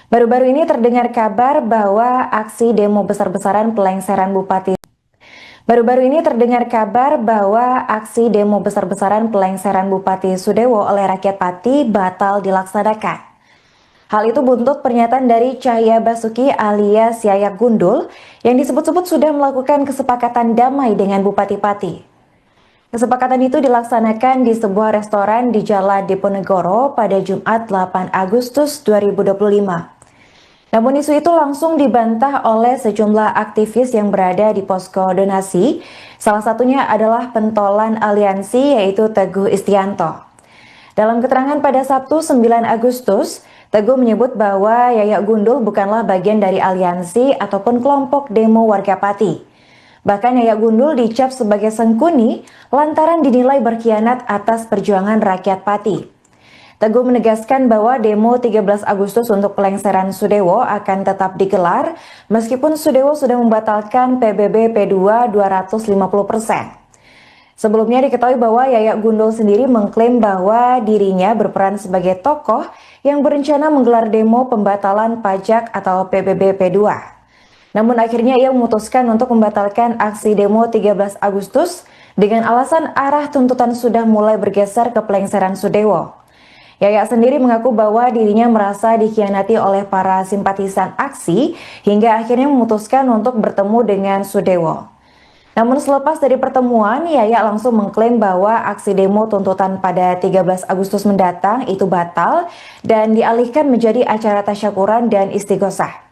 Baru-baru ini terdengar kabar bahwa aksi demo besar-besaran pelengseran Bupati Sudewo oleh rakyat Pati batal dilaksanakan. Hal itu buntut pernyataan dari Cahya Basuki alias Yayak Gundul yang disebut-sebut sudah melakukan kesepakatan damai dengan Bupati Pati. Kesepakatan itu dilaksanakan di sebuah restoran di Jalan Diponegoro pada Jumat 8 Agustus 2025. Namun isu itu langsung dibantah oleh sejumlah aktivis yang berada di posko donasi. Salah satunya adalah pentolan aliansi yaitu Teguh Istianto. Dalam keterangan pada Sabtu 9 Agustus, Teguh menyebut bahwa Yayak Gundul bukanlah bagian dari aliansi ataupun kelompok demo warga Pati. Bahkan Yayak Gundul dicap sebagai sengkuni lantaran dinilai berkhianat atas perjuangan rakyat Pati. Teguh menegaskan bahwa demo 13 Agustus untuk pelengseran Sudewo akan tetap digelar meskipun Sudewo sudah membatalkan PBB P2 250%. Sebelumnya diketahui bahwa Yayak Gundul sendiri mengklaim bahwa dirinya berperan sebagai tokoh yang berencana menggelar demo pembatalan pajak atau PBB P2. Namun akhirnya ia memutuskan untuk membatalkan aksi demo 13 Agustus dengan alasan arah tuntutan sudah mulai bergeser ke pelengseran Sudewo. Yayak sendiri mengaku bahwa dirinya merasa dikhianati oleh para simpatisan aksi hingga akhirnya memutuskan untuk bertemu dengan Sudewo. Namun selepas dari pertemuan, Yayak langsung mengklaim bahwa aksi demo tuntutan pada 13 Agustus mendatang itu batal dan dialihkan menjadi acara tasyakuran dan istighosah.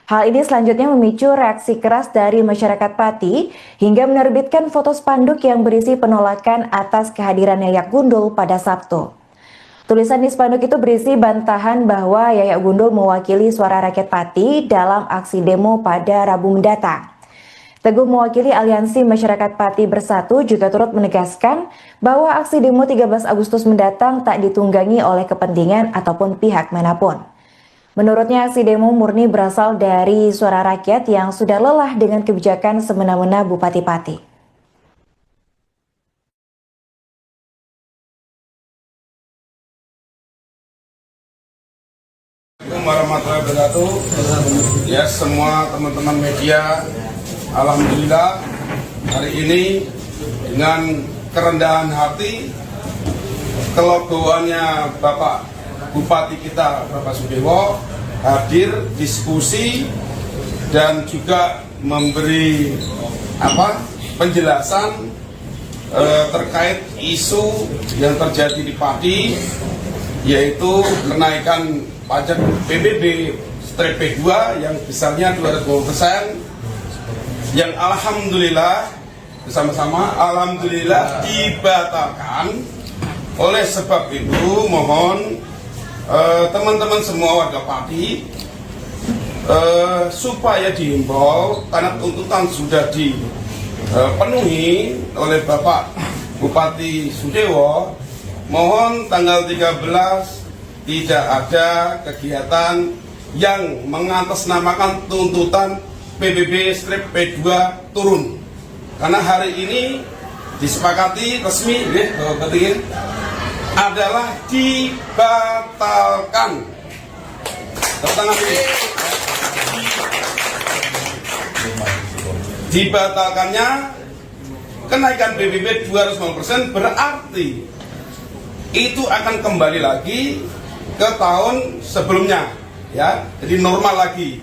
Hal ini selanjutnya memicu reaksi keras dari masyarakat Pati hingga menerbitkan foto spanduk yang berisi penolakan atas kehadiran Yayak Gundul pada Sabtu. Tulisan di spanduk itu berisi bantahan bahwa Yayak Gundul mewakili suara rakyat Pati dalam aksi demo pada Rabu mendatang. Teguh mewakili Aliansi Masyarakat Pati Bersatu juga turut menegaskan bahwa aksi demo 13 Agustus mendatang tak ditunggangi oleh kepentingan ataupun pihak manapun. Menurutnya aksi demo murni berasal dari suara rakyat yang sudah lelah dengan kebijakan semena-mena Bupati Pati. Assalamualaikum warahmatullahi wabarakatuh. Ya, semua teman-teman media, alhamdulillah hari ini dengan kerendahan hati, kelegoannya Bapak Bupati kita, Bapak Sudewo, hadir diskusi dan juga memberi penjelasan terkait isu yang terjadi di Pati, yaitu kenaikan pajak PBB P2 yang besarnya 250%, yang alhamdulillah bersama-sama alhamdulillah dibatalkan. Oleh sebab itu mohon teman-teman semua warga Pati supaya dihimbau karena tuntutan sudah dipenuhi oleh Bapak Bupati Sudewo. Mohon tanggal 13 tidak ada kegiatan yang mengatasnamakan tuntutan PBB P2 turun. Karena hari ini disepakati resmi adalah dibatalkan. Dibatalkannya kenaikan PBB 250% berarti itu akan kembali lagi ke tahun sebelumnya, ya, jadi normal lagi,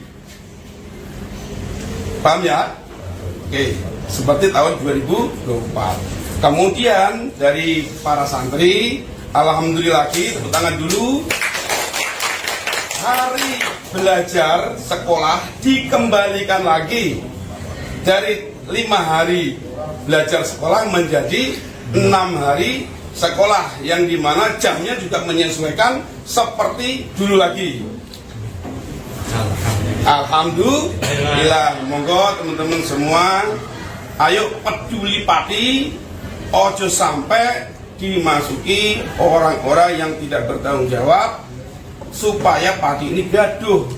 paham ya? Oke, seperti tahun 2024. Kemudian dari para santri, alhamdulillah lagi, tepuk tangan dulu. Hari belajar sekolah dikembalikan lagi dari 5 hari belajar sekolah menjadi 6 hari sekolah, yang dimana jamnya juga menyesuaikan seperti dulu lagi. Alhamdulillah. Monggo teman-teman semua, ayo peduli Pati, ojo sampai dimasuki orang-orang yang tidak bertanggung jawab supaya Pati ini gaduh.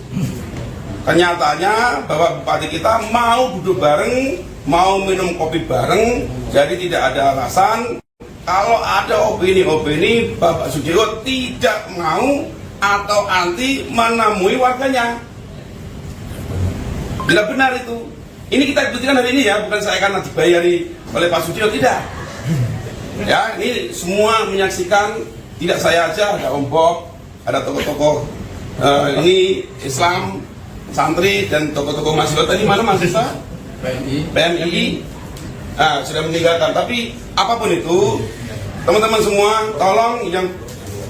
Kenyataannya bahwa Bupati kita mau duduk bareng, mau minum kopi bareng, jadi tidak ada alasan. Kalau ada opini-opini Bapak Sudewo tidak mau atau anti menemui warganya. Tidak benar itu. Ini kita buktikan hari ini ya, bukan saya karena dibayari oleh Pak Sudiono, tidak. Ya, ini semua menyaksikan, tidak saya aja, ada Om Bob, ada tokoh-tokoh ini Islam, santri dan tokoh-tokoh mahasiswa. Tadi mana mahasiswa? PMI. Nah, sudah meninggalkan. Tapi apapun itu, teman-teman semua, tolong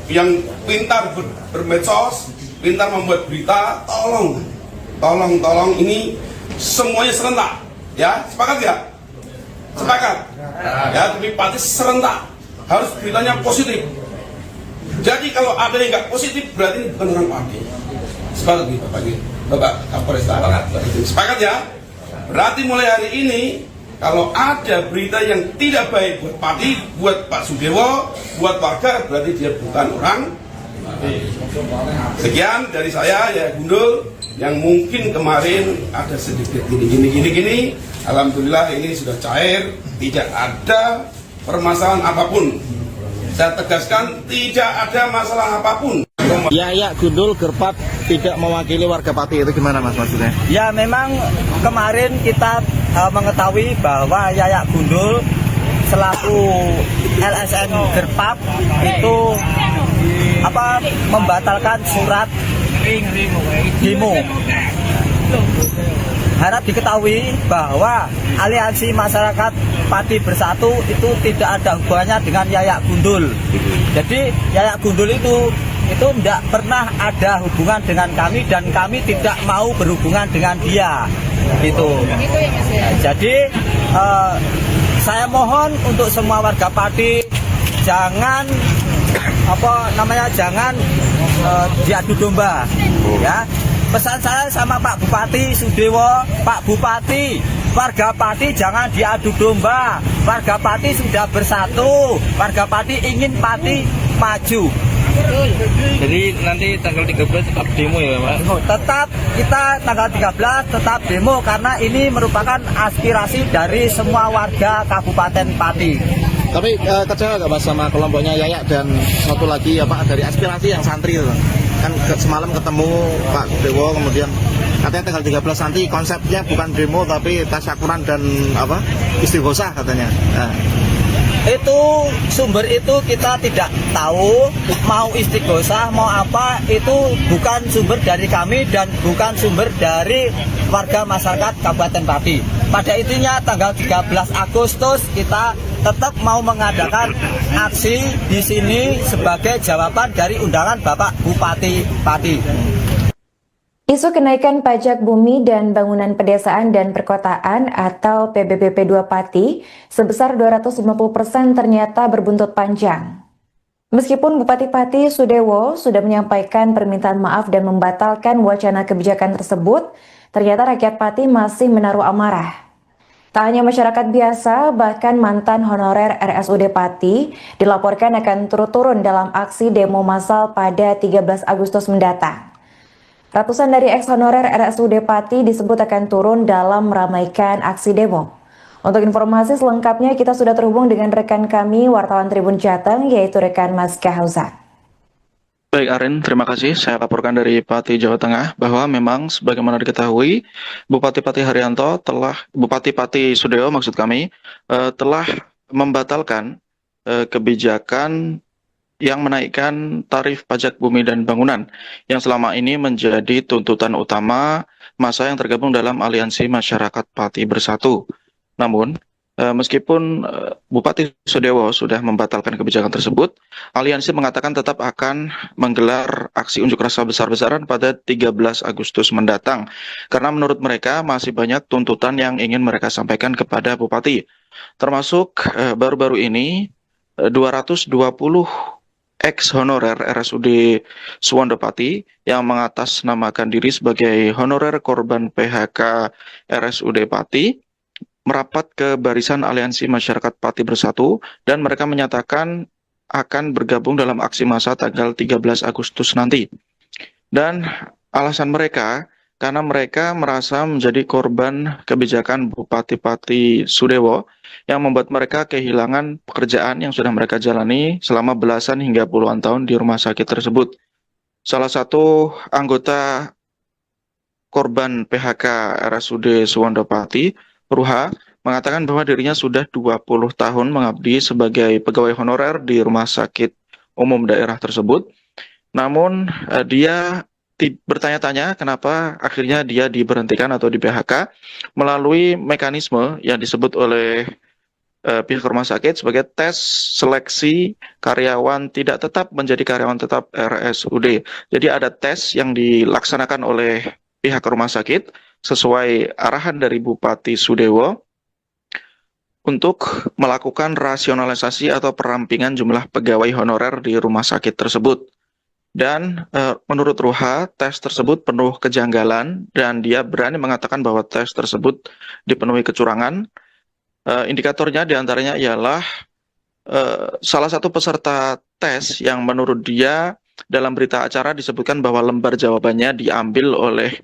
yang pintar bermedsos, pintar membuat berita, tolong ini semuanya serentak, ya, sepakat nggak? Sepakat, ya, tapi pasti serentak, harus beritanya positif. Jadi kalau ada yang nggak positif, berarti ini bukan orang Pati. Sepakat nih, Bapak Kapolres. Sepakat ya? Berarti mulai hari ini, kalau ada berita yang tidak baik buat Pati, buat Pak Sudewo, buat warga, berarti dia bukan orang. Sekian dari saya, ya Gundul, yang mungkin kemarin ada sedikit gini. Alhamdulillah ini sudah cair, tidak ada permasalahan apapun. Saya tegaskan, tidak ada masalah apapun. Ya, Gundul Gerpat tidak mewakili warga Pati, itu gimana Mas maksudnya? Ya, memang kemarin kita mengetahui bahwa Yayak Gundul selaku LSM Gerpat itu membatalkan surat demo. Harap diketahui bahwa Aliansi Masyarakat Pati Bersatu itu tidak ada hubungannya dengan Yayak Gundul. Jadi Yayak Gundul itu tidak pernah ada hubungan dengan kami dan kami tidak mau berhubungan dengan dia. Gitu. Jadi saya mohon untuk semua warga Pati jangan diadu domba, ya. Pesan saya sama Pak Bupati Sudewo, Pak Bupati, warga Pati jangan diadu domba. Warga Pati sudah bersatu, warga Pati ingin Pati maju. Jadi nanti tanggal 13 demo ya Pak? Tetap kita tanggal 13 tetap demo karena ini merupakan aspirasi dari semua warga Kabupaten Pati. Tapi kecewa nggak Mas sama kelompoknya Yayak dan satu lagi dari aspirasi yang santri itu? Kan semalam ketemu Pak Dewo, kemudian katanya tanggal 13 nanti konsepnya bukan demo tapi tasyakuran dan istighosah katanya. Nah. Itu sumber itu kita tidak tahu, mau istighosah mau apa, itu bukan sumber dari kami dan bukan sumber dari warga masyarakat Kabupaten Pati. Pada intinya tanggal 13 Agustus kita tetap mau mengadakan aksi di sini sebagai jawaban dari undangan Bapak Bupati Pati. Isu kenaikan pajak bumi dan bangunan pedesaan dan perkotaan atau PBBP 2 Pati sebesar 250% ternyata berbuntut panjang. Meskipun Bupati Pati Sudewo sudah menyampaikan permintaan maaf dan membatalkan wacana kebijakan tersebut, ternyata rakyat Pati masih menaruh amarah. Tak hanya masyarakat biasa, bahkan mantan honorer RSUD Pati dilaporkan akan turun dalam aksi demo massal pada 13 Agustus mendatang. Ratusan dari ex-honorer RSUD Pati disebut akan turun dalam meramaikan aksi demo. Untuk informasi selengkapnya kita sudah terhubung dengan rekan kami, wartawan Tribun Jateng, yaitu rekan Mas Kahauzan. Baik Arin, terima kasih. Saya laporkan dari Pati, Jawa Tengah, bahwa memang sebagaimana diketahui, Bupati Pati Sudewo maksud kami, telah membatalkan kebijakan yang menaikkan tarif pajak bumi dan bangunan yang selama ini menjadi tuntutan utama massa yang tergabung dalam Aliansi Masyarakat Pati Bersatu. Namun, meskipun Bupati Sudewo sudah membatalkan kebijakan tersebut, Aliansi mengatakan tetap akan menggelar aksi unjuk rasa besar-besaran pada 13 Agustus mendatang, karena menurut mereka masih banyak tuntutan yang ingin mereka sampaikan kepada Bupati. Termasuk baru-baru ini 220 ex-honorer RSUD Suwondo Pati yang mengatasnamakan diri sebagai honorer korban PHK RSUD Pati merapat ke barisan Aliansi Masyarakat Pati Bersatu dan mereka menyatakan akan bergabung dalam aksi massa tanggal 13 Agustus nanti. Dan alasan mereka karena mereka merasa menjadi korban kebijakan Bupati Pati Sudewo yang membuat mereka kehilangan pekerjaan yang sudah mereka jalani selama belasan hingga puluhan tahun di rumah sakit tersebut. salah satu anggota korban PHK RSUD Suwondopati, Ruha, mengatakan bahwa dirinya sudah 20 tahun mengabdi sebagai pegawai honorer di rumah sakit umum daerah tersebut. Namun dia bertanya-tanya kenapa akhirnya dia diberhentikan atau di PHK melalui mekanisme yang disebut oleh pihak rumah sakit sebagai tes seleksi karyawan tidak tetap menjadi karyawan tetap RSUD. Jadi ada tes yang dilaksanakan oleh pihak rumah sakit sesuai arahan dari Bupati Sudewo untuk melakukan rasionalisasi atau perampingan jumlah pegawai honorer di rumah sakit tersebut. Dan menurut Ruha, tes tersebut penuh kejanggalan dan dia berani mengatakan bahwa tes tersebut dipenuhi kecurangan. Indikatornya diantaranya ialah salah satu peserta tes yang menurut dia dalam berita acara disebutkan bahwa lembar jawabannya diambil oleh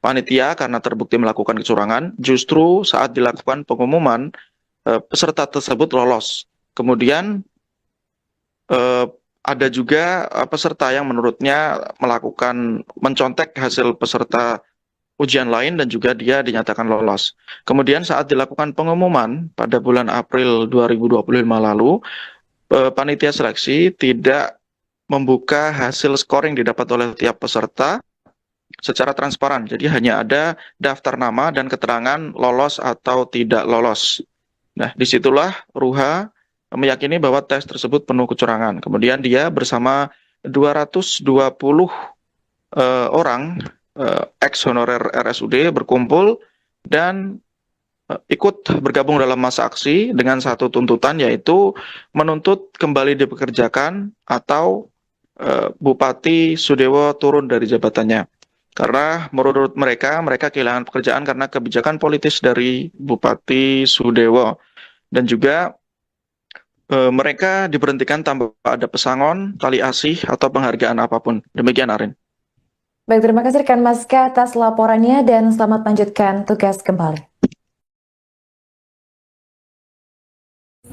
panitia karena terbukti melakukan kecurangan. Justru saat dilakukan pengumuman, peserta tersebut lolos. Kemudian ada juga peserta yang menurutnya mencontek hasil peserta ujian lain dan juga dia dinyatakan lolos. Kemudian saat dilakukan pengumuman pada bulan April 2025 lalu, panitia seleksi tidak membuka hasil scoring didapat oleh tiap peserta secara transparan. Jadi hanya ada daftar nama dan keterangan lolos atau tidak lolos. Nah, disitulah Ruha meyakini bahwa tes tersebut penuh kecurangan. Kemudian dia bersama 220 orang ex-honorer RSUD berkumpul dan ikut bergabung dalam masa aksi dengan satu tuntutan, yaitu menuntut kembali dipekerjakan atau Bupati Sudewo turun dari jabatannya. Karena menurut mereka kehilangan pekerjaan karena kebijakan politis dari Bupati Sudewo. Dan juga mereka diberhentikan tanpa ada pesangon, tali asih, atau penghargaan apapun. Demikian, Arin. Baik, terima kasih rekan Maska atas laporannya dan selamat lanjutkan tugas kembali.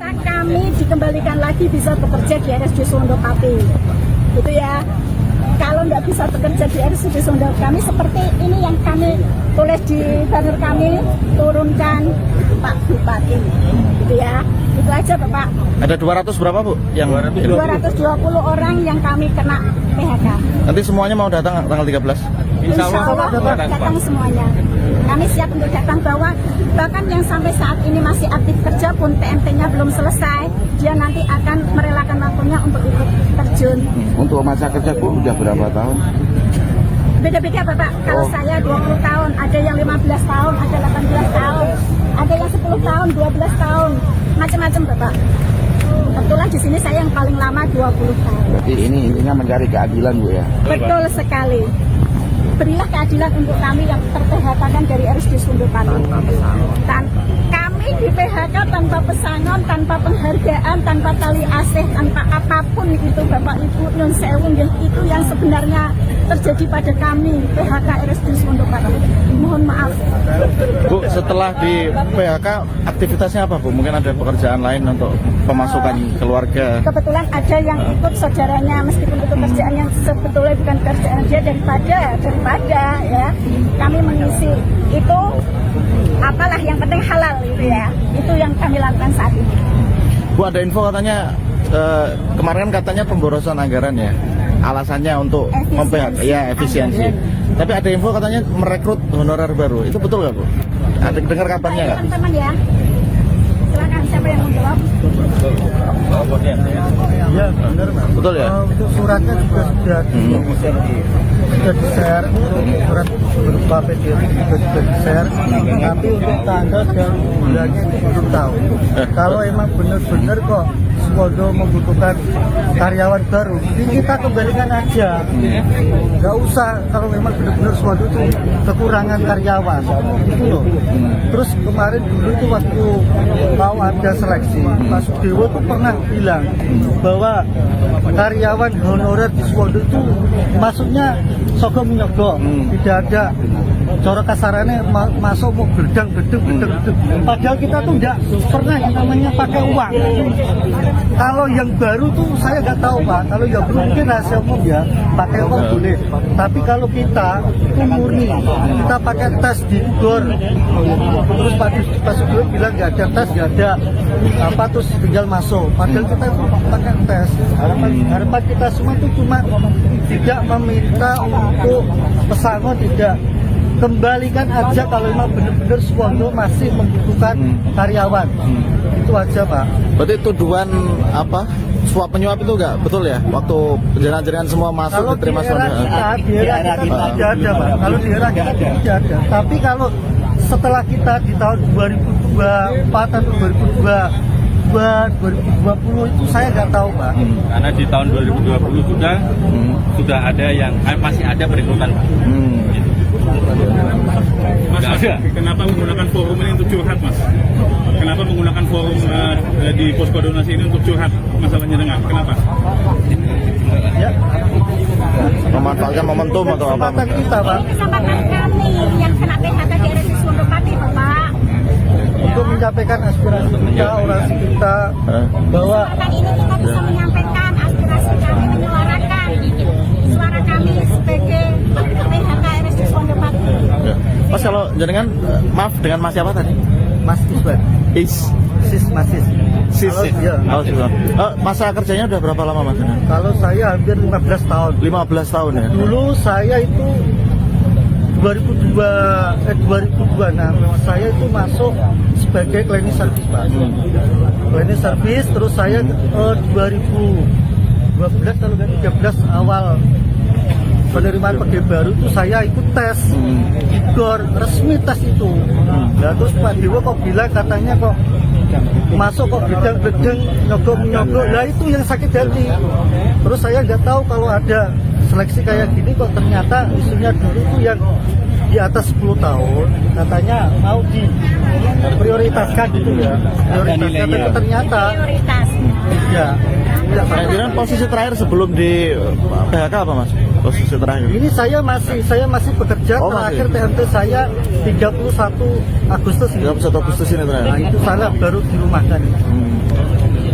Kami dikembalikan lagi bisa bekerja di RSUD Suwondopati, gitu ya. Kalau nggak bisa bekerja di RSUD Suwondopati, kami seperti ini yang kami tulis di banner kami, turunkan Pak Bupati, gitu ya. Itu aja Bapak. Ada 200 berapa Bu? Yang 220 orang yang kami kena PHK. nanti semuanya mau datang tanggal 13? Insya Allah datang semuanya. Kami siap untuk datang, bahkan yang sampai saat ini masih aktif kerja pun TMT-nya belum selesai, dia nanti akan merelakan waktunya untuk ikut terjun. Untuk masa kerja Bu udah berapa tahun? Beda-beda Bapak, kalau saya 20 tahun, ada yang 15 tahun, ada 18 tahun, ada yang 10 tahun, 12 tahun, macam-macam Bapak. Kebetulan di sini saya yang paling lama 20 tahun. Berarti ini intinya mencari keadilan Bu ya? Betul sekali. Berilah keadilan untuk kami yang ter-PHK-kan dari RSUD Suwondopati. Kami di PHK tanpa pesangon, tanpa penghargaan, tanpa tali asih, tanpa apapun itu Bapak Ibu Nyun Sewu, itu yang sebenarnya terjadi pada kami PHK RSUD Suwondopati. Mohon maaf. Bu, setelah di PHK aktivitasnya apa Bu? Mungkin ada pekerjaan lain untuk pemasukan keluarga? Kebetulan ada yang ikut saudaranya, meskipun itu kerjaan yang sebetulnya bukan kerjaan dia, daripada ya kami mengisi itu apalah yang penting halal gitu ya. Itu yang kami lakukan saat ini. Bu, ada info katanya kemarin katanya pemborosan anggaran ya. Alasannya untuk efisiensi. Tapi ada info katanya merekrut honorer baru. Itu betul nggak Bu? Ada dengar kabarnya nggak? Teman-teman ya. Silakan siapa yang mau jawab? Iya benar Mas. Betul ya? Untuk suratnya juga sudah di-share, surat berupa PDF juga sudah di-share, tapi untuk tanggal dan bulannya itu belum tahu. Kalau emang benar-benar kok Suwondo membutuhkan karyawan baru, ini kita kembalikan aja. Nggak usah kalau memang benar-benar Suwondo itu kekurangan karyawan, itu loh. Terus kemarin dulu itu waktu mau ada seleksi, Pak Sudewo tuh pernah bilang bahwa karyawan honorer di Suwondo itu masuknya sogok menyogok, tidak ada cara kasarannya masuk mau bedang. Padahal kita tuh tidak pernah yang namanya pakai uang. Kalau yang baru tuh saya nggak tahu Pak. Kalau yang baru mungkin rahasia umum ya, pakai uang boleh. Tapi kalau kita itu murni, kita pakai tes di GOR. Terus Pak Sugio bilang nggak ada tes, nggak ada apa, terus tinggal masuk. Padahal kita itu pakai tes. Harapan kita semua itu cuma tidak meminta untuk pesangon, tidak. Kembalikan aja kalau memang benar-benar Suwondo masih membutuhkan karyawan. Itu aja Pak. Berarti tuduhan apa suap menyuap itu enggak betul ya? Waktu jaringan-jaringan semua masuk Kalau diterima di era kita tidak ada Pak. Kalau di era kita tidak ada. Tapi kalau setelah kita di tahun 2024 atau 2020 itu saya nggak tahu Pak. Karena di tahun 2020 sudah ada yang masih ada perekrutan Pak. Mas, kenapa menggunakan forum ini untuk curhat Mas? Kenapa menggunakan forum di posko donasi ini untuk curhat masalahnya dengan? Kenapa? Ya. Memanfaatkan momentum atau apa? Kesempatan kita Pak. Kesempatan kami yang kena PHK di RSUD Sundopati Bapak. Untuk menyampaikan aspirasi kita, orasi kita bahwa Kesempatan ini kita bisa menyampaikan aspirasi kami, menyuarakan suara kami sebagai PHK RSUD Sundopati. Mas kalau jenengan maaf dengan Mas siapa tadi? Mas Iswan, Sis. Kalau, ya, Oh, sudah. Masa kerjanya udah berapa lama Mas? kalau saya hampir 15 tahun. 15 tahun ya. Dulu saya itu 2002 saya itu masuk sebagai cleaning service Pak. Cleaning service, terus saya 2012 kalau nggak 13 awal penerimaan pegawai baru itu saya ikut tes di GOR, resmi tes itu. Nah terus Pak Dewo kok bilang katanya kok masuk kok bedeng-bedeng, nyogok-nyogok, lah itu yang sakit hati. Terus saya nggak tahu kalau ada seleksi kayak gini kok ternyata isunya dulu itu yang di atas 10 tahun katanya mau diprioritaskan gitu ya. Prioritaskan, tapi ternyata Prioritas. ya. Jangan posisi terakhir sebelum di PHK apa Mas? Posisi terakhir. Ini saya masih bekerja, Oh, terakhir masih. THT saya 31 Agustus ini. 31 Agustus ini terakhir. Nah itu saya baru dirumahkan.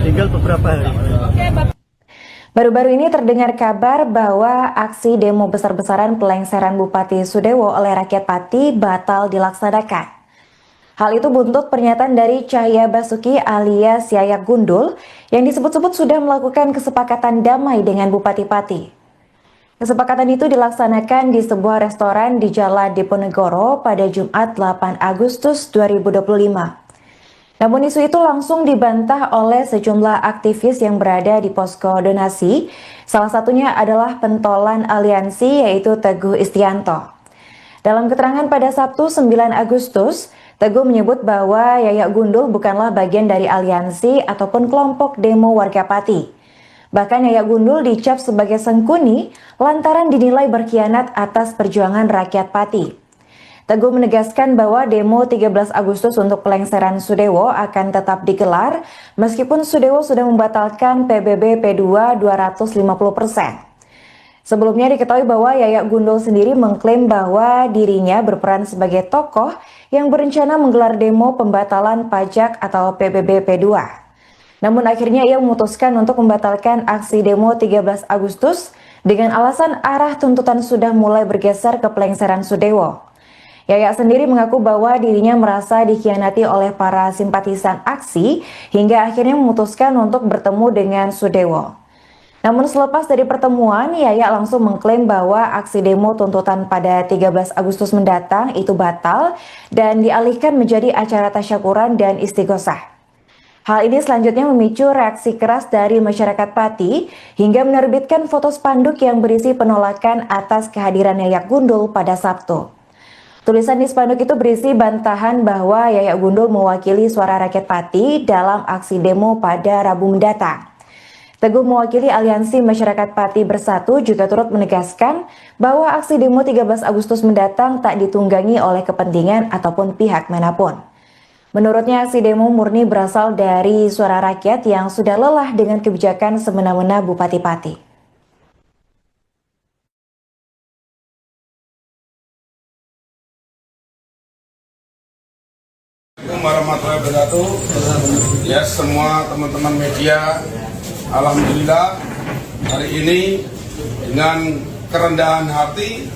Tinggal beberapa hari. Baru-baru ini terdengar kabar bahwa aksi demo besar-besaran pelengseran Bupati Sudewo oleh rakyat Pati batal dilaksanakan. Hal itu buntut pernyataan dari Cahya Basuki alias Yayak Gundul yang disebut-sebut sudah melakukan kesepakatan damai dengan Bupati Pati. Kesepakatan itu dilaksanakan di sebuah restoran di Jalan Diponegoro pada Jumat 8 Agustus 2025. Namun isu itu langsung dibantah oleh sejumlah aktivis yang berada di posko donasi. Salah satunya adalah pentolan aliansi yaitu Teguh Istianto. Dalam keterangan pada Sabtu 9 Agustus, Teguh menyebut bahwa Yayak Gundul bukanlah bagian dari aliansi ataupun kelompok demo warga Pati. Bahkan Yayak Gundul dicap sebagai sengkuni lantaran dinilai berkhianat atas perjuangan rakyat Pati. Teguh menegaskan bahwa demo 13 Agustus untuk pelengseran Sudewo akan tetap digelar meskipun Sudewo sudah membatalkan PBB P2 250%. Sebelumnya diketahui bahwa Yayak Gundul sendiri mengklaim bahwa dirinya berperan sebagai tokoh yang berencana menggelar demo pembatalan pajak atau PBB P2. Namun akhirnya ia memutuskan untuk membatalkan aksi demo 13 Agustus dengan alasan arah tuntutan sudah mulai bergeser ke pelengseran Sudewo. Yayak sendiri mengaku bahwa dirinya merasa dikhianati oleh para simpatisan aksi hingga akhirnya memutuskan untuk bertemu dengan Sudewo. Namun selepas dari pertemuan, Yayak langsung mengklaim bahwa aksi demo tuntutan pada 13 Agustus mendatang itu batal dan dialihkan menjadi acara tasyakuran dan istighosah. Hal ini selanjutnya memicu reaksi keras dari masyarakat Pati hingga menerbitkan foto spanduk yang berisi penolakan atas kehadiran Yayak Gundul pada Sabtu. Tulisan di spanduk itu berisi bantahan bahwa Yayak Gundul mewakili suara rakyat Pati dalam aksi demo pada Rabu mendatang. Teguh mewakili Aliansi Masyarakat Pati Bersatu juga turut menegaskan bahwa aksi demo 13 Agustus mendatang tak ditunggangi oleh kepentingan ataupun pihak manapun. Menurutnya aksi demo murni berasal dari suara rakyat yang sudah lelah dengan kebijakan semena-mena Bupati Pati. Assalamualaikum warahmatullahi wabarakatuh. Ya, semua teman-teman media, alhamdulillah hari ini dengan kerendahan hati,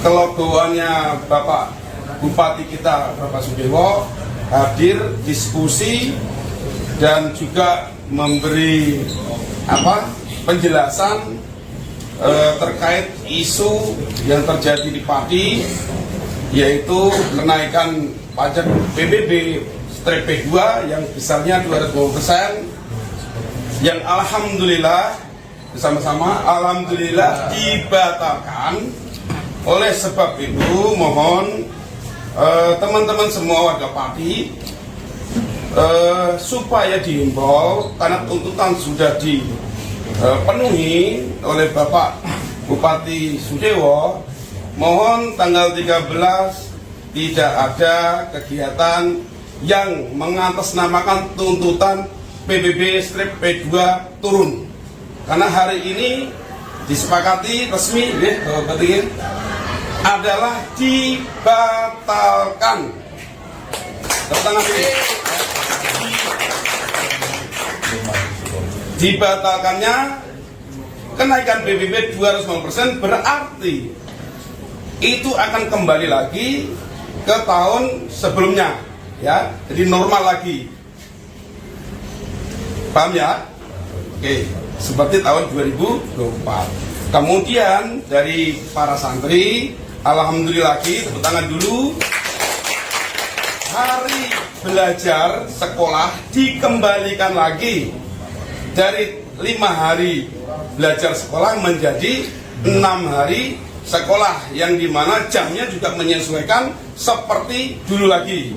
kelegoannya Bapak Bupati kita Bapak Sudewo hadir diskusi dan juga memberi penjelasan terkait isu yang terjadi di Pati, yaitu kenaikan pajak PBB/P2 yang besarnya 220%, yang alhamdulillah bersama-sama alhamdulillah dibatalkan. Oleh sebab itu mohon teman-teman semua warga Pati supaya dihimbau, karena tuntutan sudah dipenuhi oleh Bapak Bupati Sudewo, mohon tanggal 13 tidak ada kegiatan yang mengatasnamakan tuntutan PBB/P2 turun. Karena hari ini disepakati resmi adalah dibatalkan. Dibatalkannya kenaikan PBB 250% berarti itu akan kembali lagi ke tahun sebelumnya, ya, jadi normal lagi. Paham ya? Oke, seperti tahun 2024. Kemudian dari para santri, alhamdulillah lagi, tepuk tangan dulu. Hari belajar sekolah dikembalikan lagi dari 5 hari belajar sekolah menjadi 6 hari sekolah, yang dimana jamnya juga menyesuaikan seperti dulu lagi.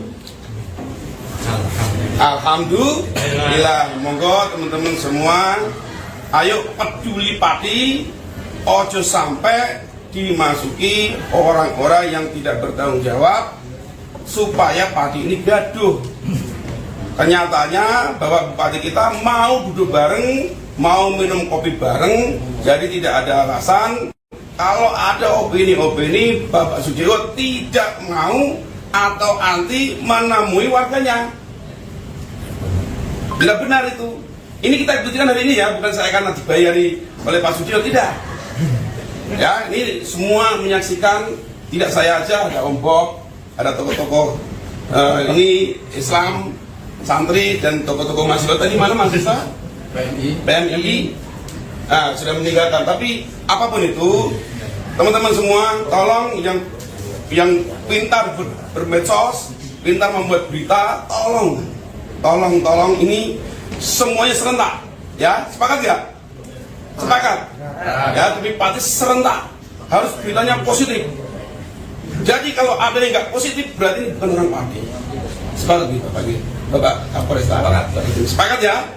Alhamdulillah. Monggo teman-teman semua, ayo peduli Pati, ojo sampai dimasuki orang-orang yang tidak bertanggung jawab supaya Pati ini gaduh. Kenyataannya Bapak Bupati kita mau duduk bareng, mau minum kopi bareng, jadi tidak ada alasan. Kalau ada opini-opini Bapak Sudewo tidak mau atau anti menemui warganya. Bila benar itu. Ini kita buktikan hari ini ya, bukan saya akan dibayari oleh Pak Sudewo, tidak. Ya, ini semua menyaksikan, tidak saya aja, ada Om Bob, ada tokoh-tokoh ini Islam, santri dan tokoh-tokoh mahasiswa. Tadi mana mahasiswa? PMI. Nah, sudah meninggalkan. Tapi apapun itu, teman-teman semua, tolong yang pintar bermedsos, pintar membuat berita, tolong ini semuanya serentak, ya, sepakat ya? Sepakat, ya. Tapi Pati serentak, harus beritanya positif. Jadi kalau ada yang nggak positif, berarti bukan orang Pati. Sepakat gitu, Bapak Kapolres. Sepakat ya?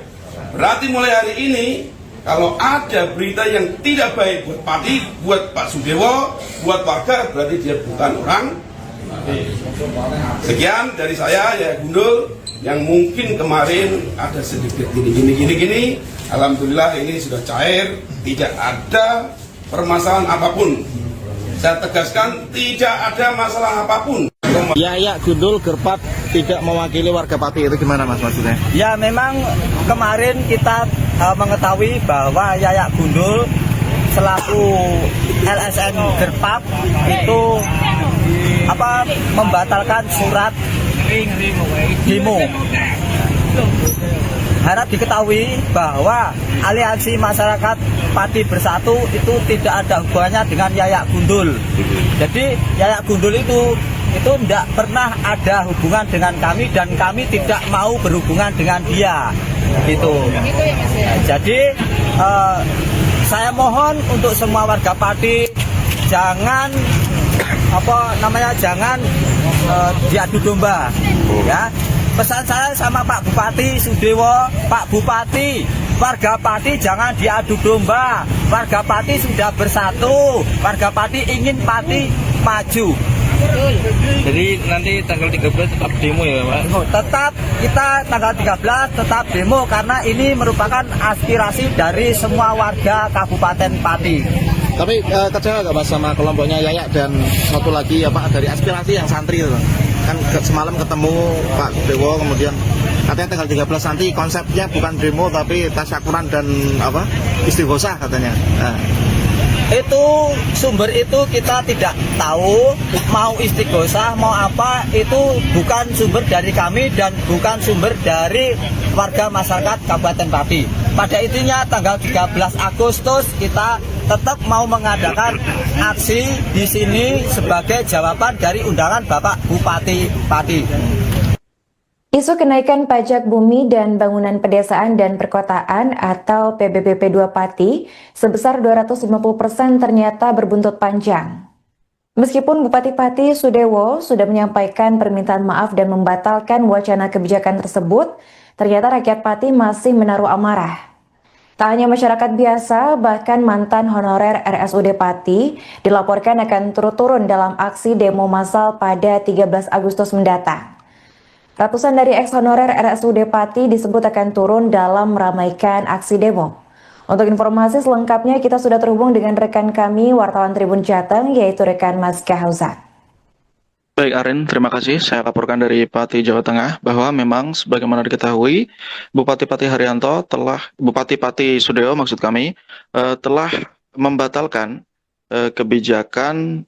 Berarti mulai hari ini, kalau ada berita yang tidak baik buat Pati, buat Pak Sudewo, buat warga, berarti dia bukan orang. Sekian dari saya, ya Gundul, yang mungkin kemarin ada sedikit gini. Alhamdulillah ini sudah cair, tidak ada permasalahan apapun. Saya tegaskan, tidak ada masalah apapun. Yayak Gundul Gerpat tidak mewakili warga Pati, itu gimana Mas maksudnya? Ya, memang kemarin kita mengetahui bahwa Yayak Gundul selaku LSM Gerpat itu membatalkan surat demo. Harap diketahui bahwa Aliansi Masyarakat Pati Bersatu itu tidak ada hubungannya dengan Yayak Gundul. Jadi Yayak Gundul itu tidak pernah ada hubungan dengan kami, dan kami tidak mau berhubungan dengan dia. Gitu. Jadi saya mohon untuk semua warga Pati, jangan jangan diadu domba, ya. Pesan saya sama Pak Bupati Sudewo, Pak Bupati, warga Pati jangan diadu domba. Warga Pati sudah bersatu, warga Pati ingin Pati maju. Jadi nanti tanggal 13 tetap demo ya Pak? Tetap, kita tanggal 13 tetap demo, karena ini merupakan aspirasi dari semua warga Kabupaten Pati. Tapi kecewa nggak Mas sama kelompoknya Yayak dan satu lagi dari aspirasi yang santri itu? Kan semalam ketemu Pak Dewo, kemudian katanya tanggal 13 nanti konsepnya bukan demo tapi tasyakuran dan istighosah katanya. Nah. Itu sumber itu kita tidak tahu, mau istighosah mau apa, itu bukan sumber dari kami dan bukan sumber dari warga masyarakat Kabupaten Pati. Pada intinya tanggal 13 Agustus kita tetap mau mengadakan aksi di sini sebagai jawaban dari undangan Bapak Bupati Pati. Isu kenaikan pajak bumi dan bangunan pedesaan dan perkotaan atau PBBP 2 Pati sebesar 250% ternyata berbuntut panjang. Meskipun Bupati Pati Sudewo sudah menyampaikan permintaan maaf dan membatalkan wacana kebijakan tersebut, ternyata rakyat Pati masih menaruh amarah. Tak hanya masyarakat biasa, bahkan mantan honorer RSUD Pati dilaporkan akan turun dalam aksi demo massal pada 13 Agustus mendatang. Ratusan dari ex-honorer RSUD Pati disebut akan turun dalam meramaikan aksi demo. Untuk informasi selengkapnya kita sudah terhubung dengan rekan kami, wartawan Tribun Jateng, yaitu rekan Mas Kahausan. Baik Arin, terima kasih. Saya laporkan dari Pati, Jawa Tengah bahwa memang sebagaimana diketahui Bupati Pati Bupati Pati Sudewo telah membatalkan kebijakan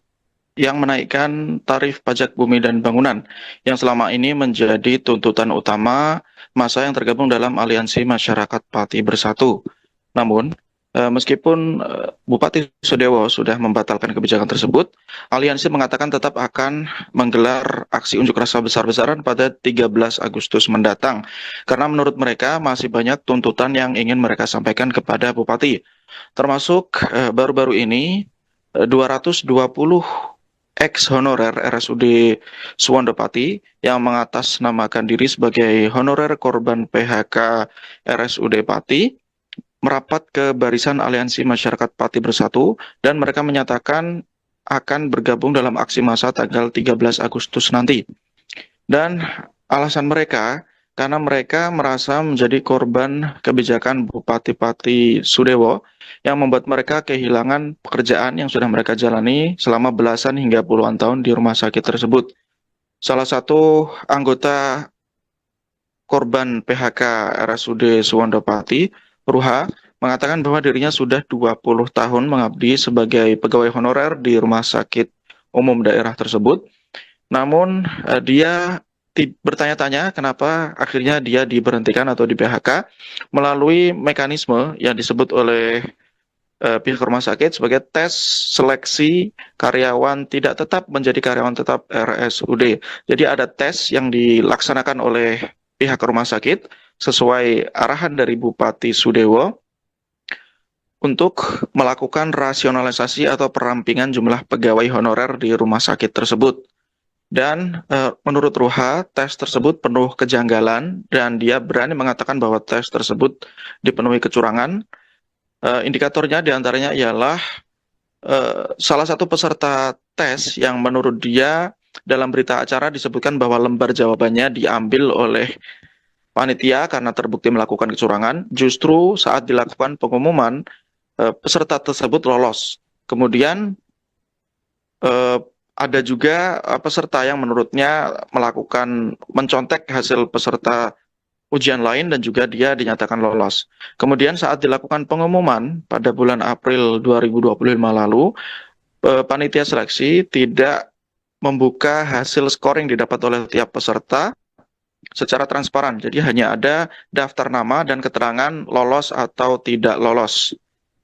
yang menaikkan tarif pajak bumi dan bangunan yang selama ini menjadi tuntutan utama massa yang tergabung dalam Aliansi Masyarakat Pati Bersatu. Namun, meskipun Bupati Sudewo sudah membatalkan kebijakan tersebut, Aliansi mengatakan tetap akan menggelar aksi unjuk rasa besar-besaran pada 13 Agustus mendatang. Karena menurut mereka masih banyak tuntutan yang ingin mereka sampaikan kepada Bupati. Termasuk baru-baru ini 220 ex-honorer RSUD Suwondo Pati yang mengatasnamakan diri sebagai honorer korban PHK RSUD Pati merapat ke barisan Aliansi Masyarakat Pati Bersatu dan mereka menyatakan akan bergabung dalam aksi massa tanggal 13 Agustus nanti. Dan alasan mereka karena mereka merasa menjadi korban kebijakan Bupati Pati Sudewo yang membuat mereka kehilangan pekerjaan yang sudah mereka jalani selama belasan hingga puluhan tahun di rumah sakit tersebut. Salah satu anggota korban PHK RSUD Suwondo Pati, Ruha, mengatakan bahwa dirinya sudah 20 tahun mengabdi sebagai pegawai honorer di rumah sakit umum daerah tersebut. Namun dia bertanya-tanya kenapa akhirnya dia diberhentikan atau di PHK melalui mekanisme yang disebut oleh pihak rumah sakit sebagai tes seleksi karyawan tidak tetap menjadi karyawan tetap RSUD. Jadi ada tes yang dilaksanakan oleh pihak rumah sakit sesuai arahan dari Bupati Sudewo untuk melakukan rasionalisasi atau perampingan jumlah pegawai honorer di rumah sakit tersebut. Dan menurut Ruha, tes tersebut penuh kejanggalan dan dia berani mengatakan bahwa tes tersebut dipenuhi kecurangan. Indikatornya diantaranya ialah salah satu peserta tes yang menurut dia dalam berita acara disebutkan bahwa lembar jawabannya diambil oleh panitia karena terbukti melakukan kecurangan. Justru saat dilakukan pengumuman, peserta tersebut lolos. Kemudian ada juga peserta yang menurutnya mencontek hasil peserta ujian lain dan juga dia dinyatakan lolos. Kemudian saat dilakukan pengumuman pada bulan April 2025 lalu, panitia seleksi tidak membuka hasil scoring didapat oleh tiap peserta secara transparan. Jadi hanya ada daftar nama dan keterangan lolos atau tidak lolos.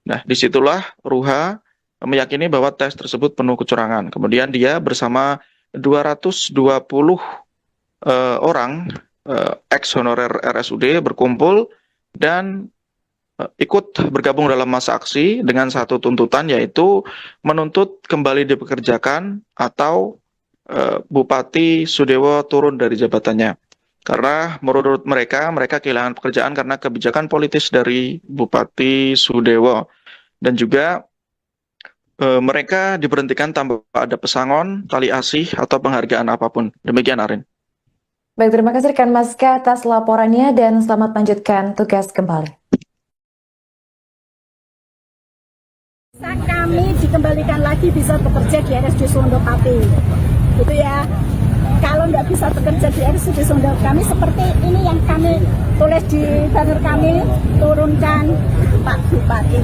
Nah, disitulah Ruha meyakini bahwa tes tersebut penuh kecurangan. Kemudian dia bersama 220 orang ex-honorer RSUD berkumpul dan ikut bergabung dalam masa aksi dengan satu tuntutan, yaitu menuntut kembali dipekerjakan atau Bupati Sudewo turun dari jabatannya. Karena menurut mereka kehilangan pekerjaan karena kebijakan politis dari Bupati Sudewo. Dan juga mereka diberhentikan tanpa ada pesangon, tali asih, atau penghargaan apapun. Demikian, Arin. Baik, terima kasih rekan Maska atas laporannya dan selamat lanjutkan tugas kembali. Kami dikembalikan lagi bisa bekerja di RSUD Suwondo Pati. Gitu ya. kalau nggak bisa bekerja di RSUD Sunda, kami seperti ini yang kami tulis di banner kami, turunkan Pak Bupati,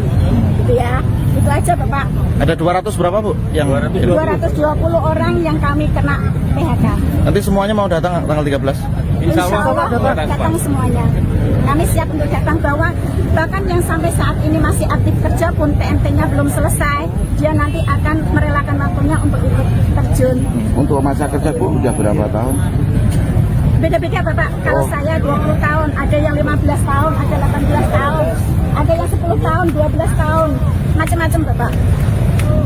gitu ya. Itu aja Bapak. Ada 200 berapa Bu? Yang 220 orang yang kami kena PHK. nanti semuanya mau datang tanggal 13. Insya Allah datang semuanya. Kami siap untuk datang, bahkan yang sampai saat ini masih aktif kerja pun PMT-nya belum selesai, dia nanti akan merelakan waktunya untuk ikut terjun. Untuk masa kerja Bu udah berapa tahun? Beda-beda Bapak, kalau saya 20 tahun, ada yang 15 tahun, ada 18 tahun, ada yang 10 tahun, 12 tahun, macam-macam Bapak.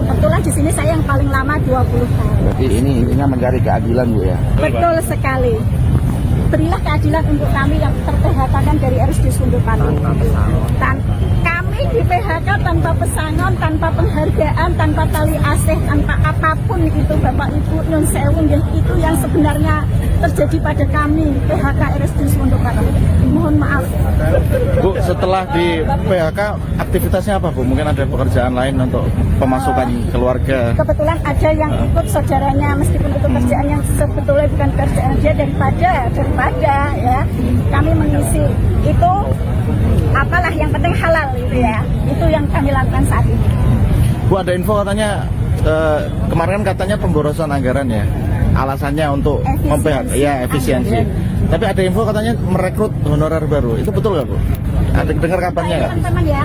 Kebetulan di sini saya yang paling lama 20 tahun. Berarti ini intinya mencari keadilan Bu ya? Betul sekali. Berilah keadilan untuk kami yang ter-PHK-kan dari RSUD Sunda Pati. Dan kami di PHK tanpa pesangon, tanpa penghargaan, tanpa tali asih, tanpa apapun itu Bapak Ibu Nyun Sewu, itu yang sebenarnya terjadi pada kami PHK RSUD Sunda Pati. Mohon maaf. Bu, setelah di PHK aktivitasnya apa Bu? Mungkin ada pekerjaan lain untuk pemasukan keluarga? Kebetulan ada yang ikut saudaranya, meskipun itu kerjaan yang sebetulnya bukan kerjaan dia, daripada ya kami mengisi itu, apalah yang penting halal gitu ya, itu yang kami lakukan saat ini. Bu, ada info katanya kemarin katanya pemborosan anggaran ya, alasannya untuk efisiensi. Tapi ada info katanya merekrut honorer baru, itu betul nggak Bu? Ada dengar kabarnya nggak? Teman-teman ya,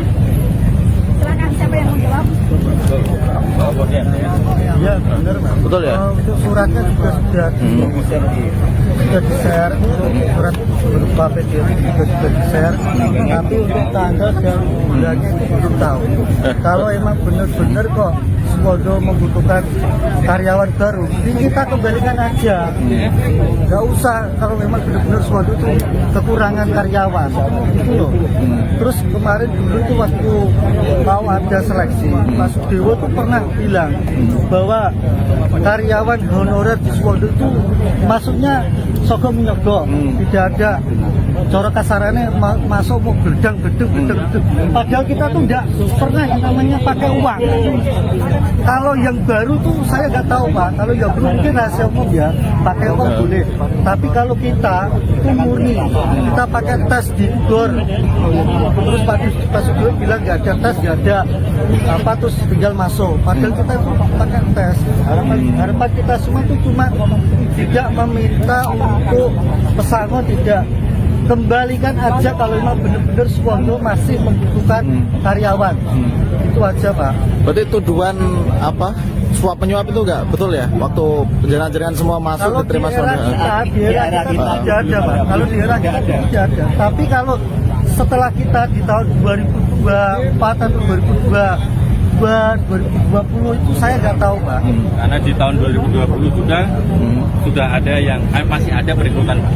silakan siapa yang mau jawab? Ya benar Mas. Betul ya? Untuk suratnya juga sudah di-share, surat berupa PDF juga sudah di-share, tapi untuk tanggal dan bulannya itu belum tahu. Kalau emang benar-benar kok Suwondo membutuhkan karyawan baru, ini kita kembalikan aja, nggak usah. Kalau memang benar-benar Suwondo itu kekurangan karyawan, gitu loh. Terus kemarin dulu itu waktu mau ada seleksi, Mas Sudewo tuh pernah bilang bahwa karyawan honorer di Suwondo itu masuknya sogok menyogok, tidak ada cara kasarannya masuk mau bedang. Padahal kita tuh tidak pernah yang namanya pakai uang. Kalau yang baru tuh saya nggak tahu Pak. Kalau yang baru mungkin rahasia umum ya, pakai uang boleh. Tapi kalau kita itu murni, kita pakai tes di GOR. Terus Pak Sudewo bilang nggak ada tes, nggak ada apa, terus tinggal masuk. Padahal kita itu pakai tes. Harapan kita semua itu cuma tidak meminta untuk pesangon, tidak, kembalikan aja kalau memang benar-benar Suwondo masih membutuhkan karyawan. Itu aja Pak. Berarti tuduhan apa, suap menyuap itu enggak betul ya? Waktu jalan-jalan semua masuk Kalau diterima di era kita tidak ada Pak. Kalau di era kita tidak ada. Tapi kalau setelah kita di tahun 2024 atau 2020 itu saya nggak tahu Pak. Karena di tahun 2020 sudah ada yang masih ada perekrutan Pak.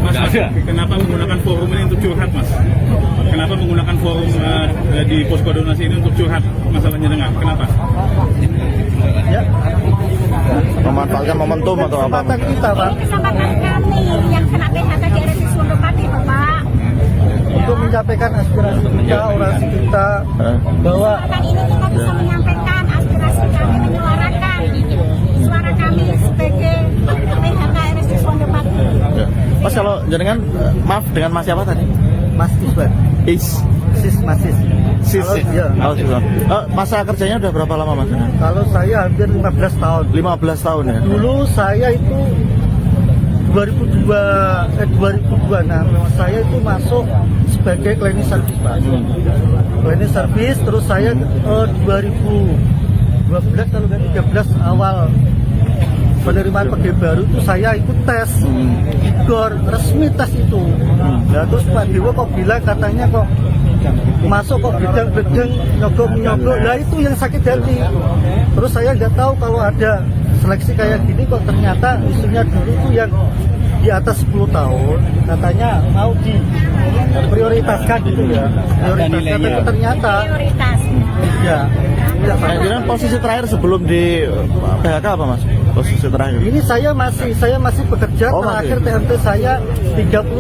Mas, kenapa menggunakan forum ini untuk curhat Mas? Kenapa menggunakan forum di posko donasi ini untuk curhat masalahnya dengan? Kenapa? Ya. Memanfaatkan momentum atau apa? Kesempatan kita Pak. Kesempatan kami yang kena PHK di RSUD Sunda Pati Bapak. Untuk menyampaikan aspirasi kita, orasi kita, bahwa Kesempatan ini kita bisa menyampaikan aspirasi kami, menyuarakan suara kami sebagai PHK RSUD Sunda Pati. Mas, kalau jenengan maaf dengan Mas siapa tadi? Mas Iswan, Sis. Ya. Masa kerjanya udah berapa lama Mas? Kalau saya hampir 15 tahun. 15 tahun ya. Dulu saya itu 2026 saya itu masuk sebagai cleaning service Pak. Cleaning service, terus saya 2012 kalau nggak 13 awal penerimaan pegawai baru itu saya ikut tes GOR, resmi tes itu. Nah terus Pak Dewo kok bilang katanya kok masuk kok bedang nyogok. Nah itu yang sakit hati. Terus saya nggak tahu kalau ada seleksi kayak gini, kok ternyata isunya dulu itu yang di atas 10 tahun katanya mau diprioritaskan gitu ya. Prioritaskan, tapi ternyata Prioritas. ya. Jangan posisi terakhir sebelum di PHK apa Mas? Posisi terakhir. Ini saya masih bekerja, terakhir TMT saya 31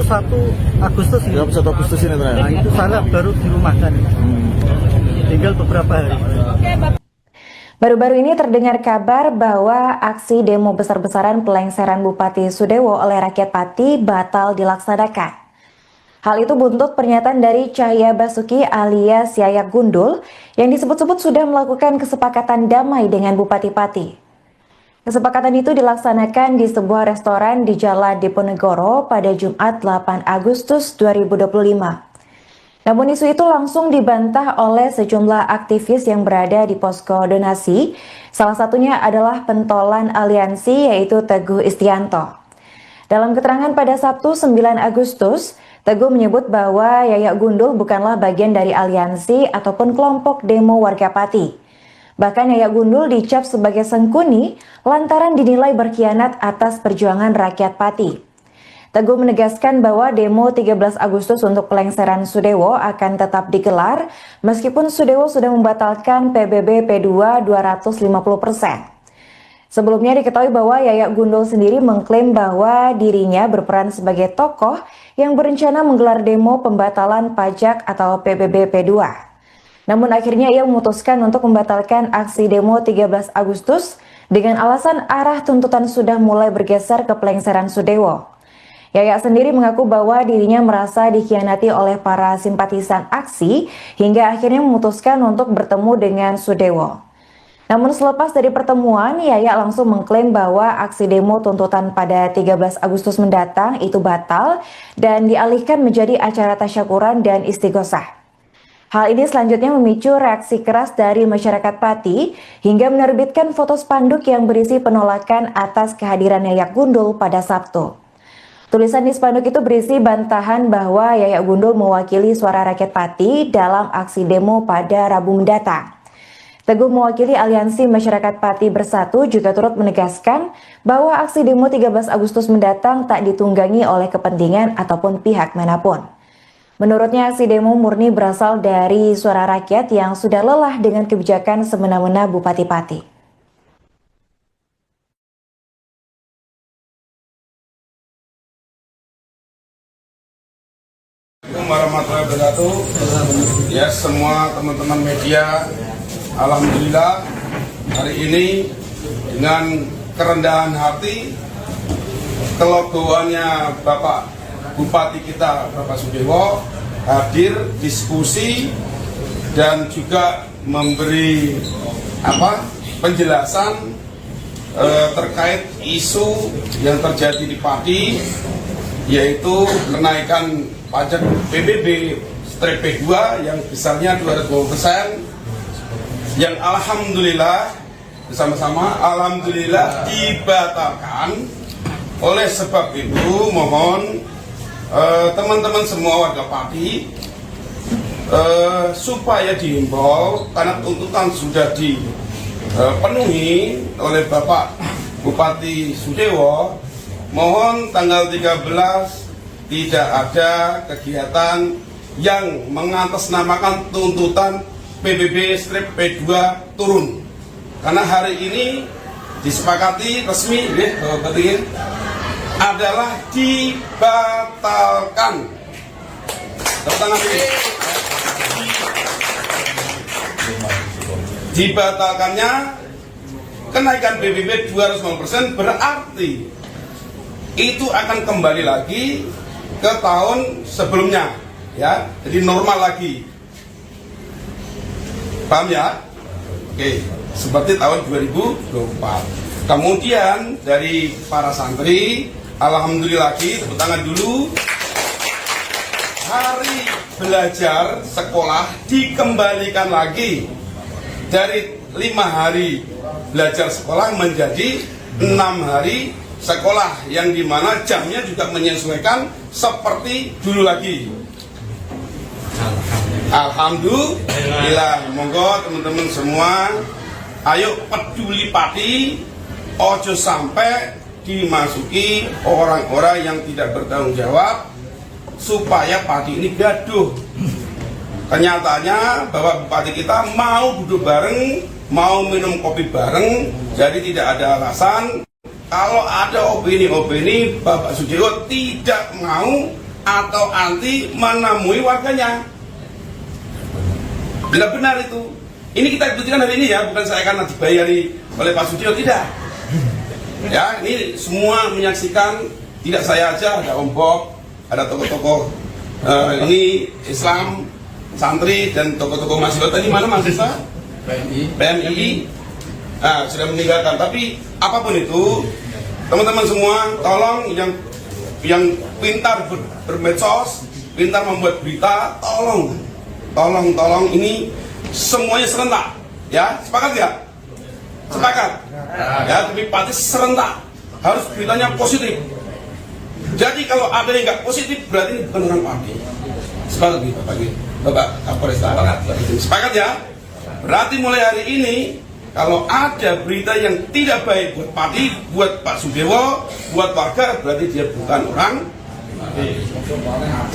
Agustus ini. 31 Agustus ini terakhir. Nah itu sana baru dirumahkan. Tinggal beberapa hari. Baru-baru ini terdengar kabar bahwa aksi demo besar-besaran pelengseran Bupati Sudewo oleh rakyat Pati batal dilaksanakan. Hal itu buntut pernyataan dari Cahya Basuki alias Yayak Gundul yang disebut-sebut sudah melakukan kesepakatan damai dengan Bupati Pati. Kesepakatan itu dilaksanakan di sebuah restoran di Jalan Diponegoro pada Jumat 8 Agustus 2025. Namun isu itu langsung dibantah oleh sejumlah aktivis yang berada di posko donasi, salah satunya adalah pentolan aliansi yaitu Teguh Istianto. Dalam keterangan pada Sabtu 9 Agustus, Teguh menyebut bahwa Yayak Gundul bukanlah bagian dari aliansi ataupun kelompok demo warga Pati. Bahkan Yayak Gundul dicap sebagai sengkuni lantaran dinilai berkhianat atas perjuangan rakyat Pati. Teguh menegaskan bahwa demo 13 Agustus untuk pelengseran Sudewo akan tetap digelar meskipun Sudewo sudah membatalkan PBB P2 250%. Sebelumnya diketahui bahwa Yayak Gundul sendiri mengklaim bahwa dirinya berperan sebagai tokoh yang berencana menggelar demo pembatalan pajak atau PBB P2. Namun akhirnya ia memutuskan untuk membatalkan aksi demo 13 Agustus dengan alasan arah tuntutan sudah mulai bergeser ke pelengseran Sudewo. Yayak sendiri mengaku bahwa dirinya merasa dikhianati oleh para simpatisan aksi hingga akhirnya memutuskan untuk bertemu dengan Sudewo. Namun selepas dari pertemuan, Yayak langsung mengklaim bahwa aksi demo tuntutan pada 13 Agustus mendatang itu batal dan dialihkan menjadi acara tasyakuran dan istighosah. Hal ini selanjutnya memicu reaksi keras dari masyarakat Pati hingga menerbitkan foto spanduk yang berisi penolakan atas kehadiran Yayak Gundul pada Sabtu. Tulisan di spanduk itu berisi bantahan bahwa Yayak Gundul mewakili suara rakyat Pati dalam aksi demo pada Rabu mendatang. Teguh mewakili Aliansi Masyarakat Pati Bersatu juga turut menegaskan bahwa aksi demo 13 Agustus mendatang tak ditunggangi oleh kepentingan ataupun pihak manapun. Menurutnya aksi demo murni berasal dari suara rakyat yang sudah lelah dengan kebijakan semena-mena Bupati Pati. Warahmatullahi wabarakatuh. Ya, semua teman-teman media, alhamdulillah hari ini dengan kerendahan hati kelegoannya Bapak Bupati kita Bapak Sudewo hadir diskusi dan juga memberi penjelasan terkait isu yang terjadi di Pati, yaitu kenaikan pajak PBB P2 yang besarnya 250%, yang alhamdulillah bersama-sama alhamdulillah dibatalkan. Oleh sebab itu mohon teman-teman semua warga Pati supaya dihimbau karena tuntutan sudah dipenuhi oleh Bapak Bupati Sudewo, mohon tanggal 13 tidak ada kegiatan yang mengatasnamakan tuntutan PBB P2 turun. Karena hari ini disepakati resmi adalah dibatalkan. Dibatalkannya kenaikan PBB 250% berarti itu akan kembali lagi ke tahun sebelumnya, ya, jadi normal lagi. Paham ya? Oke, seperti tahun 2024. Kemudian dari para santri, alhamdulillah lagi, tepuk tangan dulu. Hari belajar sekolah dikembalikan lagi dari 5 hari belajar sekolah menjadi 6 hari sekolah, yang dimana jamnya juga menyesuaikan seperti dulu lagi. Alhamdulillah. Monggo teman-teman semua, ayo peduli Pati, ojo sampai dimasuki orang-orang yang tidak bertanggung jawab supaya Pati ini gaduh. Kenyataannya bahwa Bupati kita mau duduk bareng, mau minum kopi bareng, jadi tidak ada alasan kalau ada opini-opini Bapak Sudewo tidak mau atau anti menemui warganya. Tidak benar itu. Ini kita buktikan hari ini ya, bukan saya karena dibayari oleh Pak Sudiono, tidak. Ya, ini semua menyaksikan, tidak saya aja, ada Om Bob, ada tokoh-tokoh ini Islam, santri dan tokoh-tokoh mahasiswa. Tadi mana mahasiswa? PMI. Nah, sudah meninggalkan. Tapi apapun itu, teman-teman semua, tolong yang pintar bermedsos, pintar membuat berita, tolong ini semuanya serentak, ya, sepakat ya? Sepakat, ya, tapi pasti serentak, harus beritanya positif. Jadi kalau ada yang nggak positif, berarti ini bukan orang Pati. Sepakat nih, Bapak Kapolres, sepakat ya? Berarti mulai hari ini, kalau ada berita yang tidak baik buat Pati, buat Pak Sudewo, buat warga, berarti dia bukan orang.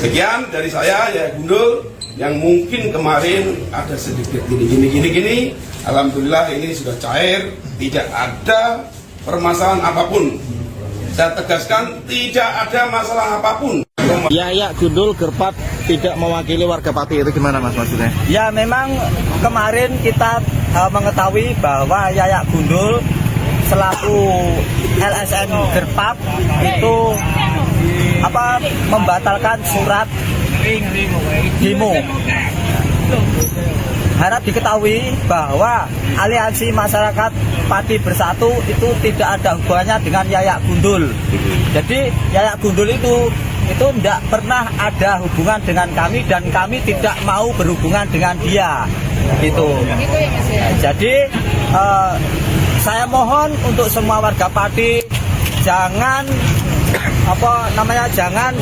Sekian dari saya, ya Gundul, yang mungkin kemarin ada sedikit gini. Alhamdulillah ini sudah cair, tidak ada permasalahan apapun. Saya tegaskan, tidak ada masalah apapun. Yayak Gundul Gerpat tidak mewakili warga Pati, itu gimana Mas maksudnya? Ya memang kemarin kita mengetahui bahwa Yayak Gundul selaku LSM Gerpat itu membatalkan surat demo. Harap diketahui bahwa Aliansi Masyarakat Pati Bersatu itu tidak ada hubungannya dengan Yayak Gundul. Jadi Yayak Gundul itu tidak pernah ada hubungan dengan kami dan kami tidak mau berhubungan dengan dia. Gitu. Jadi saya mohon untuk semua warga Pati jangan jangan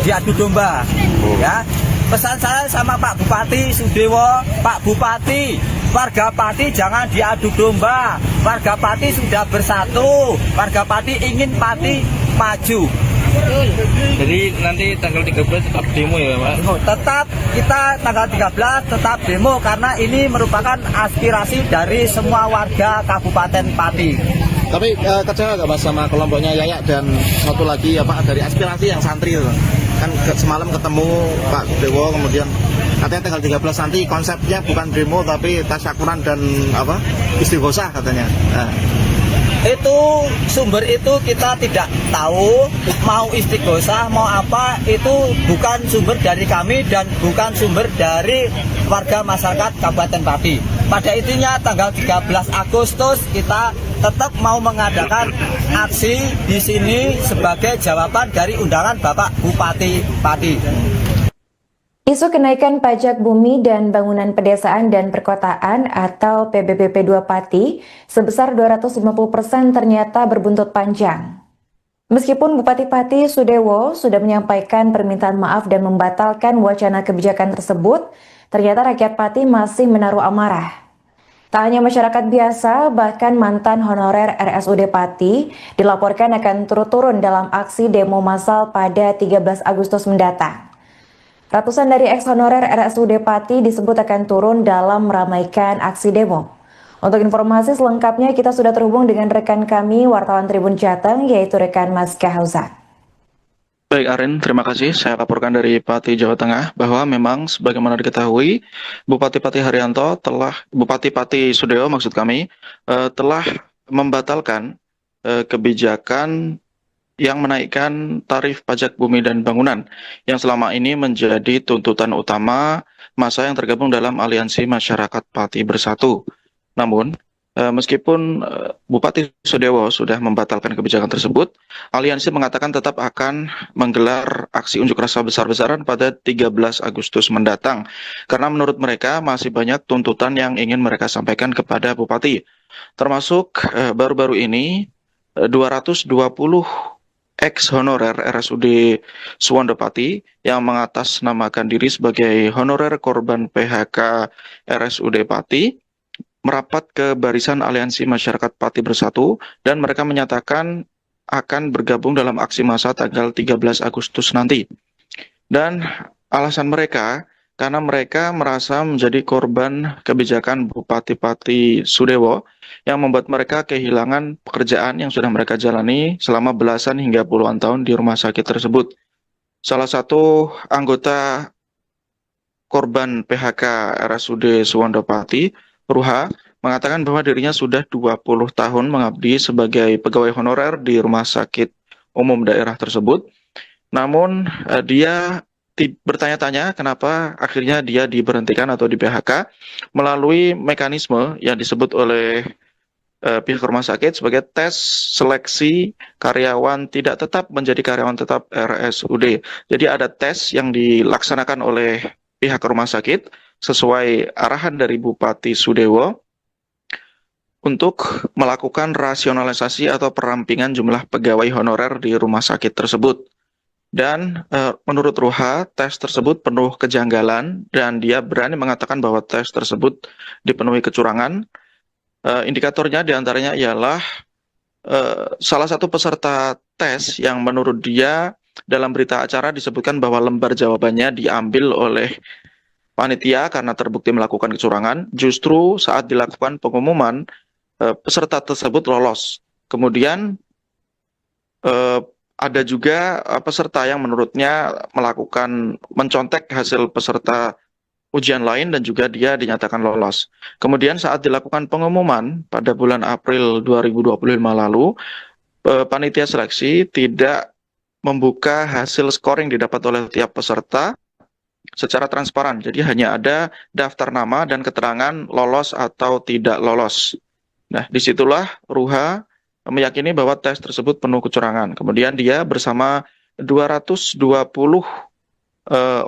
diadu domba, ya. Pesan saya sama Pak Bupati Sudewo, Pak Bupati, warga Pati jangan diadu domba. Warga Pati sudah bersatu, warga Pati ingin Pati maju. Jadi nanti tanggal 13 tetap demo ya Pak? Tetap kita tanggal 13 tetap demo karena ini merupakan aspirasi dari semua warga Kabupaten Pati. Tapi kecewa nggak Mas sama kelompoknya Yayak dan satu lagi dari aspirasi yang santri itu? Kan semalam ketemu Pak Dewo, kemudian katanya tanggal 13 nanti konsepnya bukan demo tapi tasyakuran dan istighosah katanya. Nah. Itu sumber itu kita tidak tahu, mau istighosah mau apa, itu bukan sumber dari kami dan bukan sumber dari warga masyarakat Kabupaten Pati. Pada intinya tanggal 13 Agustus kita tetap mau mengadakan aksi di sini sebagai jawaban dari undangan Bapak Bupati Pati. Isu kenaikan pajak bumi dan bangunan pedesaan dan perkotaan atau PBBP 2 Pati sebesar 250% ternyata berbuntut panjang. Meskipun Bupati Pati Sudewo sudah menyampaikan permintaan maaf dan membatalkan wacana kebijakan tersebut, ternyata rakyat Pati masih menaruh amarah. Tak hanya masyarakat biasa, bahkan mantan honorer RSUD Pati dilaporkan akan turun dalam aksi demo massal pada 13 Agustus mendatang. Ratusan dari ex-honorer RSUD Pati disebut akan turun dalam meramaikan aksi demo. Untuk informasi selengkapnya kita sudah terhubung dengan rekan kami, wartawan Tribun Jateng, yaitu rekan Mas Kahauzan. Baik Arin, terima kasih. Saya laporkan dari Pati, Jawa Tengah, bahwa memang sebagaimana diketahui, Bupati Pati Sudewo maksud kami, telah membatalkan kebijakan yang menaikkan tarif pajak bumi dan bangunan yang selama ini menjadi tuntutan utama massa yang tergabung dalam Aliansi Masyarakat Pati Bersatu. Namun, meskipun Bupati Sudewo sudah membatalkan kebijakan tersebut, Aliansi mengatakan tetap akan menggelar aksi unjuk rasa besar-besaran pada 13 Agustus mendatang, karena menurut mereka masih banyak tuntutan yang ingin mereka sampaikan kepada Bupati. Termasuk baru-baru ini 220 ex-honorer RSUD Suwondo Pati yang mengatasnamakan diri sebagai honorer korban PHK RSUD Pati merapat ke barisan Aliansi Masyarakat Pati Bersatu dan mereka menyatakan akan bergabung dalam aksi massa tanggal 13 Agustus nanti. Dan alasan mereka karena mereka merasa menjadi korban kebijakan Bupati Pati Sudewo yang membuat mereka kehilangan pekerjaan yang sudah mereka jalani selama belasan hingga puluhan tahun di rumah sakit tersebut. Salah satu anggota korban PHK RSUD Suwondopati, Ruha, mengatakan bahwa dirinya sudah 20 tahun mengabdi sebagai pegawai honorer di rumah sakit umum daerah tersebut. Namun dia bertanya-tanya kenapa akhirnya dia diberhentikan atau di PHK melalui mekanisme yang disebut oleh pihak rumah sakit sebagai tes seleksi karyawan tidak tetap menjadi karyawan tetap RSUD. Jadi ada tes yang dilaksanakan oleh pihak rumah sakit sesuai arahan dari Bupati Sudewo untuk melakukan rasionalisasi atau perampingan jumlah pegawai honorer di rumah sakit tersebut. Dan menurut Ruha, tes tersebut penuh kejanggalan dan dia berani mengatakan bahwa tes tersebut dipenuhi kecurangan. Indikatornya diantaranya ialah salah satu peserta tes yang menurut dia dalam berita acara disebutkan bahwa lembar jawabannya diambil oleh panitia karena terbukti melakukan kecurangan. Justru saat dilakukan pengumuman, peserta tersebut lolos. Kemudian ada juga peserta yang menurutnya mencontek hasil peserta ujian lain dan juga dia dinyatakan lolos. Kemudian saat dilakukan pengumuman pada bulan April 2025 lalu, panitia seleksi tidak membuka hasil scoring didapat oleh tiap peserta secara transparan. Jadi hanya ada daftar nama dan keterangan lolos atau tidak lolos. Nah, disitulah Ruha meyakini bahwa tes tersebut penuh kecurangan. Kemudian dia bersama 220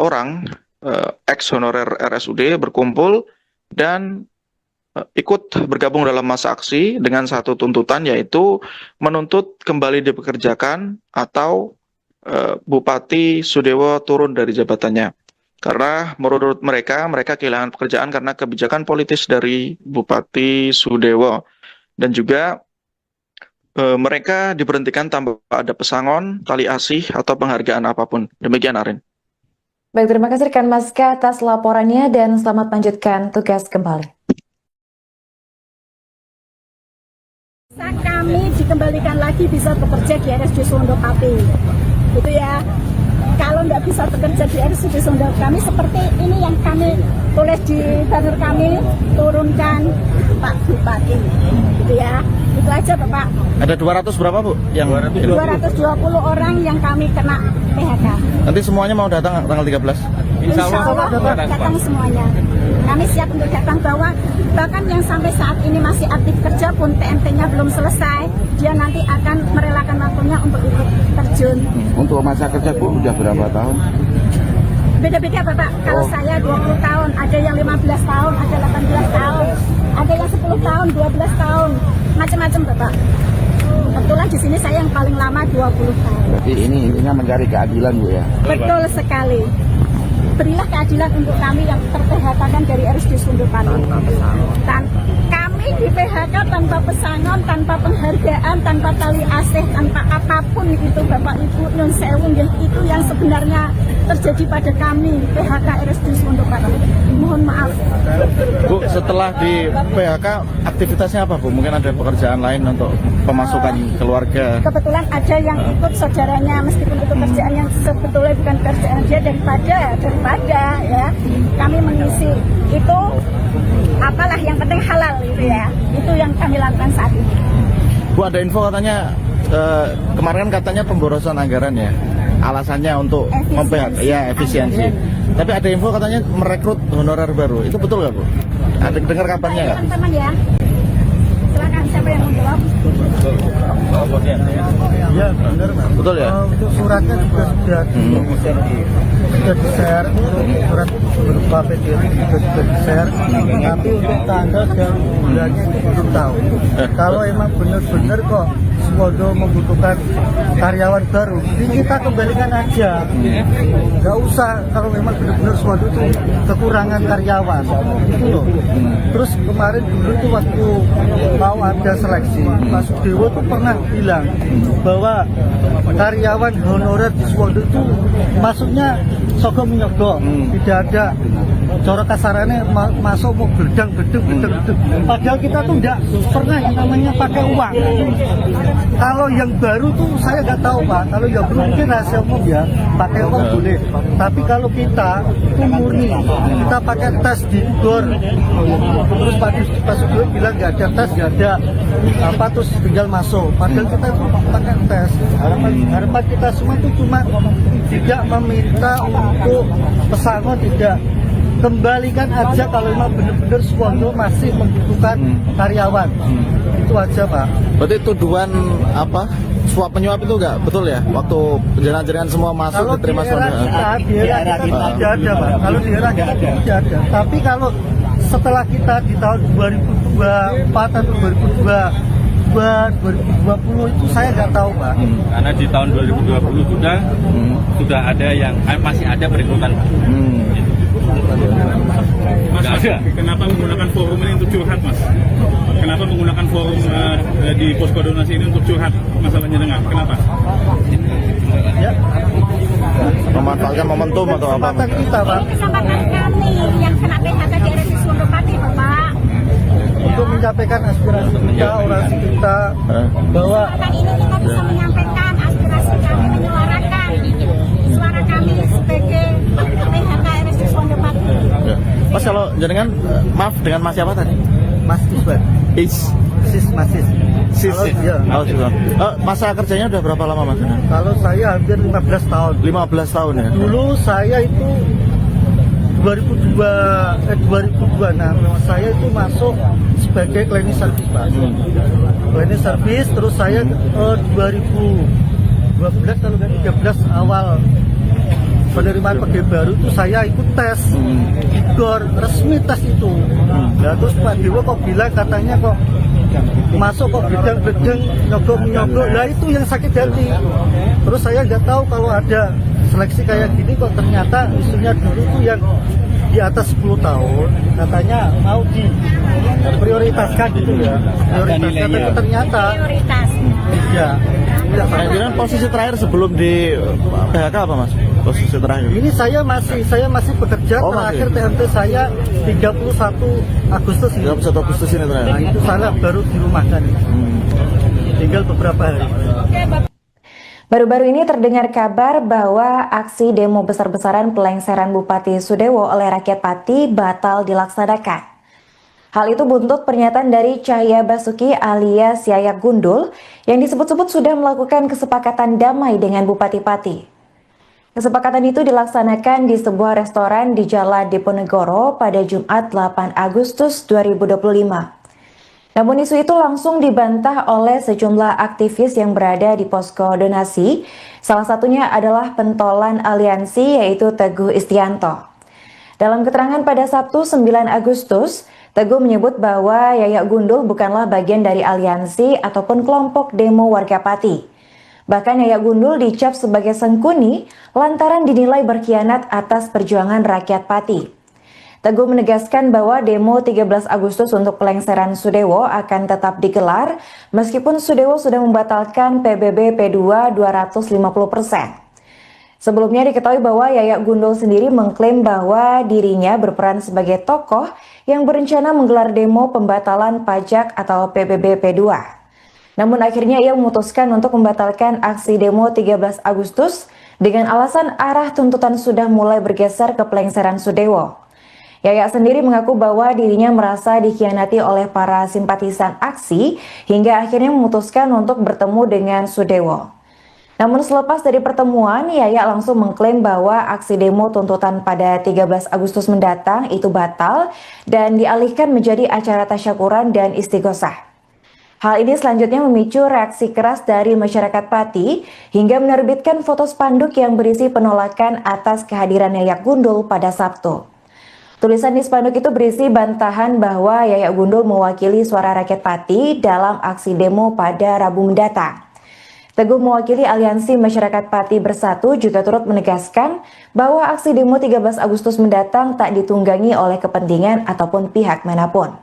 orang ex-honorer RSUD berkumpul dan ikut bergabung dalam masa aksi dengan satu tuntutan, yaitu menuntut kembali dipekerjakan atau Bupati Sudewo turun dari jabatannya. Karena menurut mereka kehilangan pekerjaan karena kebijakan politis dari Bupati Sudewo. Dan juga mereka diberhentikan tanpa ada pesangon, tali asih, atau penghargaan apapun. Demikian, Arin. Baik, terima kasih rekan Maska atas laporannya dan selamat lanjutkan tugas kembali. Kami dikembalikan lagi bisa bekerja di RSUD Suwondopati. Gitu ya. Kalau nggak bisa bekerja di RSUD Suwondopati, kami seperti ini yang kami tulis di banner kami, turunkan Pak Bupati. Gitu ya. Itu aja Bapak. Ada 200 berapa Bu? Yang 220 orang yang kami kena PHK. nanti semuanya mau datang tanggal 13? Insya Allah datang semuanya. Kami siap untuk datang, bahkan yang sampai saat ini masih aktif kerja pun PMT-nya belum selesai, dia nanti akan merelakan waktunya untuk ikut terjun. Untuk masa kerja Bu udah berapa tahun? Beda-beda Bapak, kalau saya 20 tahun, ada yang 15 tahun, ada 18 tahun, ada yang 10 tahun, 12 tahun, macam-macam Bapak. Kebetulan di sini saya yang paling lama 20 tahun. Berarti ini intinya mencari keadilan Bu ya? Betul sekali. Berilah keadilan untuk kami yang ter-PHK-kan dari RSUD Suwondopati. Dan kami di PHK tanpa pesangon, tanpa penghargaan, tanpa tali asih, tanpa apapun itu Bapak Ibu Nyun Sewu, itu yang sebenarnya terjadi pada kami PHK RSUD Suwondopati. Mohon maaf. Bu, setelah di PHK aktivitasnya apa Bu? Mungkin ada pekerjaan lain untuk pemasukan keluarga? Kebetulan ada yang ikut saudaranya, meskipun itu kerjaan yang sebetulnya bukan kerjaan dia, daripada ya kami mengisi itu apalah yang penting halal gitu ya, itu yang kami lakukan saat ini. Bu, ada info katanya kemarin katanya pemborosan anggaran ya, alasannya untuk efisiensi. Tapi ada info katanya merekrut honorer baru, itu betul nggak Bu? Ada dengar kabarnya nggak? Teman-teman ya, silakan siapa yang mau jawab? Ya benar Pak. Betul ya? Untuk suratnya juga sudah di-share, surat berupa PDF juga sudah di-share, tapi untuk tanggal dan bulannya itu belum tahu. Kalau emang benar-benar kok Suwondo membutuhkan karyawan baru, jadi kita kembalikan aja. Nggak usah kalau memang benar-benar Suwondo itu kekurangan karyawan, gitu loh. Terus kemarin dulu itu waktu mau ada seleksi, Pak Sudewo tuh pernah bilang bahwa karyawan honorer di Suwondo itu masuknya sogok menyogok, tidak ada cara kasarannya masuk mau gedang. Padahal kita tuh nggak pernah yang namanya pakai uang. Kalau yang baru tuh saya nggak tahu Pak. Kalau yang baru mungkin rahasia umum ya, pakai uang boleh. Tapi kalau kita itu murni, kita pakai tes di GOR. Terus Pak Sugio bilang nggak ada tes, nggak ada apa, terus tinggal masuk. Padahal kita tuh pakai tes. Harapan kita semua tuh cuma tidak meminta untuk pesangon, tidak, kembalikan aja kalau memang benar-benar Suwondo masih membutuhkan karyawan. Itu aja Pak. Berarti tuduhan apa suap penyuap itu enggak betul ya? Waktu jaringan semua masuk Kalau diterima di era kita tidak ada Pak. Kalau di era kita tidak ada. Tapi kalau setelah kita di tahun 2024 atau 2020 itu saya nggak tahu Pak. Karena di tahun 2020 sudah ada yang masih ada perekrutan Pak. Mas, kenapa menggunakan forum ini untuk curhat Mas? Kenapa menggunakan forum di posko donasi ini untuk curhat masalahnya dengan? Kenapa? Ya. Memanfaatkan momentum atau apa? Kesempatan kita Pak. Kesempatan kami yang kena PHK di RSUD Suwondo Pati Bapak. Untuk menyampaikan aspirasi kita, orasi kita bahwa Kesempatan ini kita bisa menyampaikan aspirasi kami, menyuarakan suara kami sebagai PHK RSUD Suwondo Pati. Ya. Mas, kalau jaringan maaf dengan Mas siapa tadi? Mas Iswan. Sis. Ya. Oh, Sis. Masa kerjanya udah berapa lama Mas? Kalau saya hampir 15 tahun. 15 tahun ya. Dulu saya itu 2002, nah saya itu masuk sebagai cleaning service Pak. Cleaning service, terus saya 2012 kalau nggak 13 awal penerimaan pegawai baru itu saya ikut tes di GOR, resmi tes itu. Nah terus Pak Dewo kok bilang katanya kok masuk kok gedang-gedang, nyogok, lah itu yang sakit hati. Terus saya nggak tahu kalau ada seleksi kayak gini kok ternyata isunya dulu tuh yang di atas 10 tahun katanya mau diprioritaskan gitu ya. Prioritaskan, tapi ternyata Prioritas. ya. Jaringan posisi terakhir sebelum di PHK apa Mas? Posisi terakhir? Ini saya masih bekerja, Oh, terakhir masih. TMT saya 31 Agustus ini. 31 Agustus ini terakhir. Nah itu saya baru dirumahkan. Tinggal beberapa hari. Baru-baru ini terdengar kabar bahwa aksi demo besar-besaran pelengseran Bupati Sudewo oleh rakyat Pati batal dilaksanakan. Hal itu buntut pernyataan dari Cahya Basuki alias Yayak Gundul yang disebut-sebut sudah melakukan kesepakatan damai dengan Bupati Pati. Kesepakatan itu dilaksanakan di sebuah restoran di Jalan Diponegoro pada Jumat 8 Agustus 2025. Namun isu itu langsung dibantah oleh sejumlah aktivis yang berada di posko donasi. Salah satunya adalah pentolan aliansi yaitu Teguh Istianto. Dalam keterangan pada Sabtu 9 Agustus, Teguh menyebut bahwa Yayak Gundul bukanlah bagian dari aliansi ataupun kelompok demo warga Pati. Bahkan Yayak Gundul dicap sebagai sengkuni lantaran dinilai berkhianat atas perjuangan rakyat Pati. Teguh menegaskan bahwa demo 13 Agustus untuk pelengseran Sudewo akan tetap digelar meskipun Sudewo sudah membatalkan PBB P2 250%. Sebelumnya diketahui bahwa Yayak Gundul sendiri mengklaim bahwa dirinya berperan sebagai tokoh yang berencana menggelar demo pembatalan pajak atau PBB P2. Namun akhirnya ia memutuskan untuk membatalkan aksi demo 13 Agustus dengan alasan arah tuntutan sudah mulai bergeser ke pelengseran Sudewo. Yayak sendiri mengaku bahwa dirinya merasa dikhianati oleh para simpatisan aksi hingga akhirnya memutuskan untuk bertemu dengan Sudewo. Namun selepas dari pertemuan, Yayak langsung mengklaim bahwa aksi demo tuntutan pada 13 Agustus mendatang itu batal dan dialihkan menjadi acara tasyakuran dan istighosah. Hal ini selanjutnya memicu reaksi keras dari masyarakat Pati hingga menerbitkan foto spanduk yang berisi penolakan atas kehadiran Yayak Gundul pada Sabtu. Tulisan di spanduk itu berisi bantahan bahwa Yayak Gundul mewakili suara rakyat Pati dalam aksi demo pada Rabu mendatang. Teguh mewakili Aliansi Masyarakat Pati Bersatu juga turut menegaskan bahwa aksi demo 13 Agustus mendatang tak ditunggangi oleh kepentingan ataupun pihak manapun.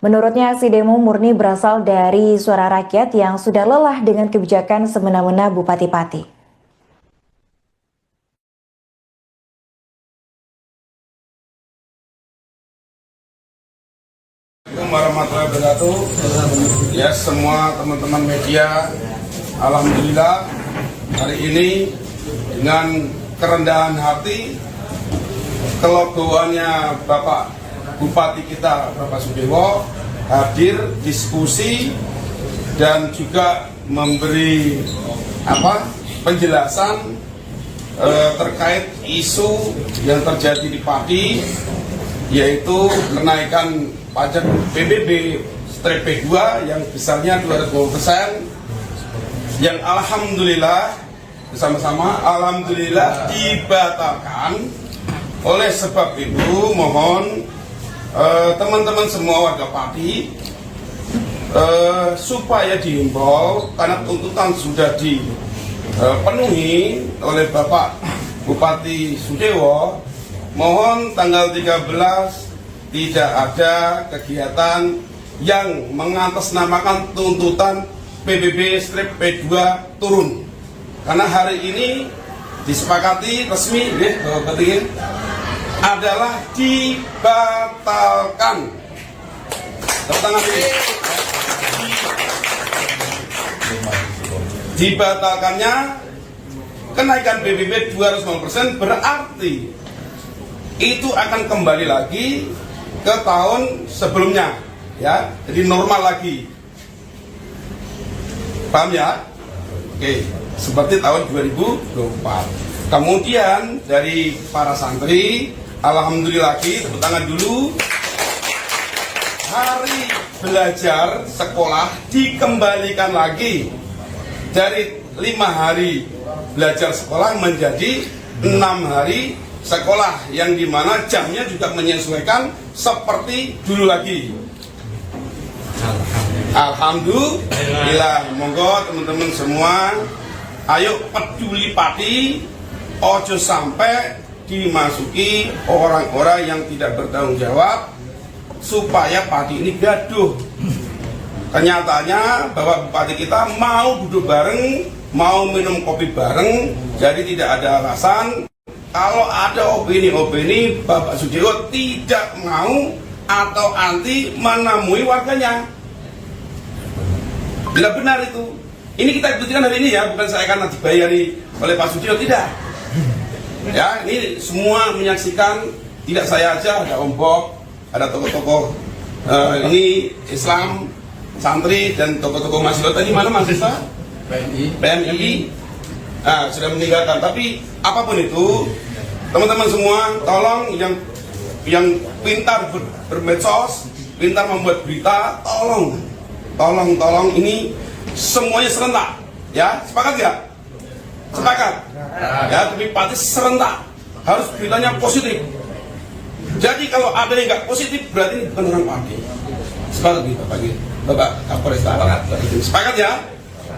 Menurutnya aksi demo murni berasal dari suara rakyat yang sudah lelah dengan kebijakan semena-mena Bupati Pati. ya semua teman-teman media. Alhamdulillah hari ini dengan kerendahan hati, kelegoannya Bapak Bupati kita Bapak Sudewo hadir diskusi dan juga memberi penjelasan terkait isu yang terjadi di Pati, yaitu kenaikan pajak PBB/P2 yang besarnya 200%, yang alhamdulillah bersama-sama alhamdulillah dibatalkan. Oleh sebab itu mohon teman-teman semua warga Pati supaya dihimbau, karena tuntutan sudah dipenuhi oleh Bapak Bupati Sudewo, mohon tanggal 13 tidak ada kegiatan yang mengatasnamakan tuntutan PBB/P2 turun, karena hari ini disepakati resmi adalah dibatalkan. Tepuk tangan ini. Dibatalkannya kenaikan PBB 200% berarti itu akan kembali lagi ke tahun sebelumnya, ya, jadi normal lagi. Paham ya? Oke, seperti tahun 2024. Kemudian dari para santri, alhamdulillah lagi, tepuk tangan dulu. Hari belajar sekolah dikembalikan lagi dari 5 hari belajar sekolah menjadi 6 hari sekolah, yang dimana jamnya juga menyesuaikan seperti dulu lagi. Alhamdulillah. Monggo teman-teman semua, ayo peduli Pati, ojo sampai dimasuki orang-orang yang tidak bertanggung jawab supaya Pati ini gaduh. Kenyataannya bahwa Bupati kita mau duduk bareng, mau minum kopi bareng, jadi tidak ada alasan kalau ada opini-opini Bapak Sudewo tidak mau atau anti menemui warganya. Bila benar itu, ini kita buktikan hari ini ya, bukan saya karena dibayari oleh Pak Sudewo, tidak. Ya, ini semua menyaksikan, tidak saya aja, ada Om Bob, ada tokoh-tokoh ini Islam, santri dan tokoh-tokoh mahasiswa tadi mana mahasiswa? PMI. Nah, sudah meninggalkan. Tapi apapun itu, teman-teman semua, tolong yang pintar bermedsos, pintar membuat berita, tolong ini semuanya serentak, ya, sepakat ya? Sepakat, ya, tapi Pati serentak, harus beritanya positif. Jadi kalau ada yang nggak positif, berarti ini bukan orang Pati. Sepakat gitu, Bapak Kapolres, sepakat ya?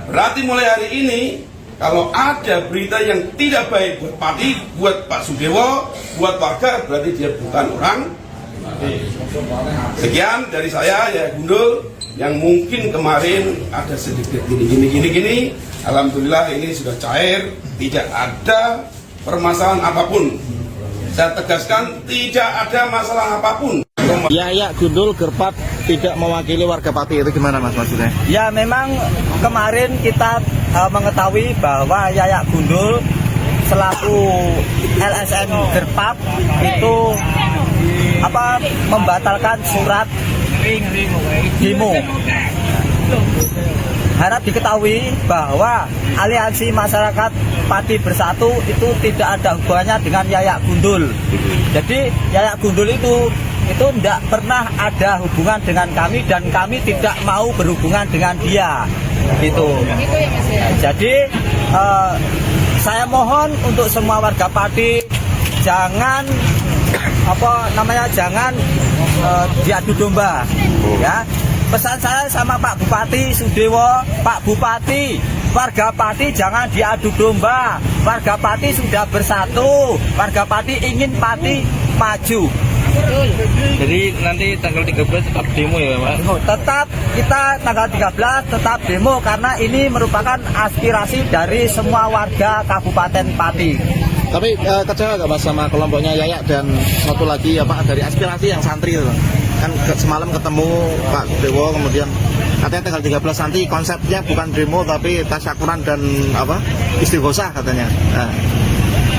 Berarti mulai hari ini, kalau ada berita yang tidak baik buat Pati, buat Pak Sudewo, buat warga, berarti dia bukan orang. Sekian dari saya, ya Gundul, yang mungkin kemarin ada sedikit gini. Alhamdulillah ini sudah cair, tidak ada permasalahan apapun. Saya tegaskan, tidak ada masalah apapun. Ya, Gundul Gerpat tidak mewakili warga Pati, itu gimana Mas maksudnya? Ya, memang kemarin kita mengetahui bahwa Yayak Gundul selaku LSM Gerpat itu membatalkan surat demo. Harap diketahui bahwa Aliansi Masyarakat Pati Bersatu itu tidak ada hubungannya dengan Yayak Gundul. Jadi Yayak Gundul itu tidak pernah ada hubungan dengan kami dan kami tidak mau berhubungan dengan dia. Gitu. Jadi saya mohon untuk semua warga Pati jangan jangan diadu domba, ya. Pesan saya sama Pak Bupati Sudewo, Pak Bupati, warga Pati jangan diadu domba. Warga Pati sudah bersatu, warga Pati ingin Pati maju. Jadi nanti tanggal 13 tetap demo ya Pak? Tetap kita tanggal 13 tetap demo karena ini merupakan aspirasi dari semua warga Kabupaten Pati. Tapi kecewa nggak Mas sama kelompoknya Yayak dan satu lagi dari aspirasi yang santri itu? Kan semalam ketemu Pak Dewo, kemudian Katanya tanggal 13 nanti konsepnya bukan demo tapi tasyakuran dan istighosah katanya. Nah.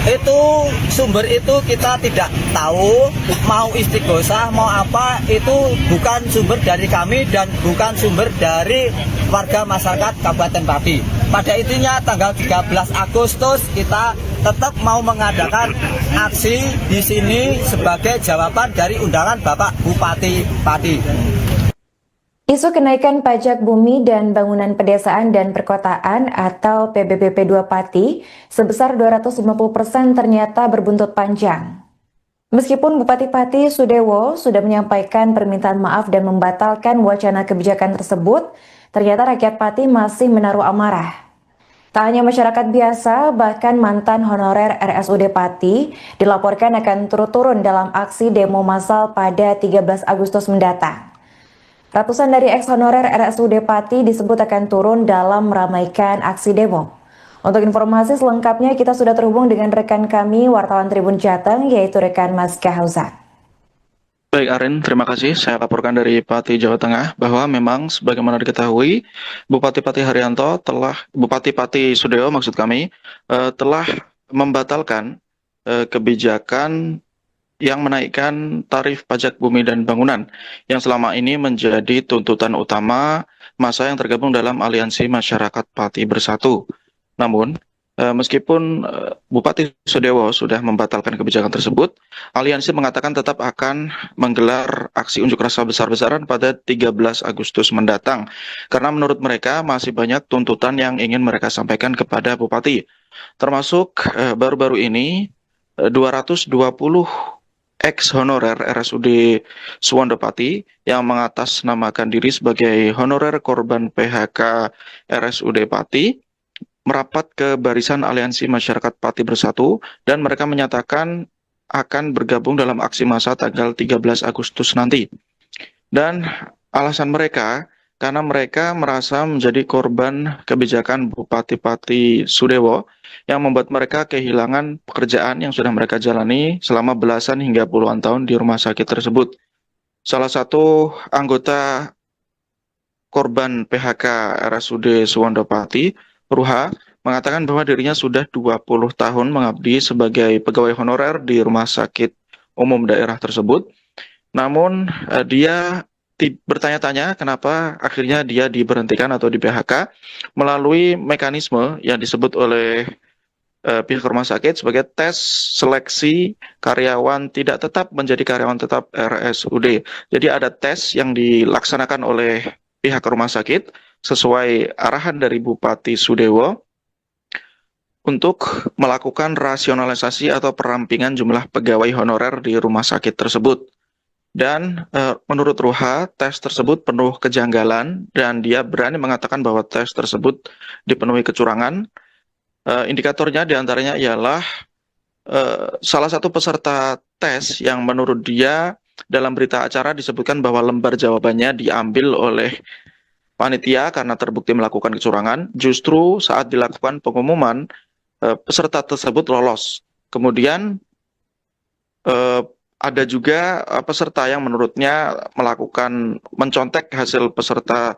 Itu sumber itu kita tidak tahu, mau istighosah mau apa, itu bukan sumber dari kami dan bukan sumber dari warga masyarakat Kabupaten Pati. Pada intinya tanggal 13 Agustus kita tetap mau mengadakan aksi di sini sebagai jawaban dari undangan Bapak Bupati Pati. Isu kenaikan pajak bumi dan bangunan pedesaan dan perkotaan atau PBBP 2 Pati sebesar 250% ternyata berbuntut panjang. Meskipun Bupati Pati Sudewo sudah menyampaikan permintaan maaf dan membatalkan wacana kebijakan tersebut, ternyata rakyat Pati masih menaruh amarah. Tak hanya masyarakat biasa, bahkan mantan honorer RSUD Pati dilaporkan akan turun dalam aksi demo massal pada 13 Agustus mendatang. Ratusan dari ex-honorer RSUD Pati disebut akan turun dalam meramaikan aksi demo. Untuk informasi selengkapnya kita sudah terhubung dengan rekan kami, wartawan Tribun Jateng, yaitu rekan Mas Kahauzan. Baik Arin, terima kasih. Saya laporkan dari Pati, Jawa Tengah bahwa memang sebagaimana diketahui Bupati Pati Bupati Pati Sudewo maksud kami telah membatalkan kebijakan yang menaikkan tarif pajak bumi dan bangunan yang selama ini menjadi tuntutan utama massa yang tergabung dalam Aliansi Masyarakat Pati Bersatu. Namun, meskipun Bupati Sudewo sudah membatalkan kebijakan tersebut, Aliansi mengatakan tetap akan menggelar aksi unjuk rasa besar-besaran pada 13 Agustus mendatang. Karena menurut mereka masih banyak tuntutan yang ingin mereka sampaikan kepada Bupati. Termasuk baru-baru ini 220 ex-honorer RSUD Suwondo Pati yang mengatasnamakan diri sebagai honorer korban PHK RSUD Pati merapat ke barisan Aliansi Masyarakat Pati Bersatu dan mereka menyatakan akan bergabung dalam aksi massa tanggal 13 Agustus nanti. Dan alasan mereka karena mereka merasa menjadi korban kebijakan Bupati Pati Sudewo yang membuat mereka kehilangan pekerjaan yang sudah mereka jalani selama belasan hingga puluhan tahun di rumah sakit tersebut. Salah satu anggota korban PHK RSUD Suwondo Pati, Ruha, mengatakan bahwa dirinya sudah 20 tahun mengabdi sebagai pegawai honorer di rumah sakit umum daerah tersebut. Namun dia bertanya-tanya kenapa akhirnya dia diberhentikan atau di PHK melalui mekanisme yang disebut oleh pihak rumah sakit sebagai tes seleksi karyawan tidak tetap menjadi karyawan tetap RSUD. Jadi ada tes yang dilaksanakan oleh pihak rumah sakit sesuai arahan dari Bupati Sudewo untuk melakukan rasionalisasi atau perampingan jumlah pegawai honorer di rumah sakit tersebut. Dan menurut Ruha, tes tersebut penuh kejanggalan dan dia berani mengatakan bahwa tes tersebut dipenuhi kecurangan. Indikatornya diantaranya ialah salah satu peserta tes yang menurut dia dalam berita acara disebutkan bahwa lembar jawabannya diambil oleh panitia karena terbukti melakukan kecurangan. Justru saat dilakukan pengumuman, peserta tersebut lolos. Kemudian ada juga peserta yang menurutnya mencontek hasil peserta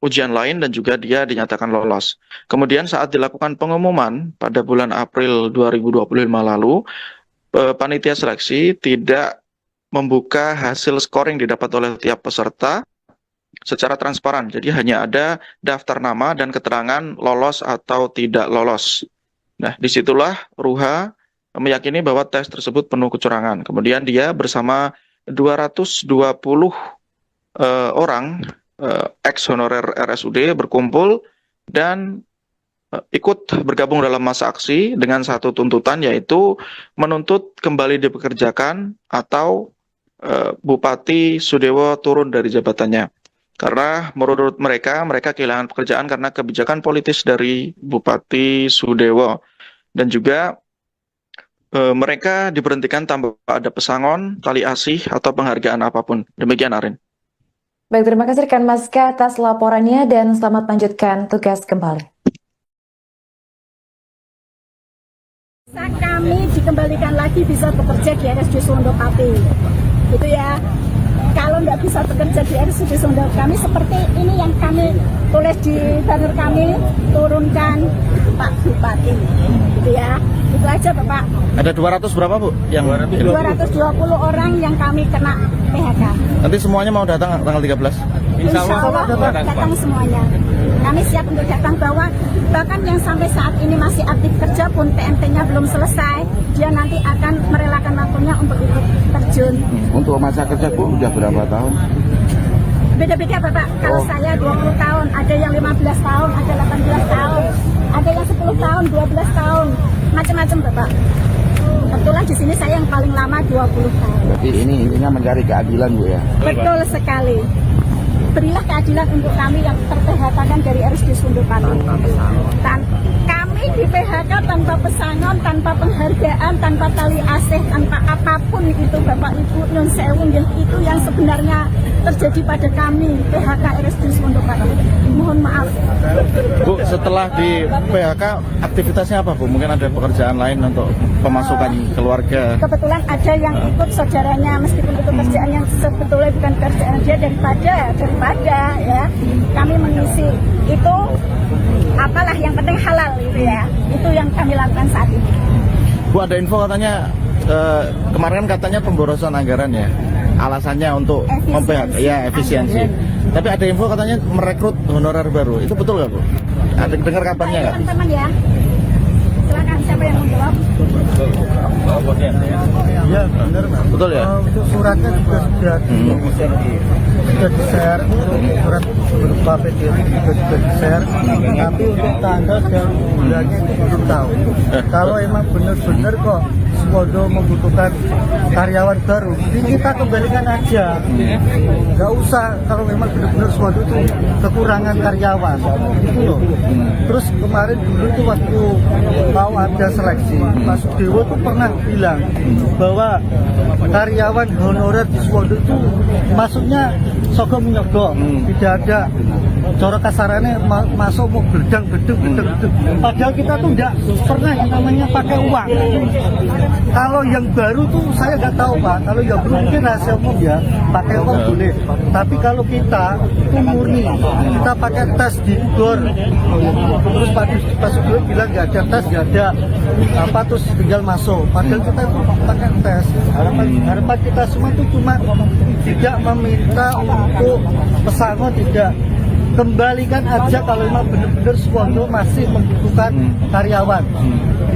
ujian lain dan juga dia dinyatakan lolos. Kemudian saat dilakukan pengumuman pada bulan April 2025 lalu, panitia seleksi tidak membuka hasil scoring didapat oleh tiap peserta secara transparan. Jadi hanya ada daftar nama dan keterangan lolos atau tidak lolos. Nah, disitulah Ruha meyakini bahwa tes tersebut penuh kecurangan. Kemudian dia bersama 220 orang ex-honorer RSUD berkumpul dan ikut bergabung dalam masa aksi dengan satu tuntutan, yaitu menuntut kembali dipekerjakan atau Bupati Sudewo turun dari jabatannya. Karena menurut mereka kehilangan pekerjaan karena kebijakan politis dari Bupati Sudewo. Dan juga mereka diberhentikan tanpa ada pesangon, tali asih, atau penghargaan apapun. Demikian, Arin. Baik, terima kasih rekan Maska atas laporannya dan selamat melanjutkan tugas kembali. Kami dikembalikan lagi bisa bekerja di RSUD Suwondo Pati. Gitu ya. kalau nggak bisa bekerja di RSUD Sunda kami seperti ini yang kami tulis di banner kami, turunkan Pak Bupati, gitu ya. Itu aja Bapak. Ada 200 berapa Bu? Yang 220 orang yang kami kena PHK. nanti semuanya mau datang tanggal 13. Insya Allah datang semuanya. Kami siap untuk datang, bahkan yang sampai saat ini masih aktif kerja pun PMT-nya belum selesai, dia nanti akan merelakan waktunya untuk ikut terjun. Untuk masa kerja Bu udah berapa tahun? Beda-beda Bapak, kalau saya 20 tahun, ada yang 15 tahun, ada 18 tahun, ada yang 10 tahun, 12 tahun, macam-macam Bapak. Kebetulan di sini saya yang paling lama 20 tahun. Berarti ini intinya mencari keadilan Bu ya? Betul sekali. Berilah keadilan untuk kami yang ter-PHK-kan dari RSUD Sundopati. Kami di PHK tanpa pesangon, tanpa penghargaan, tanpa tali asih, tanpa apapun itu Bapak Ibu Nyun Sewu, itu yang sebenarnya terjadi pada kami PHK RSUD Sundopati. Mohon maaf. Bu, setelah di PHK aktivitasnya apa Bu? Mungkin ada pekerjaan lain untuk pemasukan keluarga? Kebetulan ada yang ikut saudaranya, meskipun itu kerjaan yang sebetulnya bukan kerjaan dia, daripada ya kami mengisi itu, apalah yang penting halal gitu ya, itu yang kami lakukan saat ini. Bu, ada info katanya kemarin katanya pemborosan anggaran ya, alasannya untuk efisiensi. Tapi ada info katanya merekrut honorer baru, itu betul nggak Bu? Ada dengar kabarnya nggak? Teman-teman ya, silakan siapa yang mau jawab? Ya benar Pak. Betul ya? Untuk suratnya juga sudah di-share, surat berupa PDF juga sudah di-share, tapi untuk tanggal dan bulannya itu belum tahu. Kalau emang benar-benar kok Sekodo membutuhkan karyawan baru, jadi kita kembalikan aja, nggak usah. Kalau memang benar-benar Sekodo itu kekurangan karyawan, itu loh. Terus kemarin dulu itu waktu mau ada seleksi, Pak Sudewo tuh pernah bilang bahwa karyawan honorer di Sekodo itu masuknya sogok menyogok, tidak ada cara kasarannya masuk mau bedang-bedung. Padahal kita tuh nggak pernah yang namanya pakai uang. Kalau yang baru tuh saya nggak tahu Pak. Kalau yang baru mungkin rahasia umum ya, pakai uang boleh. Tapi kalau kita itu murni, kita pakai tes di GOR. Terus Pak Sugio bilang nggak ada tes, nggak ada apa, terus tinggal masuk. Padahal kita itu pakai tes. Harapan kita semua itu cuma tidak meminta untuk pesangon, tidak, kembalikan aja kalau memang benar-benar Sekodo masih membutuhkan karyawan.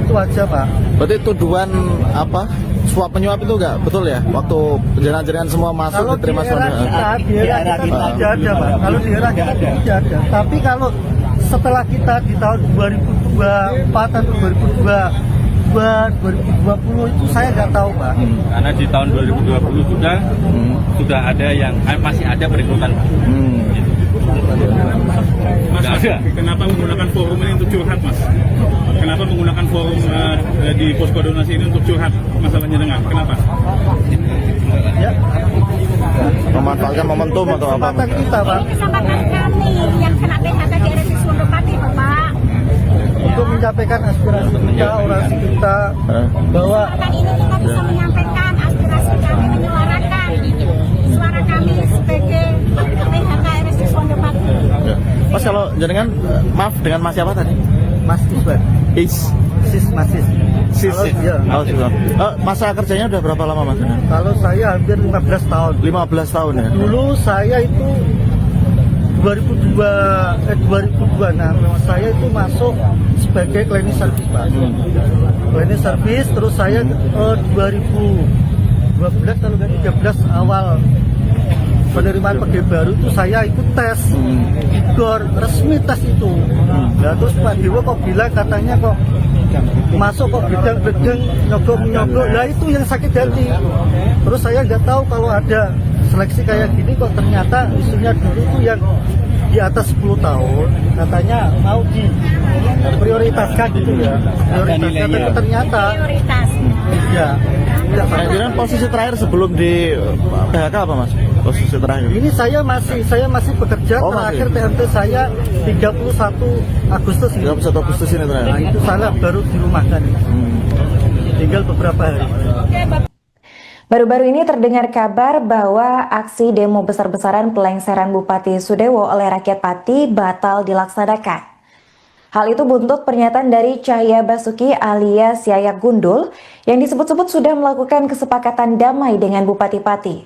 Itu aja Pak. Berarti tuduhan apa, suap penyuap itu nggak betul ya? Waktu penjaringan semua masuk kalau diterima suap. Di era kita tidak ada Pak. Kalau di era kita tidak ada. Tapi kalau setelah kita di tahun 2024 atau 2020 itu saya nggak tahu Pak. Karena di tahun 2020 sudah ada yang masih ada perekrutan Pak. Mas, kenapa menggunakan forum ini untuk curhat Mas? Kenapa menggunakan forum di posko donasi ini untuk curhat masalahnya dengan? Kenapa? Ya. Memanfaatkan momentum atau apa? Kesempatan kita Pak. Kesempatan kami yang kena PHK di RSUD Sundopati Bapak. Untuk menyampaikan aspirasi kita, orasi kita, bahwa Kesempatan ini kita bisa menyampaikan aspirasi kami, menyuarakan suara kami sebagai PHK RSUD Sundopati. Mas, kalau jenengan maaf dengan Mas siapa tadi? Mas Iswan, Sis. Kalau, ya. Masa kerjanya udah berapa lama Mas? Kalau saya hampir 15 tahun. 15 tahun ya? Dulu saya itu 2002, saya itu masuk sebagai cleaning service Pak. Cleaning service, terus saya 2012 kalau nggak 13 awal penerimaan pegawai baru itu saya ikut tes GOR, resmi tes itu. Nah, terus Pak Dewo kok bilang katanya kok masuk kok bedang-bedang, nyogok. Nah itu yang sakit hati. Terus saya nggak tahu kalau ada seleksi kayak gini kok ternyata isunya dulu itu yang di atas 10 tahun katanya mau diprioritaskan gitu ya. Prioritaskan, tapi ternyata ya. Jangan posisi terakhir sebelum di PHK apa Mas? Posisi terakhir? Ini saya masih bekerja, terakhir TMT saya 31 Agustus ini. 31 Agustus ini terakhir. Nah, itu saya baru dirumahkan. Tinggal beberapa hari. Baru-baru ini terdengar kabar bahwa aksi demo besar-besaran pelengseran Bupati Sudewo oleh rakyat Pati batal dilaksanakan. Hal itu buntut pernyataan dari Cahya Basuki alias Yayak Gundul yang disebut-sebut sudah melakukan kesepakatan damai dengan Bupati Pati.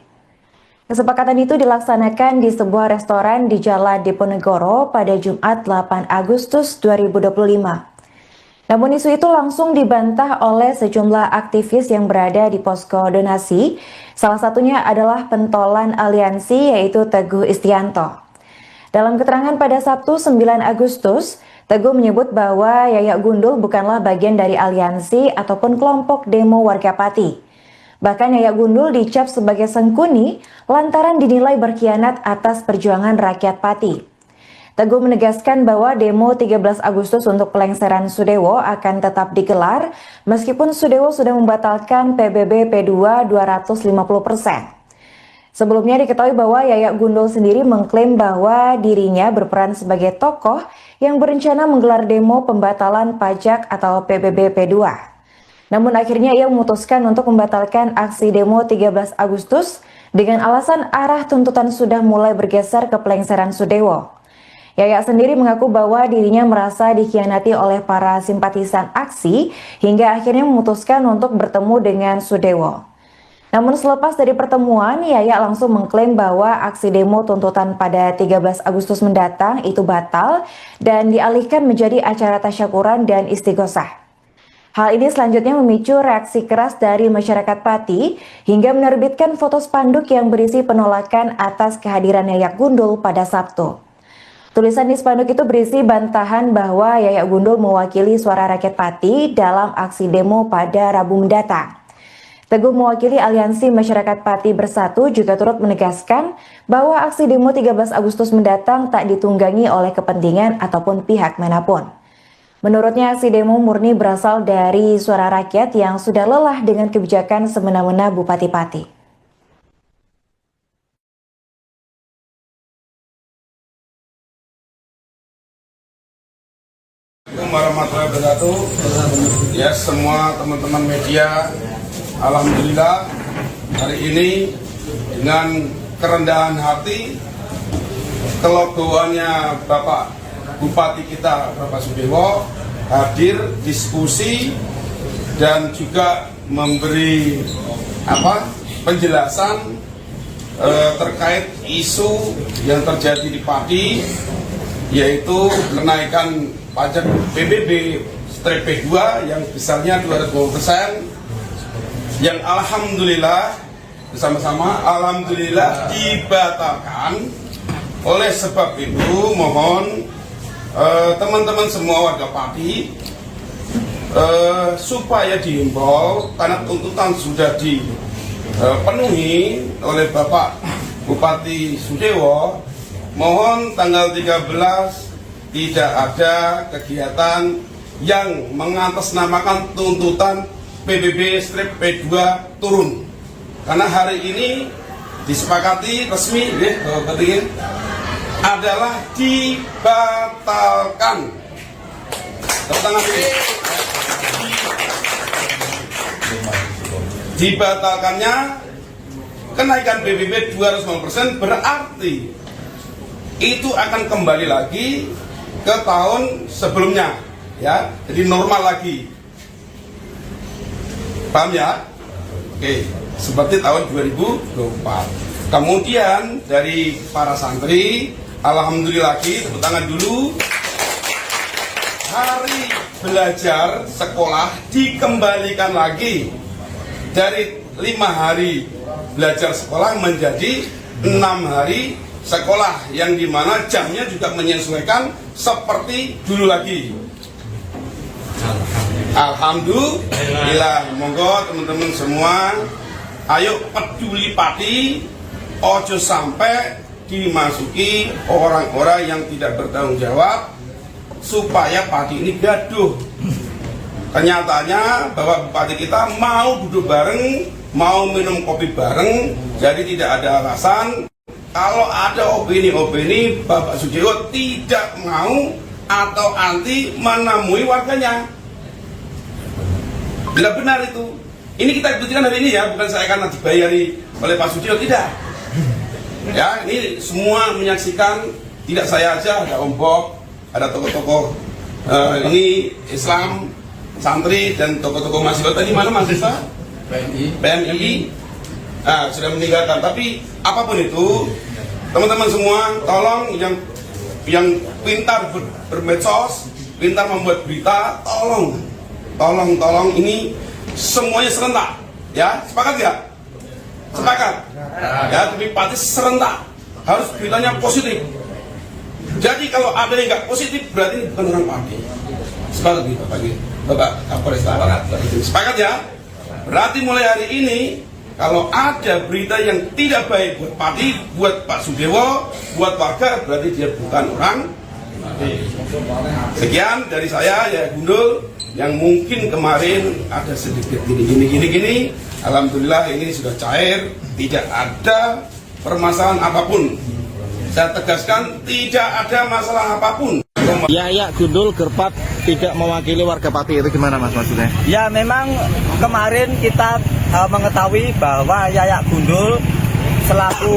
Kesepakatan itu dilaksanakan di sebuah restoran di Jalan Diponegoro pada Jumat 8 Agustus 2025. Namun isu itu langsung dibantah oleh sejumlah aktivis yang berada di posko donasi. Salah satunya adalah pentolan aliansi yaitu Teguh Istianto. Dalam keterangan pada Sabtu 9 Agustus, Teguh menyebut bahwa Yayak Gundul bukanlah bagian dari aliansi ataupun kelompok demo warga Pati. Bahkan Yayak Gundul dicap sebagai sengkuni lantaran dinilai berkhianat atas perjuangan rakyat Pati. Teguh menegaskan bahwa demo 13 Agustus untuk pelengseran Sudewo akan tetap digelar meskipun Sudewo sudah membatalkan PBB P2 250%. Sebelumnya diketahui bahwa Yayak Gundul sendiri mengklaim bahwa dirinya berperan sebagai tokoh yang berencana menggelar demo pembatalan pajak atau PBB P2. Namun akhirnya ia memutuskan untuk membatalkan aksi demo 13 Agustus dengan alasan arah tuntutan sudah mulai bergeser ke pelengseran Sudewo. Yayak sendiri mengaku bahwa dirinya merasa dikhianati oleh para simpatisan aksi hingga akhirnya memutuskan untuk bertemu dengan Sudewo. Namun selepas dari pertemuan, Yayak langsung mengklaim bahwa aksi demo tuntutan pada 13 Agustus mendatang itu batal dan dialihkan menjadi acara tasyakuran dan istighosah. Hal ini selanjutnya memicu reaksi keras dari masyarakat Pati hingga menerbitkan foto spanduk yang berisi penolakan atas kehadiran Yayak Gundul pada Sabtu. Tulisan di spanduk itu berisi bantahan bahwa Yayak Gundul mewakili suara rakyat Pati dalam aksi demo pada Rabu mendatang. Teguh mewakili Aliansi Masyarakat Pati Bersatu juga turut menegaskan bahwa aksi demo 13 Agustus mendatang tak ditunggangi oleh kepentingan ataupun pihak manapun. Menurutnya aksi demo murni berasal dari suara rakyat yang sudah lelah dengan kebijakan semena-mena Bupati Pati. Warahmatullahi wabarakatuh. Ya, semua teman-teman media, alhamdulillah hari ini dengan kerendahan hati, kelegoannya Bapak Bupati kita Bapak Sudewo hadir diskusi dan juga memberi penjelasan terkait isu yang terjadi di Pati, yaitu kenaikan pajak PBB P2 yang besarnya 250%, yang alhamdulillah bersama-sama alhamdulillah dibatalkan. Oleh sebab itu mohon teman-teman semua warga Pati supaya dihimbau karena tuntutan sudah dipenuhi oleh Bapak Bupati Sudewo. Mohon tanggal 13 tidak ada kegiatan yang mengatasnamakan tuntutan PBB P2 turun. Karena hari ini disepakati resmi adalah dibatalkan. Dibatalkannya kenaikan PBB 250% berarti itu akan kembali lagi ke tahun sebelumnya, ya, jadi normal lagi. Paham ya? Oke, seperti tahun 2024. Kemudian dari para santri, alhamdulillah lagi, tepuk tangan dulu. Hari belajar sekolah dikembalikan lagi dari 5 hari belajar sekolah menjadi 6 hari sekolah, yang dimana jamnya juga menyesuaikan seperti dulu lagi. Alhamdulillah. Monggo teman-teman semua, ayo peduli Pati, ojo sampai dimasuki orang-orang yang tidak bertanggung jawab supaya Pati ini gaduh. Kenyataannya bahwa Bupati kita mau duduk bareng, mau minum kopi bareng, jadi tidak ada alasan. Kalau ada opini-opini Bapak Sudewo tidak mau atau anti menemui warganya. Bila benar itu, Ini kita buktikan hari ini ya, bukan saya karena dibayari oleh Pak Sudiro, tidak. Ya, ini semua menyaksikan, tidak saya aja, ada Om Bob, ada tokoh-tokoh ini Islam, santri dan tokoh-tokoh mahasiswa. Tadi mana mahasiswa? PMI. Nah, sudah meninggalkan. Tapi apapun itu, teman-teman semua, tolong yang pintar bermedsos, pintar membuat berita, tolong ini semuanya serentak, ya, sepakat ya? Sepakat, ya, tapi pasti serentak, harus beritanya positif. Jadi kalau ada yang nggak positif, berarti ini bukan orang Pati. Sepakat gitu, Bapak Kapolres. Sepakat ya? Berarti mulai hari ini, kalau ada berita yang tidak baik buat Pati, buat Pak Sudewo, buat warga, berarti dia bukan orang. Sekian dari saya, ya Gundul, yang mungkin kemarin ada sedikit gini. Alhamdulillah ini sudah cair, tidak ada permasalahan apapun. Saya tegaskan, tidak ada masalah apapun. Yaya Gundul Gerpat tidak mewakili warga Pati, itu gimana Mas maksudnya? Ya memang kemarin kita mengetahui bahwa Yaya Gundul selaku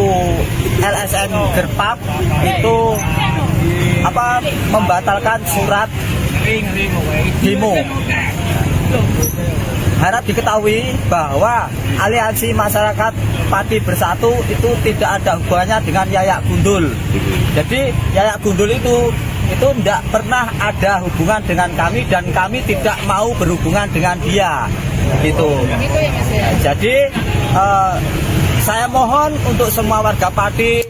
LSM Gerpat itu membatalkan surat demo. Harap diketahui bahwa Aliansi Masyarakat Pati Bersatu itu tidak ada hubungannya dengan Yaya Gundul. Jadi Yaya Gundul itu tidak pernah ada hubungan dengan kami dan kami tidak mau berhubungan dengan dia. Gitu. Jadi saya mohon untuk semua warga Pati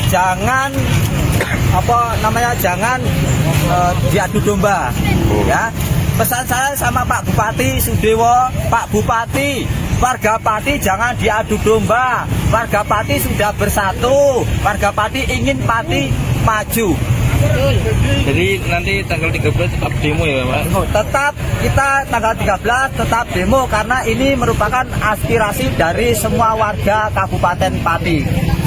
jangan jangan diadu domba, ya. Pesan saya sama Pak Bupati Sudewo, Pak Bupati, warga Pati jangan diadu domba. Warga Pati sudah bersatu, warga Pati ingin Pati maju. Jadi nanti tanggal 13 tetap demo ya Pak? Tetap kita tanggal 13 tetap demo karena ini merupakan aspirasi dari semua warga Kabupaten Pati.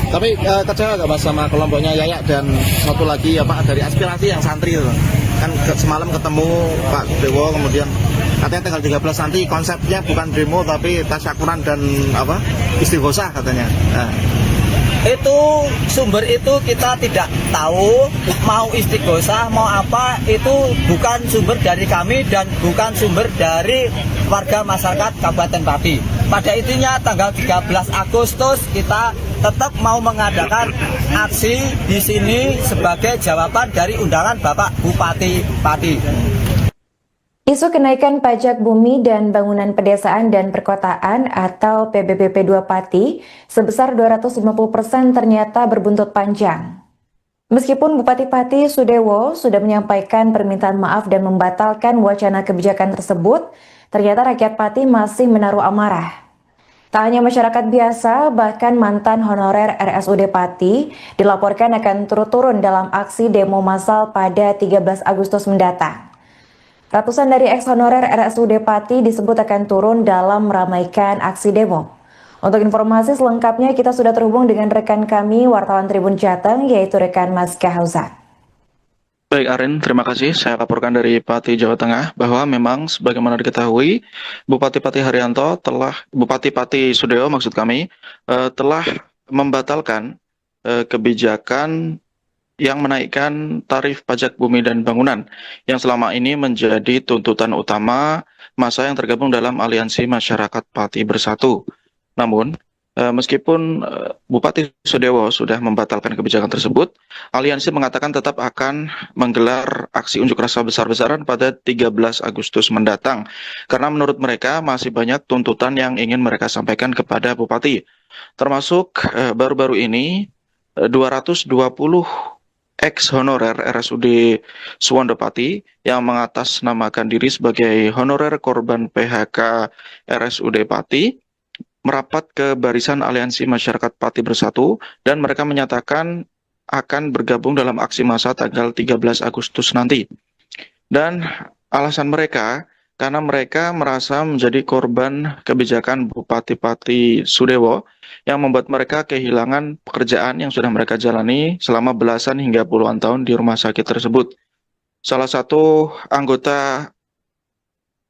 Tapi kecewa nggak Mas sama kelompoknya Yaya dan satu lagi dari aspirasi yang santri itu? Kan semalam ketemu Pak Dewo, kemudian katanya tanggal 13 nanti konsepnya bukan demo tapi tasyakuran dan istighosah katanya. Nah. Itu sumber itu kita tidak tahu, mau istighosah mau apa, itu bukan sumber dari kami dan bukan sumber dari warga masyarakat Kabupaten Pati. Pada intinya tanggal 13 Agustus kita tetap mau mengadakan aksi di sini sebagai jawaban dari undangan Bapak Bupati Pati. Isu kenaikan pajak bumi dan bangunan pedesaan dan perkotaan atau PBBP 2 Pati sebesar 250% ternyata berbuntut panjang. Meskipun Bupati Pati Sudewo sudah menyampaikan permintaan maaf dan membatalkan wacana kebijakan tersebut, ternyata rakyat Pati masih menaruh amarah. Tak hanya masyarakat biasa, bahkan mantan honorer RSUD Pati dilaporkan akan turun dalam aksi demo massal pada 13 Agustus mendatang. Ratusan dari ex-honorer RSUD Pati disebut akan turun dalam meramaikan aksi demo. Untuk informasi selengkapnya kita sudah terhubung dengan rekan kami, wartawan Tribun Jateng, yaitu rekan Mas Kahauza. Baik Arin, terima kasih. Saya laporkan dari Pati, Jawa Tengah, bahwa memang sebagaimana diketahui, Bupati Pati Sudewo maksud kami, telah membatalkan kebijakan yang menaikkan tarif pajak bumi dan bangunan yang selama ini menjadi tuntutan utama masa yang tergabung dalam Aliansi Masyarakat Pati Bersatu. Namun, meskipun Bupati Sudewo sudah membatalkan kebijakan tersebut, Aliansi mengatakan tetap akan menggelar aksi unjuk rasa besar-besaran pada 13 Agustus mendatang, karena menurut mereka masih banyak tuntutan yang ingin mereka sampaikan kepada Bupati. Termasuk baru-baru ini 220 ex-honorer RSUD Suwondo Pati yang mengatasnamakan diri sebagai honorer korban PHK RSUD Pati merapat ke barisan Aliansi Masyarakat Pati Bersatu dan mereka menyatakan akan bergabung dalam aksi massa tanggal 13 Agustus nanti. Dan alasan mereka karena mereka merasa menjadi korban kebijakan Bupati Pati Sudewo yang membuat mereka kehilangan pekerjaan yang sudah mereka jalani selama belasan hingga puluhan tahun di rumah sakit tersebut. Salah satu anggota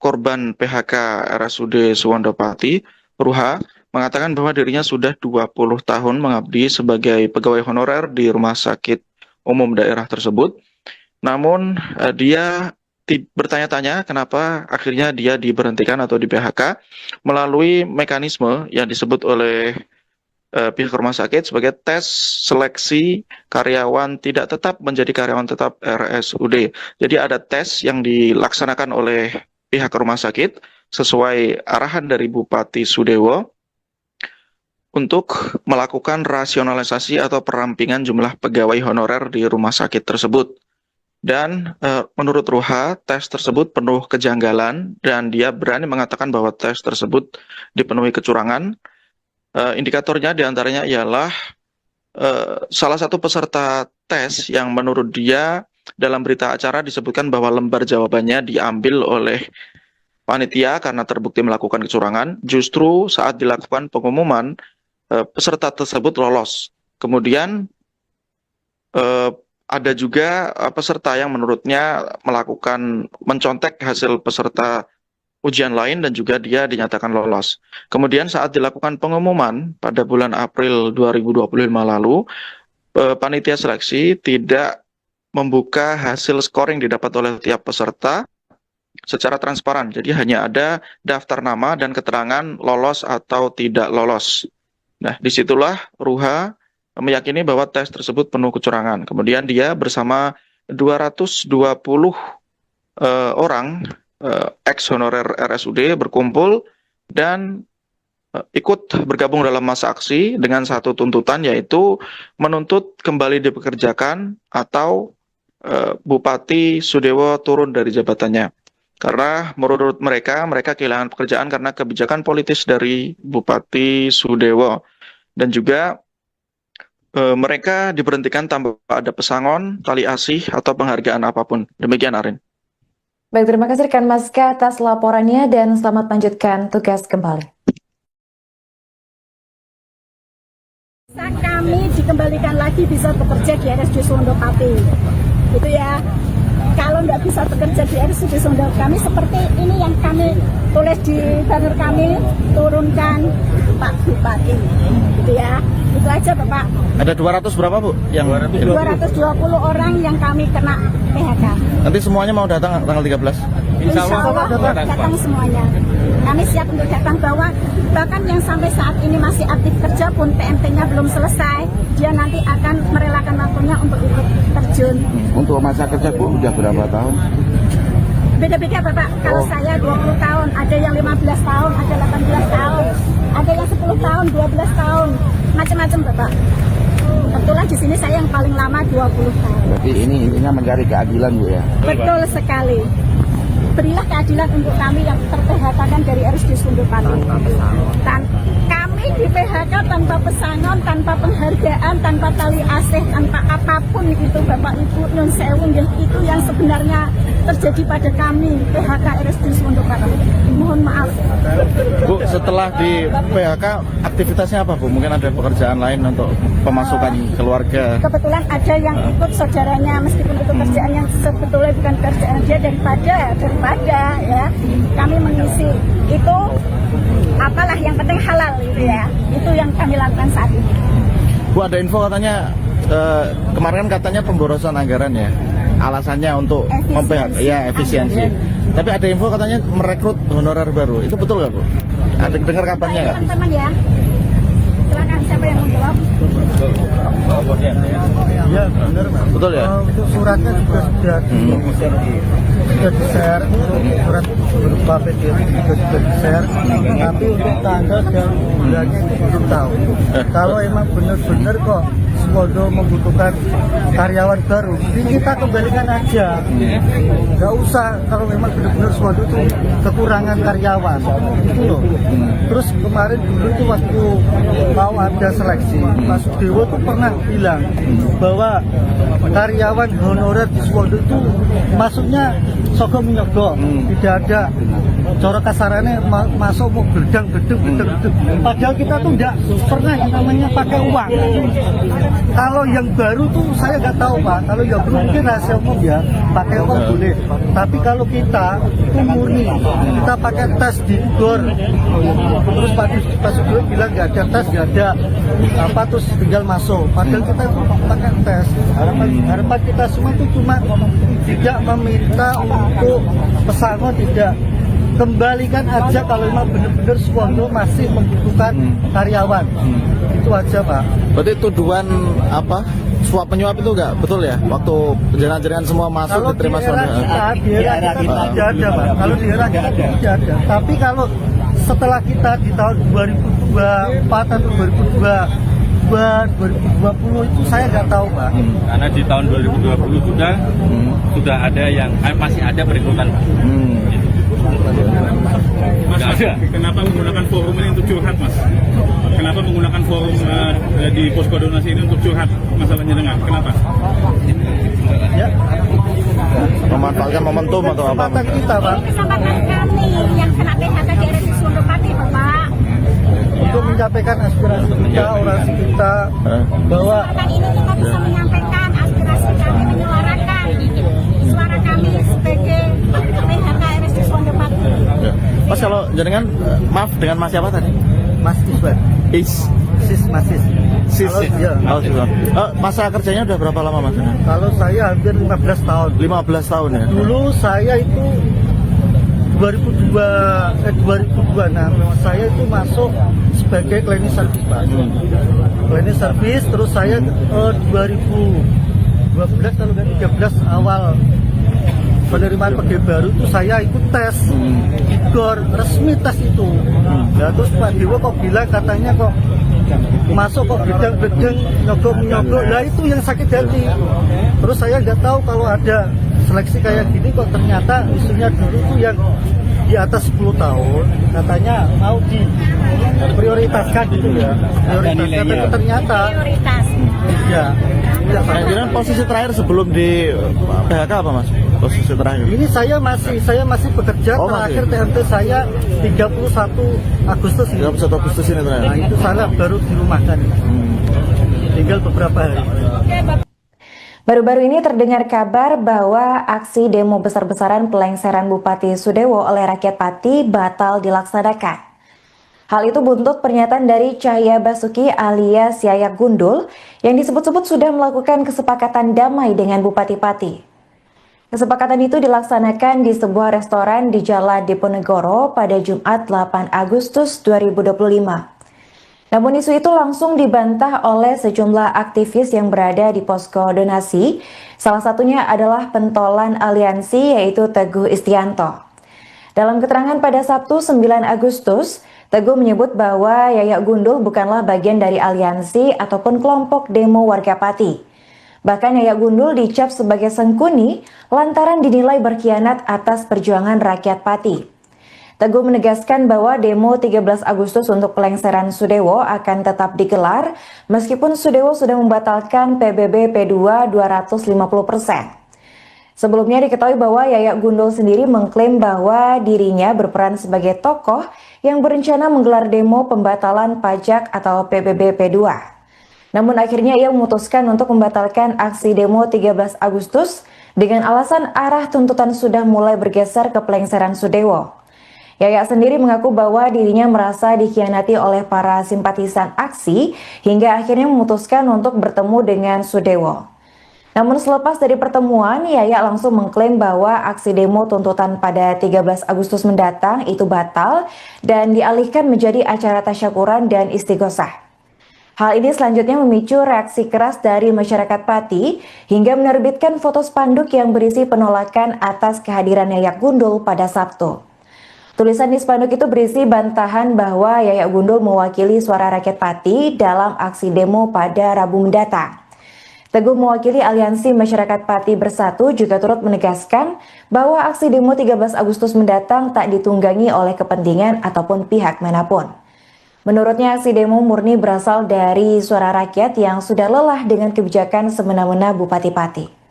korban PHK RSUD Suwondopati, Ruha, mengatakan bahwa dirinya sudah 20 tahun mengabdi sebagai pegawai honorer di rumah sakit umum daerah tersebut. Namun dia bertanya-tanya kenapa akhirnya dia diberhentikan atau di PHK melalui mekanisme yang disebut oleh pihak rumah sakit sebagai tes seleksi karyawan tidak tetap menjadi karyawan tetap RSUD. Jadi ada tes yang dilaksanakan oleh pihak rumah sakit sesuai arahan dari Bupati Sudewo untuk melakukan rasionalisasi atau perampingan jumlah pegawai honorer di rumah sakit tersebut. Dan menurut Ruha, tes tersebut penuh kejanggalan dan dia berani mengatakan bahwa tes tersebut dipenuhi kecurangan. Indikatornya diantaranya ialah salah satu peserta tes yang menurut dia dalam berita acara disebutkan bahwa lembar jawabannya diambil oleh panitia karena terbukti melakukan kecurangan. Justru saat dilakukan pengumuman, peserta tersebut lolos. Kemudian ada juga peserta yang menurutnya mencontek hasil peserta ujian lain dan juga dia dinyatakan lolos. Kemudian saat dilakukan pengumuman pada bulan April 2025 lalu, panitia seleksi tidak membuka hasil scoring didapat oleh tiap peserta secara transparan. Jadi hanya ada daftar nama dan keterangan lolos atau tidak lolos. Nah, disitulah Ruha meyakini bahwa tes tersebut penuh kecurangan. Kemudian dia bersama 220 orang ex-honorer RSUD berkumpul dan ikut bergabung dalam masa aksi dengan satu tuntutan, yaitu menuntut kembali dipekerjakan atau Bupati Sudewo turun dari jabatannya. Karena menurut mereka kehilangan pekerjaan karena kebijakan politis dari Bupati Sudewo. Dan juga mereka diberhentikan tanpa ada pesangon, tali asih, atau penghargaan apapun. Demikian, Arin. Baik, terima kasih rekan Maska atas laporannya dan selamat melanjutkan tugas kembali. Kami dikembalikan lagi bisa bekerja di RSUD Suwondopati. Gitu ya. Kalau nggak bisa bekerja di RSUD Suwondopati, kami seperti ini yang kami tulis di banner kami, turunkan Pak Bupati. Gitu ya. Itu aja Bapak. Ada 200 berapa Bu? Yang 220 orang yang kami kena PHK. nanti semuanya mau datang tanggal 13? Insya Allah datang semuanya. Kami siap untuk datang, bahkan yang sampai saat ini masih aktif kerja pun PMT-nya belum selesai, dia nanti akan merelakan waktunya untuk ikut terjun. Untuk masa kerja Bu udah berapa tahun? Beda-beda Bapak, kalau saya 20 tahun, ada yang 15 tahun, ada 18 tahun, ada yang 10 tahun, 12 tahun, macam-macam Bapak. Kebetulan di sini saya yang paling lama 20 tahun. Berarti ini intinya mencari keadilan Bu ya? Betul sekali. Berilah keadilan untuk kami yang ter-PHK-kan dari RSUD Suwondopati. Kami di PHK tanpa pesangon, tanpa penghargaan, tanpa tali asih, tanpa apapun itu Bapak Ibu Nyun Sewu, itu yang sebenarnya terjadi pada kami PHK RSUD Suwondopati. Mohon maaf. Bu, setelah di PHK aktivitasnya apa Bu? Mungkin ada pekerjaan lain untuk pemasukan keluarga? Kebetulan ada yang ikut saudaranya, meskipun itu kerjaan yang sebetulnya bukan kerjaan dia, daripada ya kami mengisi itu, apalah yang penting halal gitu ya. Itu yang kami lakukan saat ini. Bu, ada info katanya kemarin katanya pemborosan anggaran ya, alasannya untuk efisiensi. Tapi ada info katanya merekrut honorer baru, itu betul nggak Bu? Ada dengar kabarnya nggak? Teman-teman ya, silakan siapa yang menjawab? Ya benar Pak. Betul ya? Untuk suratnya juga sudah di-share, surat berupa PDF juga sudah di-share, tapi untuk tanggal dan bulannya itu belum tahu. Kalau emang benar-benar kok Suwondo membutuhkan karyawan baru, jadi kita kembalikan aja. Nggak usah kalau memang benar-benar Suwondo itu kekurangan karyawan, itu loh. Terus kemarin dulu itu waktu mau ada seleksi, Pak Sudewo tuh pernah bilang bahwa karyawan honorer di Suwondo itu maksudnya sogok minyogo, tidak ada cara kasarannya masuk mau gedang. Padahal kita tuh nggak pernah yang namanya pakai uang. Kalau yang baru tuh saya nggak tahu Pak. Kalau yang baru mungkin rahasia umum ya, pakai uang boleh. Tapi kalau kita itu murni, kita pakai tes di gor. Terus Pak Sugio bilang nggak ada tes, nggak ada apa, terus tinggal masuk. Padahal kita itu pakai tes. Harapan kita semua itu cuma tidak meminta untuk pesangon, tidak, kembalikan aja kalau memang benar-benar Suwondo masih membutuhkan karyawan. Itu aja Pak. Berarti tuduhan apa, suap penyuap itu enggak betul ya? Waktu jaringan-jaringan semua masuk Kalau diterima di era kita tidak ada Pak. Kalau di era kita tidak ada. Tapi kalau setelah kita di tahun 2024 atau 2020 itu saya nggak tahu Pak. Karena di tahun 2020 sudah ada yang masih ada perekrutan Pak. Mas, kenapa menggunakan forum ini untuk curhat Mas? Kenapa menggunakan forum di posko donasi ini untuk curhat masalahnya dengan? Kenapa? Ya. Memanfaatkan momentum atau apa? Kesempatan kita Pak. Kesempatan kami yang kena PHK di RSUD Suwondo Pati Bapak. Untuk menyampaikan aspirasi kita, orasi kita bahwa Kesempatan ini kita bisa menyampaikan aspirasi kami, menyuarakan suara kami sebagai PHK RSUD Suwondo Pati. Ya. Mas, kalau jaringan maaf dengan Mas siapa tadi? Mas Iswan, Sis. Kalau, ya, Oh, masa kerjanya udah berapa lama Mas? kalau saya hampir 15 tahun. 15 tahun ya. Dulu saya itu 2026 saya itu masuk sebagai cleaning service Pak. Cleaning service, terus saya 2012 kalau nggak 13 awal penerimaan pegawai baru itu saya ikut tes gor, resmi tes itu. Nah, terus Pak Dewo kok bilang katanya kok masuk kok gedang-gedang, nyogok. Nah itu yang sakit hati. Terus saya nggak tahu kalau ada seleksi kayak gini, kok ternyata isunya dulu tuh yang di atas 10 tahun katanya mau diprioritaskan gitu ya. Prioritaskan, tapi ternyata ya. Nah, posisi terakhir sebelum di PHK apa Mas? Posisi terakhir? Ini saya masih bekerja, terakhir TMT saya 31 Agustus ini. 31 Agustus ini terakhir. Nah, itu saya baru dirumahkan. Tinggal beberapa hari. Baru-baru ini terdengar kabar bahwa aksi demo besar-besaran pelengseran Bupati Sudewo oleh rakyat Pati batal dilaksanakan. Hal itu buntut pernyataan dari Cahya Basuki alias Yayak Gundul yang disebut-sebut sudah melakukan kesepakatan damai dengan Bupati Pati. Kesepakatan itu dilaksanakan di sebuah restoran di Jalan Diponegoro pada Jumat 8 Agustus 2025. Namun isu itu langsung dibantah oleh sejumlah aktivis yang berada di posko donasi. Salah satunya adalah pentolan aliansi yaitu Teguh Istianto. Dalam keterangan pada Sabtu 9 Agustus, Teguh menyebut bahwa Yayak Gundul bukanlah bagian dari aliansi ataupun kelompok demo warga Pati. Bahkan Yayak Gundul dicap sebagai sengkuni lantaran dinilai berkhianat atas perjuangan rakyat Pati. Teguh menegaskan bahwa demo 13 Agustus untuk pelengseran Sudewo akan tetap digelar meskipun Sudewo sudah membatalkan PBB P2 250%. Sebelumnya diketahui bahwa Yayak Gundul sendiri mengklaim bahwa dirinya berperan sebagai tokoh yang berencana menggelar demo pembatalan pajak atau PBB P2. Namun akhirnya ia memutuskan untuk membatalkan aksi demo 13 Agustus dengan alasan arah tuntutan sudah mulai bergeser ke pelengseran Sudewo. Yayak sendiri mengaku bahwa dirinya merasa dikhianati oleh para simpatisan aksi hingga akhirnya memutuskan untuk bertemu dengan Sudewo. Namun selepas dari pertemuan, Yayak langsung mengklaim bahwa aksi demo tuntutan pada 13 Agustus mendatang itu batal dan dialihkan menjadi acara tasyakuran dan istighosah. Hal ini selanjutnya memicu reaksi keras dari masyarakat Pati hingga menerbitkan foto spanduk yang berisi penolakan atas kehadiran Yayak Gundul pada Sabtu. Tulisan di spanduk itu berisi bantahan bahwa Yayak Gundul mewakili suara rakyat Pati dalam aksi demo pada Rabu mendatang. Teguh mewakili Aliansi Masyarakat Pati Bersatu juga turut menegaskan bahwa aksi demo 13 Agustus mendatang tak ditunggangi oleh kepentingan ataupun pihak manapun. Menurutnya aksi demo murni berasal dari suara rakyat yang sudah lelah dengan kebijakan semena-mena Bupati Pati.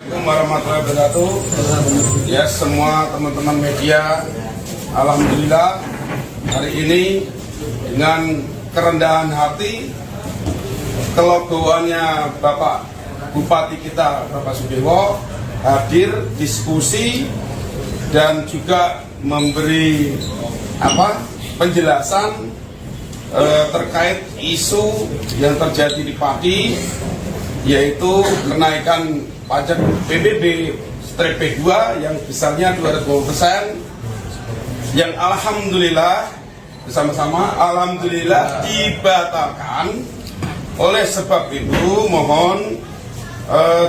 Assalamualaikum warahmatullahi wabarakatuh. Ya, semua teman-teman media, alhamdulillah hari ini dengan kerendahan hati, kelegoannya Bapak Bupati kita, Bapak Sudewo, hadir diskusi dan juga memberi penjelasan terkait isu yang terjadi di Pati, yaitu kenaikan pajak PBB/P2 yang besarnya 220%, yang alhamdulillah bersama-sama alhamdulillah dibatalkan. Oleh sebab itu mohon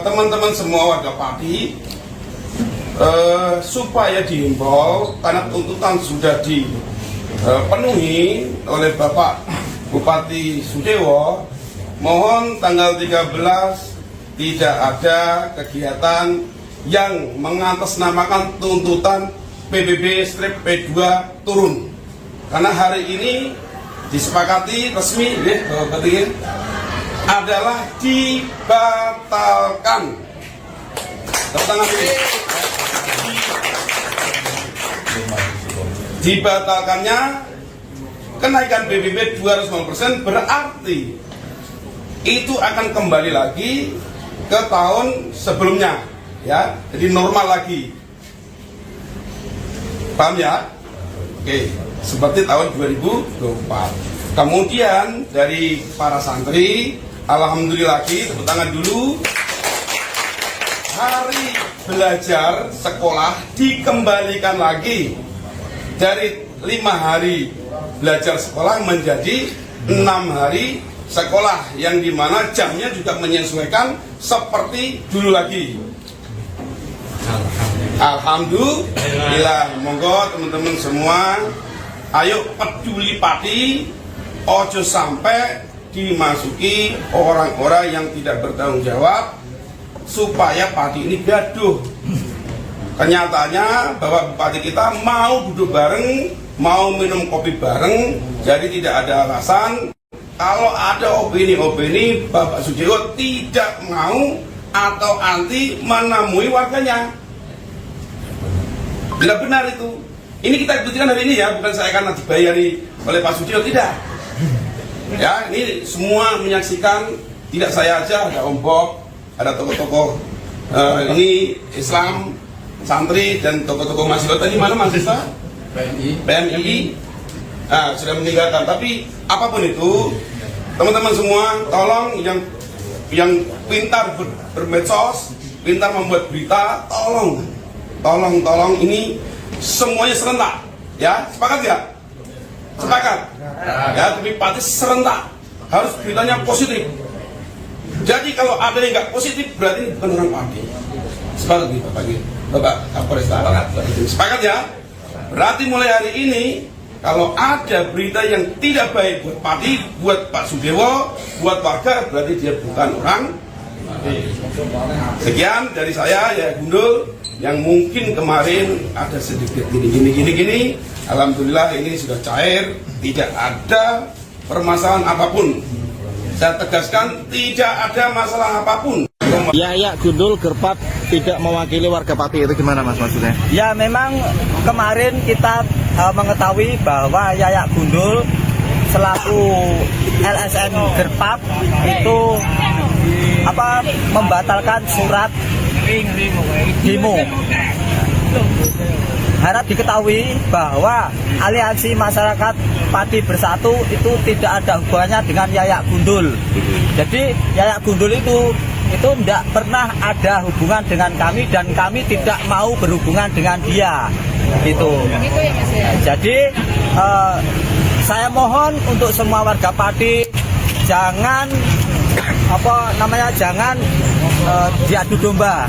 teman-teman semua warga Pati supaya dihimbau, karena tuntutan sudah dipenuhi oleh Bapak Bupati Sudewo, mohon tanggal 13 tidak ada kegiatan yang mengatasnamakan tuntutan PBB/P2 turun. Karena hari ini disepakati resmi adalah dibatalkan. Dibatalkannya kenaikan PBB 200% berarti itu akan kembali lagi ke tahun sebelumnya, ya, jadi normal lagi. Paham ya? Oke, seperti tahun 2024. Kemudian dari para santri, alhamdulillah lagi, tepuk tangan dulu. Hari belajar sekolah dikembalikan lagi dari 5 hari belajar sekolah menjadi 6 hari sekolah, yang dimana jamnya juga menyesuaikan seperti dulu lagi. Alhamdulillah. Monggo teman-teman semua, ayo peduli Pati, ojo sampai dimasuki orang-orang yang tidak bertanggung jawab supaya Pati ini gaduh. Kenyataannya bahwa Bupati kita mau duduk bareng, mau minum kopi bareng, jadi tidak ada alasan. Kalau ada opini-opini Bapak Sudewo tidak mau atau anti menemui warganya. Tidak benar itu. Ini kita buktikan hari ini ya, bukan saya karena dibayari oleh Pak Sudewo, tidak. Ya, ini semua menyaksikan, tidak saya aja, ada Om Bob, ada tokoh-tokoh ini Islam, santri dan tokoh-tokoh mahasiswa. Tadi mana mahasiswa? PMI. Nah, sudah meninggalkan. Tapi apapun itu, teman-teman semua, tolong yang pintar bermedsos, pintar membuat berita, tolong ini semuanya serentak, ya, sepakat ya? Sepakat, ya. Tapi Pati serentak, harus beritanya positif. Jadi kalau ada yang nggak positif, berarti bukan orang Pati. Sepakat nih Bapak Kapolres. Sepakat ya? Berarti mulai hari ini, kalau ada berita yang tidak baik buat Pati, buat Pak Sudewo, buat warga, berarti dia bukan orang. Sekian dari saya, ya Gundul, yang mungkin kemarin ada sedikit gini. Alhamdulillah ini sudah cair, tidak ada permasalahan apapun. Saya tegaskan, tidak ada masalah apapun. Ya, Gundul Gerpat tidak mewakili warga Pati, itu gimana Mas maksudnya? Ya, memang kemarin kita mengetahui bahwa Yayak Gundul selaku LSM Gerpat itu membatalkan surat demo. Harap diketahui bahwa Aliansi Masyarakat Pati Bersatu itu tidak ada hubungannya dengan Yayak Gundul. Jadi Yayak Gundul itu tidak pernah ada hubungan dengan kami, dan kami tidak mau berhubungan dengan dia. Gitu. Jadi saya mohon untuk semua warga Pati, jangan jangan diadu domba,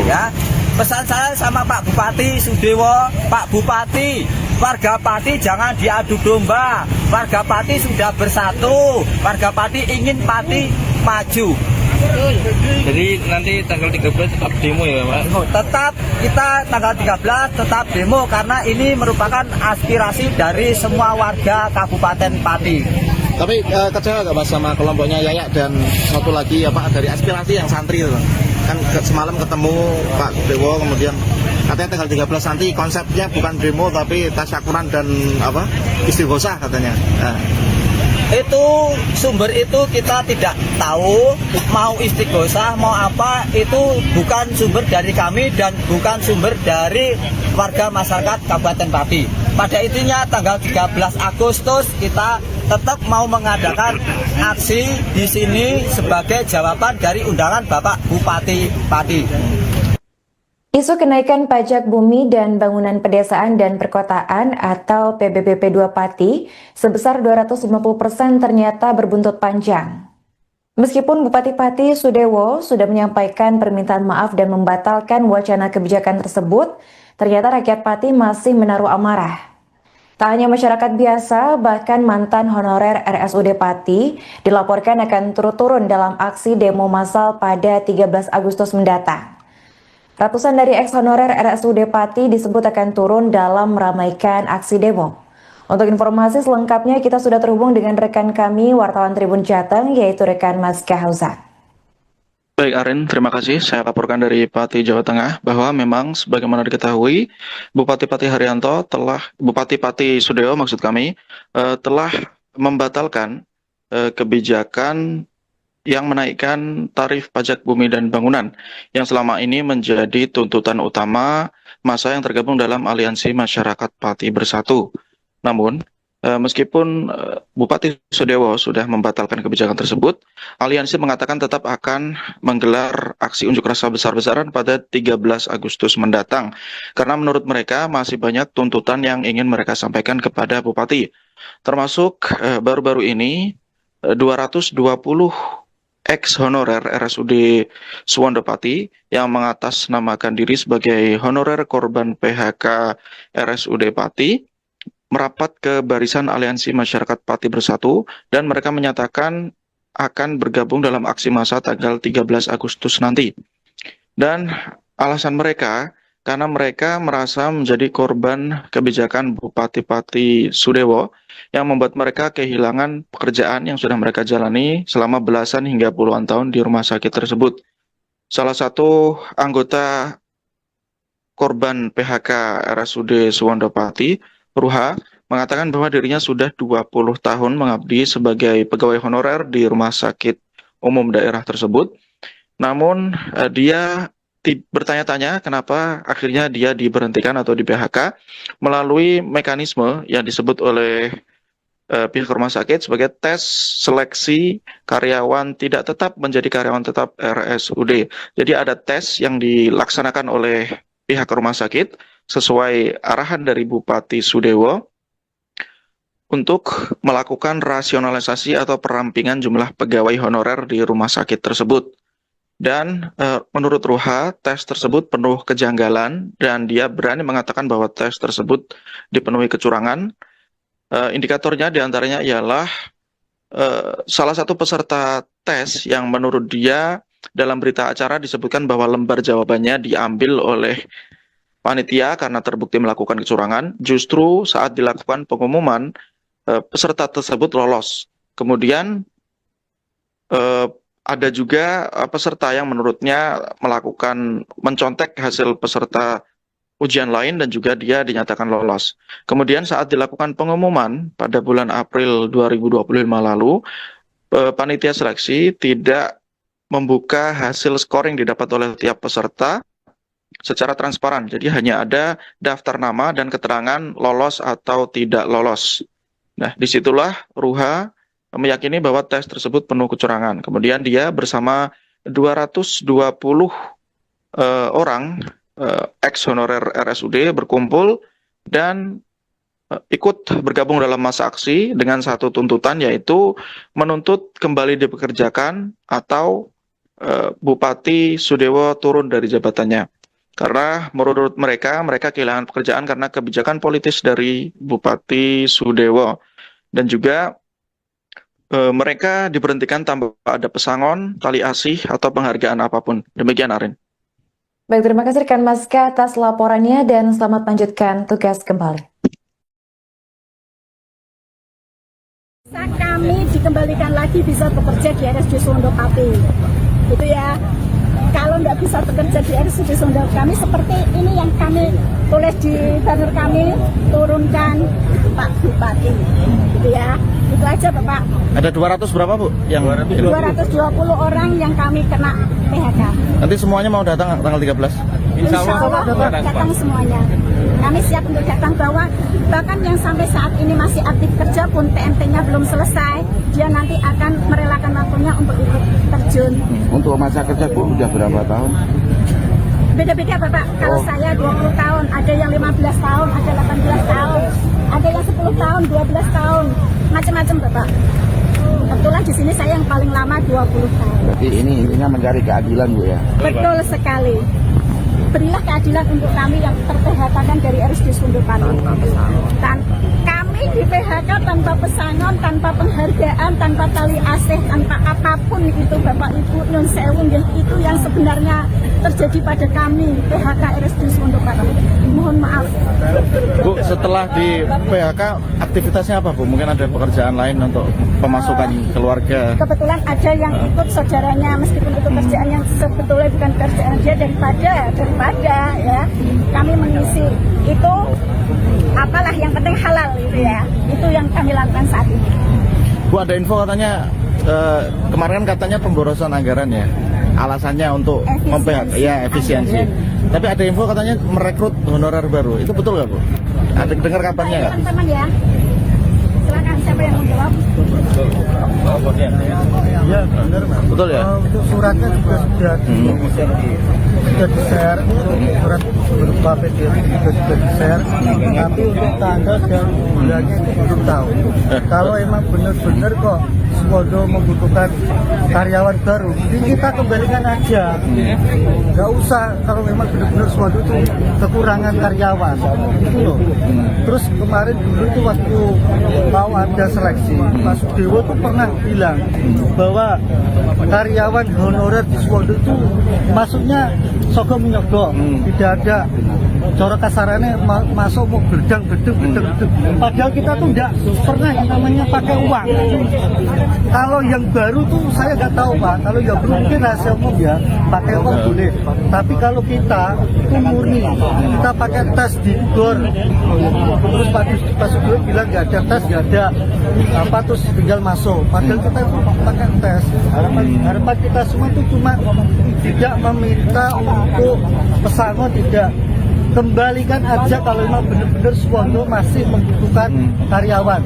ya. Pesan saya sama Pak Bupati Sudewo, Pak Bupati, warga Pati jangan diadu domba. Warga Pati sudah bersatu, warga Pati ingin Pati maju. Jadi nanti tanggal 13 tetap demo ya Pak? Tetap, kita tanggal 13 tetap demo, karena ini merupakan aspirasi dari semua warga Kabupaten Pati. Tapi kecewa nggak Mas sama kelompoknya Yayak dan satu lagi dari aspirasi yang santri itu? Kan semalam ketemu Pak Dewo, kemudian katanya tanggal 13 nanti konsepnya bukan demo tapi tasyakuran dan istighosah katanya. Nah. Itu sumber itu kita tidak tahu, mau istighosah mau apa, itu bukan sumber dari kami dan bukan sumber dari warga masyarakat Kabupaten Pati. Pada intinya tanggal 13 Agustus kita tetap mau mengadakan aksi di sini sebagai jawaban dari undangan Bapak Bupati Pati. Isu kenaikan pajak bumi dan bangunan pedesaan dan perkotaan atau PBBP 2 Pati sebesar 250% ternyata berbuntut panjang. Meskipun Bupati Pati Sudewo sudah menyampaikan permintaan maaf dan membatalkan wacana kebijakan tersebut, ternyata rakyat Pati masih menaruh amarah. Tak hanya masyarakat biasa, bahkan mantan honorer RSUD Pati dilaporkan akan turun dalam aksi demo massal pada 13 Agustus mendatang. Ratusan dari ex-honorer RSUD Pati disebut akan turun dalam meramaikan aksi demo. Untuk informasi selengkapnya kita sudah terhubung dengan rekan kami, wartawan Tribun Jateng, yaitu rekan Mas Kahausan. Baik Arin, terima kasih. Saya laporkan dari Pati, Jawa Tengah, bahwa memang sebagaimana diketahui, Bupati Pati Sudewo maksud kami, telah membatalkan kebijakan yang menaikkan tarif pajak bumi dan bangunan yang selama ini menjadi tuntutan utama massa yang tergabung dalam Aliansi Masyarakat Pati Bersatu. Namun, meskipun Bupati Sudewo sudah membatalkan kebijakan tersebut, Aliansi mengatakan tetap akan menggelar aksi unjuk rasa besar-besaran pada 13 Agustus mendatang. Karena menurut mereka masih banyak tuntutan yang ingin mereka sampaikan kepada Bupati. Termasuk baru-baru ini 220 ex-honorer RSUD Suwondopati yang mengatasnamakan diri sebagai honorer korban PHK RSUD Pati merapat ke barisan Aliansi Masyarakat Pati Bersatu dan mereka menyatakan akan bergabung dalam aksi massa tanggal 13 Agustus nanti. Dan alasan mereka karena mereka merasa menjadi korban kebijakan Bupati Pati Sudewo yang membuat mereka kehilangan pekerjaan yang sudah mereka jalani selama belasan hingga puluhan tahun di rumah sakit tersebut. Salah satu anggota korban PHK RSUD Suwondopati, Ruha, mengatakan bahwa dirinya sudah 20 tahun mengabdi sebagai pegawai honorer di rumah sakit umum daerah tersebut. Namun dia bertanya-tanya kenapa akhirnya dia diberhentikan atau di PHK melalui mekanisme yang disebut oleh pihak rumah sakit sebagai tes seleksi karyawan tidak tetap menjadi karyawan tetap RSUD. Jadi ada tes yang dilaksanakan oleh pihak rumah sakit sesuai arahan dari Bupati Sudewo untuk melakukan rasionalisasi atau perampingan jumlah pegawai honorer di rumah sakit tersebut. Dan menurut Ruha, tes tersebut penuh kejanggalan dan dia berani mengatakan bahwa tes tersebut dipenuhi kecurangan. Indikatornya diantaranya ialah salah satu peserta tes yang menurut dia dalam berita acara disebutkan bahwa lembar jawabannya diambil oleh panitia karena terbukti melakukan kecurangan. Justru saat dilakukan pengumuman, peserta tersebut lolos. Kemudian ada juga peserta yang menurutnya mencontek hasil peserta ujian lain dan juga dia dinyatakan lolos. Kemudian saat dilakukan pengumuman pada bulan April 2025 lalu, panitia seleksi tidak membuka hasil scoring didapat oleh tiap peserta secara transparan. Jadi hanya ada daftar nama dan keterangan lolos atau tidak lolos. Nah, disitulah Ruha meyakini bahwa tes tersebut penuh kecurangan. Kemudian dia bersama 220 orang ex-honorer RSUD berkumpul dan ikut bergabung dalam massa aksi dengan satu tuntutan, yaitu menuntut kembali dipekerjakan atau Bupati Sudewo turun dari jabatannya. Karena menurut mereka kehilangan pekerjaan karena kebijakan politis dari Bupati Sudewo. Dan juga mereka diberhentikan tanpa ada pesangon, tali asih, atau penghargaan apapun. Demikian, Arin. Baik, terima kasih rekan Maska atas laporannya dan selamat lanjutkan tugas kembali. Kami dikembalikan lagi bisa bekerja di RSUD Suwondopati. Gitu ya. kalau nggak bisa bekerja di RSUD Sunda kami seperti ini yang kami tulis di banner kami, turunkan Pak Bupati, gitu ya. Itu aja Bapak. Ada 200 berapa Bu? Yang 220 orang yang kami kena PHK. nanti semuanya mau datang tanggal 13. Insya Allah datang semuanya. Kami siap untuk datang, bahkan yang sampai saat ini masih aktif kerja pun TMT-nya belum selesai, dia nanti akan merelakan waktunya untuk ikut terjun. Untuk masa kerja Bu udah berapa tahun? Beda-beda Bapak, kalau saya 20 tahun, ada yang 15 tahun, ada 18 tahun, ada yang 10 tahun, 12 tahun, macam-macam Bapak. Kebetulan di sini saya yang paling lama 20 tahun. Berarti ini intinya mencari keadilan Bu ya? Betul sekali. Berilah keadilan untuk kami yang ter-PHK-kan dari RSUD Sunda Pati. Dan kami di PHK tanpa pesangon, tanpa penghargaan, tanpa tali asih, tanpa apapun itu Bapak Ibu nyun sewu, itu yang sebenarnya terjadi pada kami PHK RSUD Sunda Pati. Mohon maaf. Bu, setelah di PHK aktivitasnya apa Bu? Mungkin ada pekerjaan lain untuk pemasukan keluarga? Kebetulan ada yang ikut saudaranya, meskipun itu kerjaan yang sebetulnya bukan kerjaan dia, daripada ya kami mengisi itu apalah yang penting halal gitu ya, itu yang kami lakukan saat ini. Bu, ada info katanya kemarin katanya pemborosan anggaran ya, alasannya untuk efisiensi. Tapi ada info katanya merekrut honorer baru, itu betul nggak Bu? Ada dengar kabarnya nggak? Teman-teman ya, silakan siapa yang mau jawab? Ya benar Mas. Betul ya? Untuk suratnya juga sudah di-share, surat berupa PDF juga sudah di-share, tapi untuk tanggal dan bulannya itu belum tahu. Kalau emang benar-benar kok Suwondo membutuhkan karyawan baru, jadi kita kembalikan aja, nggak usah. Kalau memang benar-benar Suwondo itu kekurangan karyawan, itu loh. Terus kemarin dulu itu waktu mau ada seleksi, Pak Sudewo tuh pernah bilang bahwa karyawan honorer di Suwondo itu masuknya sogok menyogok, tidak ada cara kasarannya masuk mau bedang. Padahal kita tuh tidak pernah yang namanya pakai uang. Kalau yang baru tuh saya nggak tahu Pak. Kalau yang baru mungkin rahasia umum ya, pakai uang boleh. Tapi kalau kita itu murni, kita pakai tes di gor. Terus Pak Sugio bilang nggak ada tes, nggak ada apa, terus tinggal masuk. Padahal kita itu pakai tes. Harapan kita semua itu cuma tidak meminta untuk pesangon, tidak. Kembalikan aja kalau memang benar-benar Suwondo masih membutuhkan karyawan.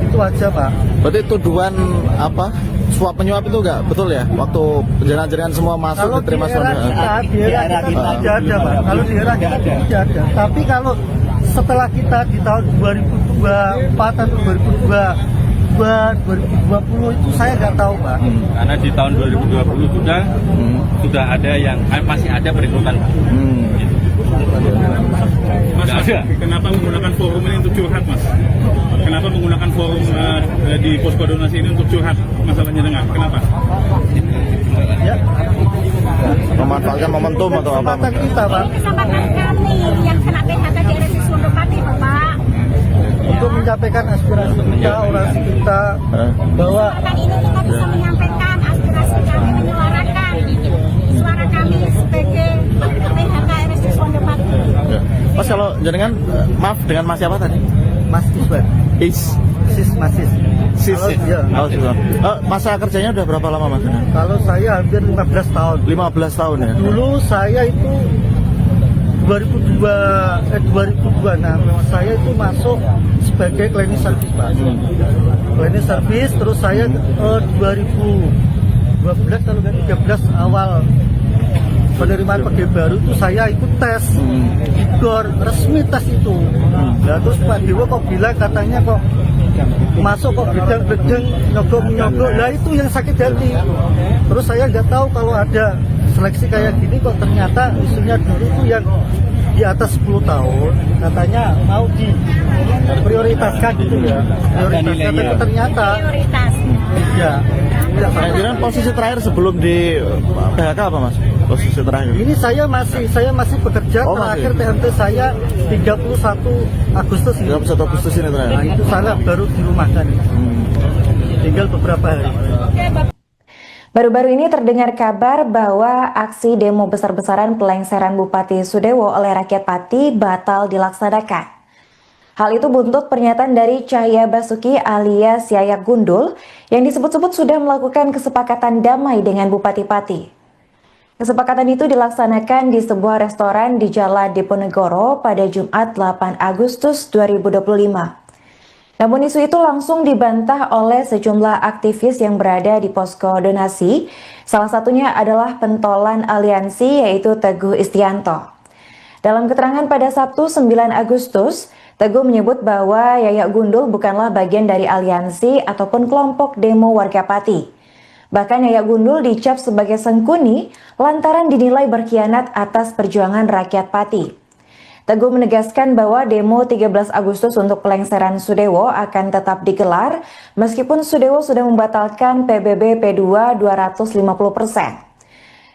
Itu aja Pak. Berarti tuduhan apa, suap menyuap itu enggak betul ya? Waktu jaringan-jaringan semua masuk kalau diterima Suwondo. Di era kita tidak ada Pak. Kalau di era kita tidak ada. Tapi kalau setelah kita di tahun 2024 atau 2020 itu saya nggak tahu Pak. Karena di tahun 2020 sudah ada yang masih ada perekrutan Pak. Mas, kenapa menggunakan forum ini untuk curhat Mas? Kenapa menggunakan forum di posko donasi ini untuk curhat masalahnya dengan? Kenapa? Ya. Memanfaatkan momentum atau apa? Kesempatan kita Pak. Kesempatan kami yang kena PHK di RSUD Sunda Pati Bapak. Untuk menyampaikan aspirasi kita, orasi kita bahwa Kesempatan ini kita bisa menyampaikan aspirasi kami, menyuarakan suara kami sebagai PHK RSUD Sunda Pati. Mas, kalau jenengan maaf dengan Mas siapa tadi? Mas Iswet, Sis. Ya. Masa kerjanya udah berapa lama Mas? Kalau saya hampir 15 tahun. 15 tahun ya. Dulu saya itu 2002 saya itu masuk sebagai cleaning service Pak. Cleaning service, terus saya 2012 kalau nggak 13 awal penerimaan pegawai baru itu saya ikut tes gor, resmi tes itu. Nah terus Pak Dewo kok bilang katanya kok masuk kok bedang nyogok. Nah itu yang sakit hati. Terus saya nggak tahu kalau ada seleksi kayak gini kok ternyata isunya dulu itu yang di atas 10 tahun katanya mau diprioritaskan gitu ya. Prioritaskan, tapi ternyata ya. Jangan posisi terakhir sebelum di PHK apa Mas? Posisi terakhir. Ini saya masih bekerja, terakhir TMT saya 31 Agustus ini. 31 Agustus ini terakhir. Nah itu saya baru dirumahkan. Tinggal beberapa hari. Baru-baru ini terdengar kabar bahwa aksi demo besar-besaran pelengseran Bupati Sudewo oleh rakyat Pati batal dilaksanakan. Hal itu buntut pernyataan dari Cahya Basuki alias Yayak Gundul yang disebut-sebut sudah melakukan kesepakatan damai dengan Bupati Pati. Kesepakatan itu dilaksanakan di sebuah restoran di Jalan Diponegoro pada Jumat 8 Agustus 2025. Namun isu itu langsung dibantah oleh sejumlah aktivis yang berada di posko donasi. Salah satunya adalah pentolan aliansi yaitu Teguh Istianto. Dalam keterangan pada Sabtu 9 Agustus, Teguh menyebut bahwa Yayak Gundul bukanlah bagian dari aliansi ataupun kelompok demo warga Pati. Bahkan Yayak Gundul dicap sebagai sengkuni lantaran dinilai berkhianat atas perjuangan rakyat Pati. Teguh menegaskan bahwa demo 13 Agustus untuk pelengseran Sudewo akan tetap digelar meskipun Sudewo sudah membatalkan PBB P2 250%.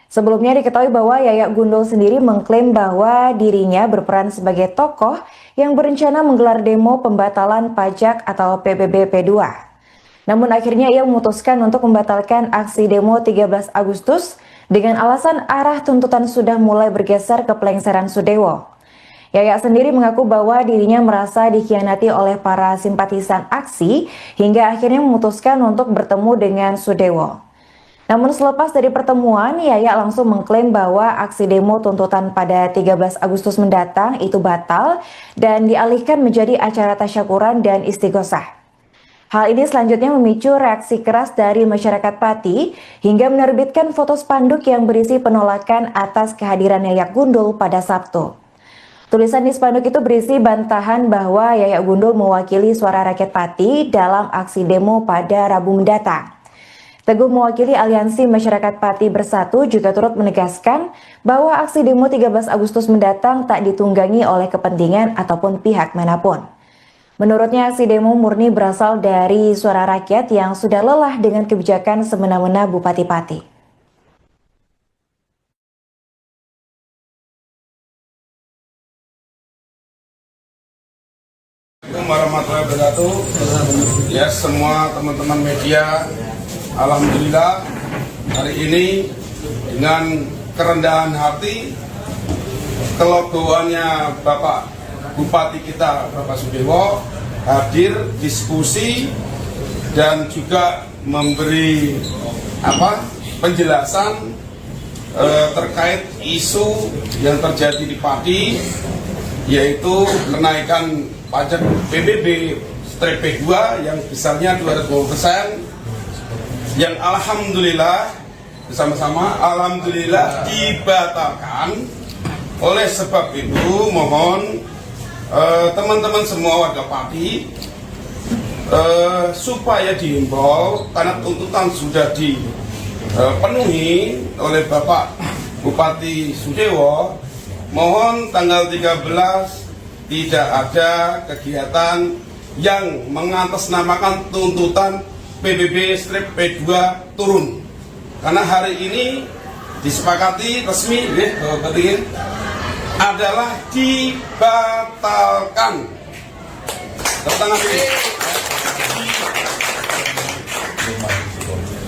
Sebelumnya diketahui bahwa Yayak Gundul sendiri mengklaim bahwa dirinya berperan sebagai tokoh yang berencana menggelar demo pembatalan pajak atau PBB P2. Namun akhirnya ia memutuskan untuk membatalkan aksi demo 13 Agustus dengan alasan arah tuntutan sudah mulai bergeser ke pelengseran Sudewo. Yayak sendiri mengaku bahwa dirinya merasa dikhianati oleh para simpatisan aksi hingga akhirnya memutuskan untuk bertemu dengan Sudewo. Namun selepas dari pertemuan, Yayak langsung mengklaim bahwa aksi demo tuntutan pada 13 Agustus mendatang itu batal dan dialihkan menjadi acara tasyakuran dan istighosah. Hal ini selanjutnya memicu reaksi keras dari masyarakat Pati hingga menerbitkan foto spanduk yang berisi penolakan atas kehadiran Yayak Gundul pada Sabtu. Tulisan di spanduk itu berisi bantahan bahwa Yayak Gundul mewakili suara rakyat Pati dalam aksi demo pada Rabu mendatang. Teguh mewakili Aliansi Masyarakat Pati Bersatu juga turut menegaskan bahwa aksi demo 13 Agustus mendatang tak ditunggangi oleh kepentingan ataupun pihak manapun. Menurutnya aksi demo murni berasal dari suara rakyat yang sudah lelah dengan kebijakan semena-mena Bupati Pati. Warahmatullahi wabarakatuh. Ya, semua teman-teman media, alhamdulillah hari ini dengan kerendahan hati kelegoannya Bapak Bupati kita Bapak Sudewo hadir diskusi dan juga memberi penjelasan terkait isu yang terjadi di Pati, yaitu kenaikan pajak PBB P2 yang besarnya 250%, yang alhamdulillah bersama-sama alhamdulillah dibatalkan. Oleh sebab itu mohon teman-teman semua warga Pati supaya dihimbau karena tuntutan sudah dipenuhi oleh Bapak Bupati Sudewo, mohon tanggal 13 tidak ada kegiatan yang mengatasnamakan tuntutan PBB P2 turun. Karena hari ini disepakati resmi adalah dibatalkan.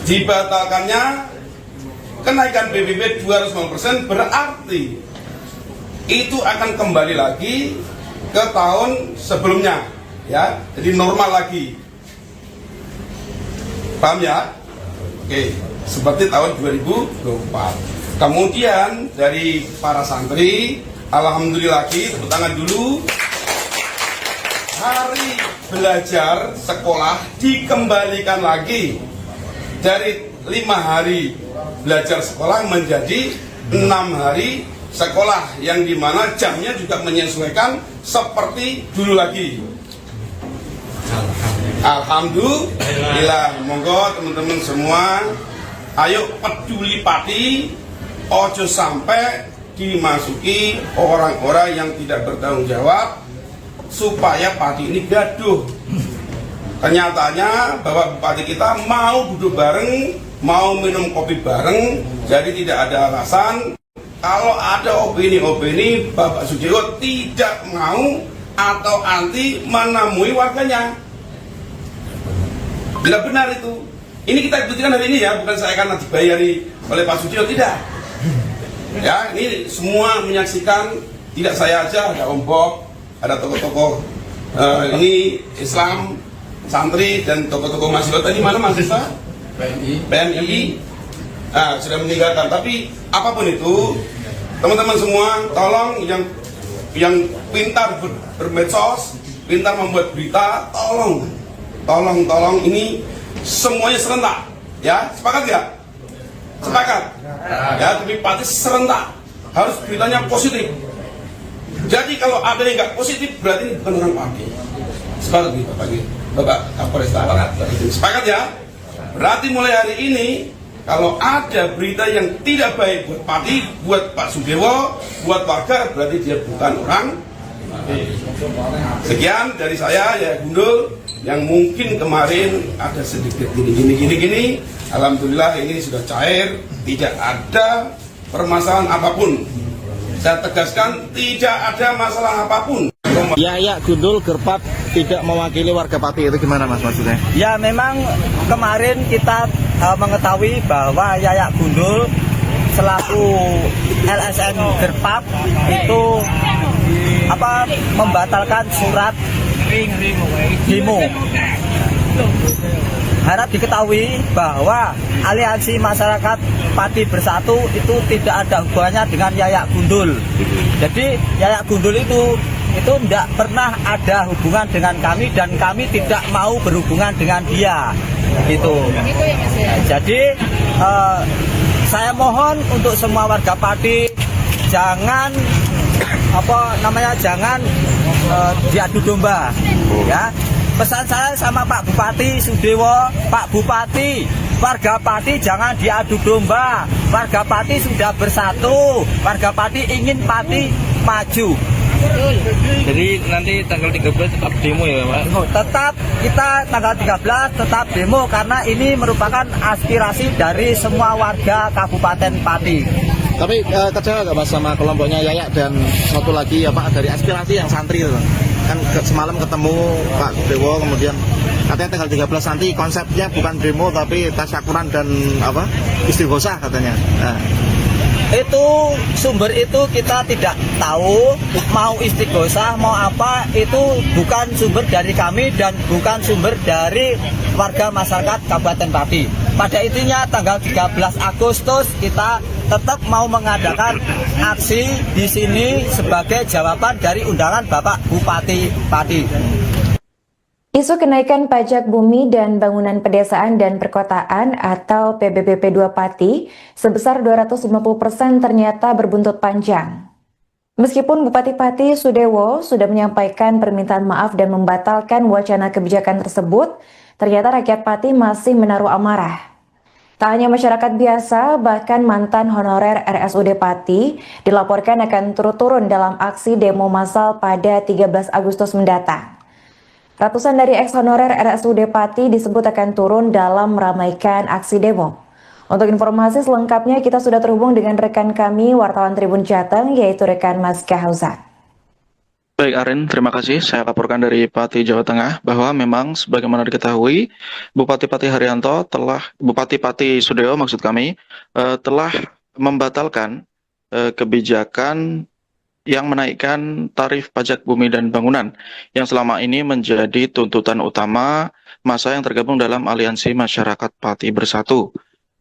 Dibatalkannya kenaikan PBB 250% berarti itu akan kembali lagi ke tahun sebelumnya, ya, jadi normal lagi. Paham ya? Oke, seperti tahun 2024. Kemudian dari para santri, alhamdulillah lagi, tepuk tangan dulu. Hari belajar sekolah dikembalikan lagi dari 5 hari belajar sekolah menjadi 6 hari sekolah, yang dimana jamnya juga menyesuaikan seperti dulu lagi. Alhamdulillah. Monggo teman-teman semua, ayo peduli Pati, ojo sampai dimasuki orang-orang yang tidak bertanggung jawab supaya Pati ini gaduh. Kenyataannya bahwa Bupati kita mau duduk bareng, mau minum kopi bareng, jadi tidak ada alasan. Kalau ada opini-opini Bapak Sudewo tidak mau atau anti menemui warganya. Tidak benar itu. Ini kita buktikan hari ini ya, bukan saya karena dibayari oleh Pak Sudiono, tidak. Ya, ini semua menyaksikan, tidak saya aja, ada Om Bob, ada tokoh-tokoh ini Islam, santri dan tokoh-tokoh mahasiswa. Tadi mana mahasiswa? PMI. Sudah meninggalkan. Tapi apapun itu, teman-teman semua, tolong yang pintar bermedsos, pintar membuat berita, tolong ini semuanya serentak, ya, sepakat ya? Sepakat, ya, tapi pasti serentak, harus beritanya positif. Jadi kalau ada yang nggak positif, berarti ini bukan orang Pati. Sepakat nih Bapak Kapolresta. Sepakat ya? Berarti mulai hari ini, kalau ada berita yang tidak baik buat Pati, buat Pak Sudewo, buat warga, berarti dia bukan orang. Sekian dari saya, ya Gundul, yang mungkin kemarin ada sedikit gini. Alhamdulillah ini sudah cair, tidak ada permasalahan apapun. Saya tegaskan, tidak ada masalah apapun. Yayak Gundul Gerpat tidak mewakili warga Pati, itu gimana Mas maksudnya? Ya memang kemarin kita mengetahui bahwa Yayak Gundul selaku LSM Gerpat itu membatalkan surat demo. Harap diketahui bahwa Aliansi Masyarakat Pati Bersatu itu tidak ada hubungannya dengan Yayak Gundul. Jadi Yayak Gundul itu tidak pernah ada hubungan dengan kami dan kami tidak mau berhubungan dengan dia. Gitu. Jadi saya mohon untuk semua warga Pati jangan jangan diadu domba, ya. Pesan saya sama Pak Bupati Sudewo, Pak Bupati, warga Pati jangan diadu domba. Warga Pati sudah bersatu, warga Pati ingin Pati maju. Jadi nanti tanggal 13 tetap demo ya Pak? Tetap kita tanggal 13 tetap demo karena ini merupakan aspirasi dari semua warga Kabupaten Pati. Tapi kecewa nggak Mas sama kelompoknya Yayak dan satu lagi ya Pak dari aspirasi yang santri itu? Kan semalam ketemu Pak Dewo, kemudian katanya tanggal 13 nanti konsepnya bukan demo tapi tasyakuran dan istighosah katanya. Itu sumber itu kita tidak tahu, mau istighosah mau apa, itu bukan sumber dari kami dan bukan sumber dari warga masyarakat Kabupaten Pati. Pada intinya tanggal 13 Agustus kita tetap mau mengadakan aksi di sini sebagai jawaban dari undangan Bapak Bupati Pati. Isu kenaikan pajak bumi dan bangunan pedesaan dan perkotaan atau PBBP 2 Pati sebesar 250% ternyata berbuntut panjang. Meskipun Bupati Pati Sudewo sudah menyampaikan permintaan maaf dan membatalkan wacana kebijakan tersebut, ternyata rakyat Pati masih menaruh amarah. Tak hanya masyarakat biasa, bahkan mantan honorer RSUD Pati dilaporkan akan turun dalam aksi demo massal pada 13 Agustus mendatang. Ratusan dari ex-honorer RSUD Pati disebut akan turun dalam meramaikan aksi demo. Untuk informasi selengkapnya kita sudah terhubung dengan rekan kami, wartawan Tribun Jateng, yaitu rekan Mas Kahauzan. Baik Aren, terima kasih. Saya laporkan dari Pati, Jawa Tengah bahwa memang sebagaimana diketahui Bupati Pati Bupati Pati Sudewo maksud kami telah membatalkan kebijakan yang menaikkan tarif pajak bumi dan bangunan yang selama ini menjadi tuntutan utama massa yang tergabung dalam Aliansi Masyarakat Pati Bersatu.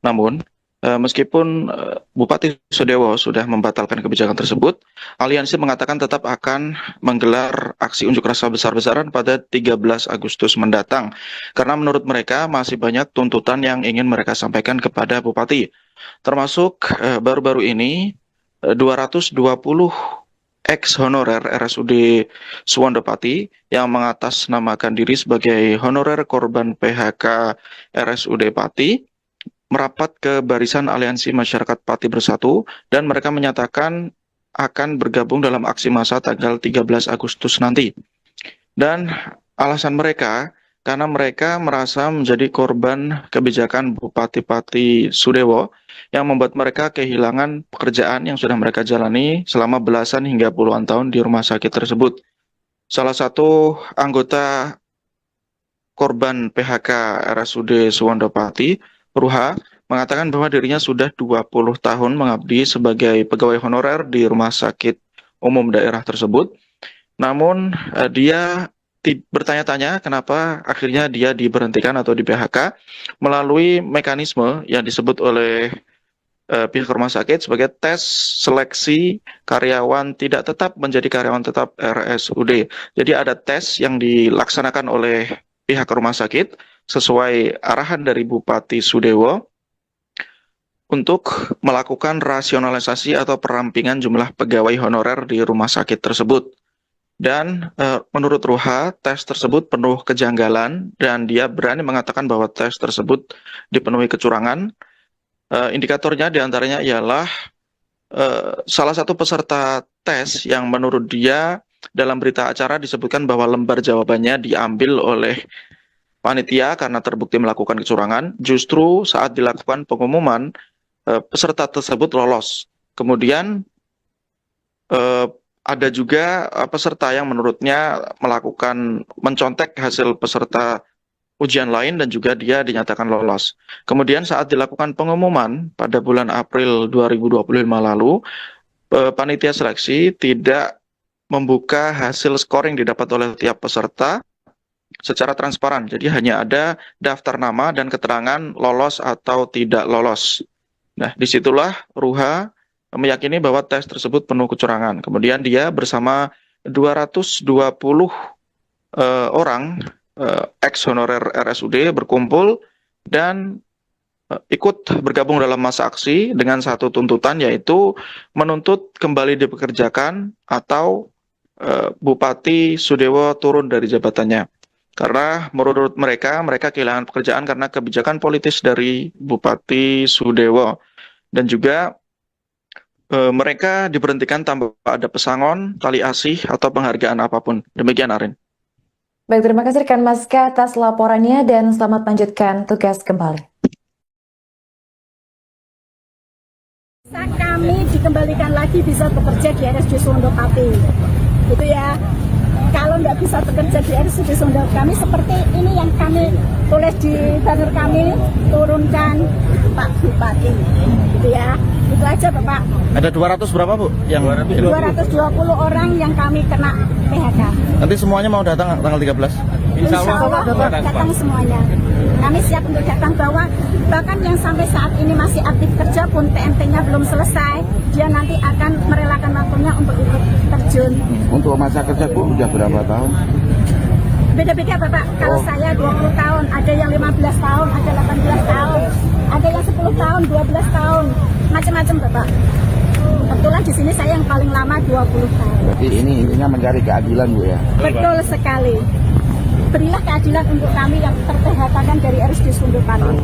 Namun, meskipun Bupati Sudewo sudah membatalkan kebijakan tersebut, Aliansi mengatakan tetap akan menggelar aksi unjuk rasa besar-besaran pada 13 Agustus mendatang. Karena menurut mereka masih banyak tuntutan yang ingin mereka sampaikan kepada Bupati. Termasuk baru-baru ini 220 ex-honorer RSUD Suwondo Pati yang mengatasnamakan diri sebagai honorer korban PHK RSUD Pati merapat ke barisan Aliansi Masyarakat Pati Bersatu dan mereka menyatakan akan bergabung dalam aksi massa tanggal 13 Agustus nanti. Dan alasan mereka karena mereka merasa menjadi korban kebijakan Bupati Pati Sudewo yang membuat mereka kehilangan pekerjaan yang sudah mereka jalani selama belasan hingga puluhan tahun di rumah sakit tersebut. Salah satu anggota korban PHK RSUD Suwondopati, Ruha, mengatakan bahwa dirinya sudah 20 tahun mengabdi sebagai pegawai honorer di rumah sakit umum daerah tersebut. Namun dia bertanya-tanya kenapa akhirnya dia diberhentikan atau di PHK melalui mekanisme yang disebut oleh pihak rumah sakit sebagai tes seleksi karyawan tidak tetap menjadi karyawan tetap RSUD. Jadi ada tes yang dilaksanakan oleh pihak rumah sakit sesuai arahan dari Bupati Sudewo untuk melakukan rasionalisasi atau perampingan jumlah pegawai honorer di rumah sakit tersebut. Dan menurut Ruha, tes tersebut penuh kejanggalan dan dia berani mengatakan bahwa tes tersebut dipenuhi kecurangan. Indikatornya diantaranya ialah salah satu peserta tes yang menurut dia dalam berita acara disebutkan bahwa lembar jawabannya diambil oleh panitia karena terbukti melakukan kecurangan. Justru saat dilakukan pengumuman, peserta tersebut lolos. Kemudian ada juga peserta yang menurutnya mencontek hasil peserta ujian lain dan juga dia dinyatakan lolos. Kemudian saat dilakukan pengumuman pada bulan April 2025 lalu, panitia seleksi tidak membuka hasil scoring didapat oleh tiap peserta secara transparan. Jadi hanya ada daftar nama dan keterangan lolos atau tidak lolos. Nah, disitulah Ruha meyakini bahwa tes tersebut penuh kecurangan. Kemudian dia bersama 220 orang ex-honorer RSUD berkumpul dan ikut bergabung dalam masa aksi dengan satu tuntutan, yaitu menuntut kembali dipekerjakan atau Bupati Sudewo turun dari jabatannya. Karena menurut mereka kehilangan pekerjaan karena kebijakan politis dari Bupati Sudewo. Dan juga mereka diberhentikan tanpa ada pesangon, tali asih, atau penghargaan apapun. Demikian, Arin. Baik, terima kasih rekan Maska atas laporannya dan selamat melanjutkan tugas kembali. Kami dikembalikan lagi bisa bekerja di RSUD Suwondopati. Gitu ya. Kalau nggak bisa bekerja di RSUD Suwondopati, kami seperti ini yang kami tulis di banner kami, turunkan Pak Bupati. Gitu ya. Itu aja Bapak. Ada 200 berapa Bu? Yang 220 orang yang kami kena PHK. nanti semuanya mau datang tanggal 13? Insya Allah datang semuanya. Kami siap untuk datang, bahkan yang sampai saat ini masih aktif kerja pun PMT-nya belum selesai, dia nanti akan merelakan waktunya untuk ikut terjun. Untuk masa kerja Bu udah berapa tahun? Beda-beda Bapak, kalau saya 20 tahun, ada yang 15 tahun, ada 18 tahun, ada yang 10 tahun, 12 tahun, macam-macam Bapak. Kebetulan di sini saya yang paling lama 20 tahun. Berarti ini intinya mencari keadilan Bu ya? Betul sekali. Berilah keadilan untuk kami yang ter-PHK-kan dari RSUD Suwondopati.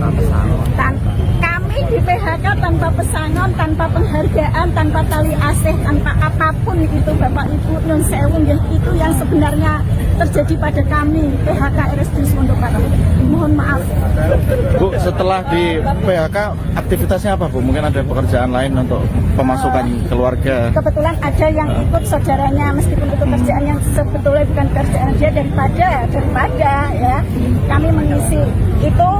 Kami di PHK tanpa pesangon, tanpa penghargaan, tanpa tali asih, tanpa apapun itu Bapak Ibu Nyun Sewu, itu yang sebenarnya terjadi pada kami PHK RSUD Suwondopati. Mohon maaf. Bu, setelah di PHK aktivitasnya apa Bu? Mungkin ada pekerjaan lain untuk pemasukan keluarga? Kebetulan ada yang ikut saudaranya, meskipun itu kerjaan yang sebetulnya bukan kerjaan dia, daripada ya kami mengisi itu,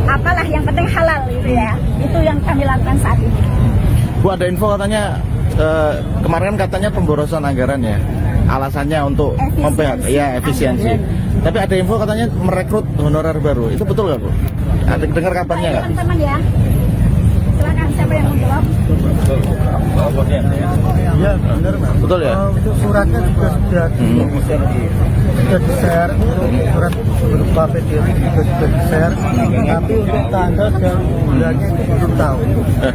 apalah yang penting halal gitu ya, itu yang kami lakukan saat ini. Bu, ada info katanya kemarin katanya pemborosan anggaran ya, alasannya untuk efisiensi. Tapi ada info katanya merekrut honorer baru, itu betul nggak Bu? Ada dengar kabarnya nggak? Teman-teman ya, silakan siapa yang menjawab? Ya benar Mas. Betul ya? Untuk suratnya juga sudah di-share, surat berupa PDF juga sudah di-share, tapi untuk tanggal dan bulannya itu belum tahu.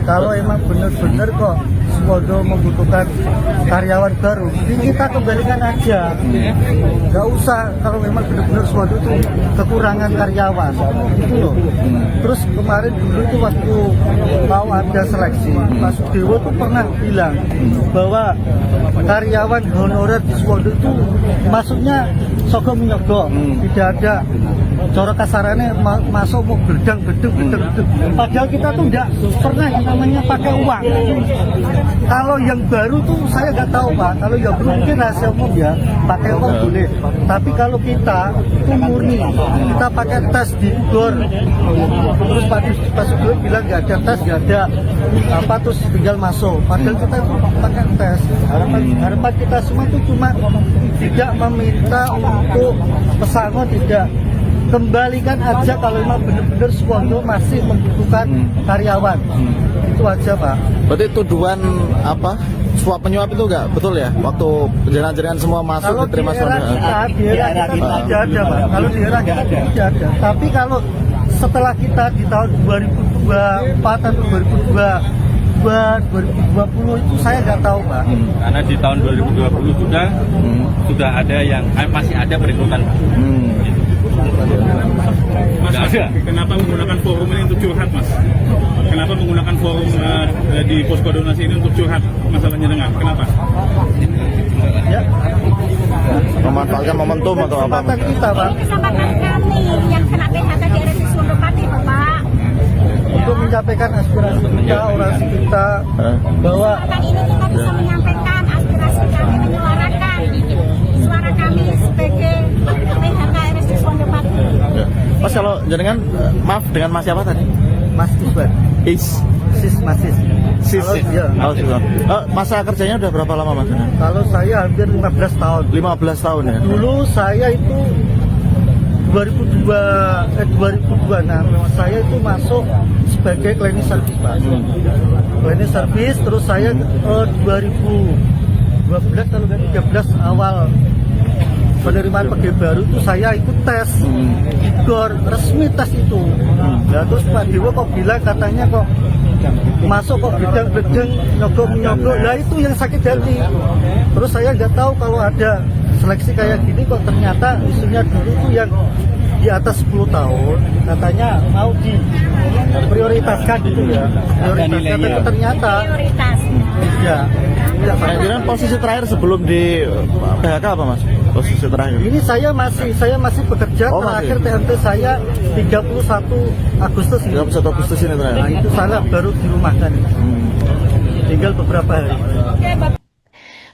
Kalau emang benar-benar kok Suwondo membutuhkan karyawan baru, ini kita kembalikan aja. Nggak usah, kalau memang benar-benar Suwondo itu kekurangan karyawan, gitu loh. Terus kemarin dulu itu waktu mau ada seleksi, Pak Sudewo tuh pernah bilang bahwa karyawan honorer di Suwondo itu masuknya sogok menyogok, tidak ada cara kasarannya masuk mau bedang. Padahal kita tuh tidak pernah yang namanya pakai uang. Kalau yang baru tuh saya nggak tahu Pak. Kalau yang baru mungkin rahasia umum ya, pakai uang boleh. Tapi kalau kita itu murni, kita pakai tes di GOR. Terus Pak Sugio bilang nggak ada tes, nggak ada apa, terus tinggal masuk. Padahal kita itu pakai tes. Harapan kita semua itu cuma tidak meminta untuk pesangon, tidak, kembalikan aja kalau memang benar-benar Suwondo masih membutuhkan karyawan. Itu aja Pak. Berarti tuduhan apa suap penyuap itu enggak betul ya? Waktu jaringan-jaringan semua masuk Kalau diterima di era kita tidak ada Pak. Kalau di era kita tidak ada. Tapi kalau setelah kita di tahun 2024 atau 2020 itu saya nggak tahu Pak. Karena di tahun 2020 sudah ada yang masih ada perekrutan Pak. Mas, kenapa menggunakan forum ini untuk curhat, Mas? Kenapa menggunakan forum di posko donasi ini untuk curhat masalahnya dengan? Kenapa? Ya. Memanfaatkan momentum atau apa? Kesempatan kita Pak. Kesempatan kami yang kena PHK di RSUD Suwondo Pati, Bapak. Untuk menyampaikan aspirasi kita, orasi kita bahwa Kesempatan ini kita bisa menyampaikan aspirasi kami, menyuarakan suara kami sebagai PHK RSUD Suwondo Pati. Mas, kalau jaringan maaf dengan Mas siapa tadi? Mas Iswan, Sis. Kalau, ya. Masa kerjanya udah berapa lama Mas? Kalau saya hampir 15 tahun. 15 tahun ya. Dulu saya itu 2026 saya itu masuk sebagai cleaning service Pak. Cleaning service, terus saya 2012 kalau nggak 13 awal penerimaan pegawai baru itu saya ikut tes GOR, resmi tes itu. Nah, terus Pak Dewo kok bilang katanya kok masuk kok bedang-bedang, nyogok-nyogok. Nah itu yang sakit hati. Terus saya nggak tahu kalau ada seleksi kayak gini, kok ternyata isunya dulu tuh yang di atas 10 tahun katanya mau diprioritaskan gitu ya. Prioritaskan, tapi ternyata Prioritas. ya. Jaringan posisi terakhir sebelum di PHK apa Mas? Posisi terakhir? Ini saya masih bekerja, Oh, terakhir masih. TMT saya 31 Agustus ini. 31 Agustus ini terakhir. Nah itu saya baru dirumahkan. Tinggal beberapa hari.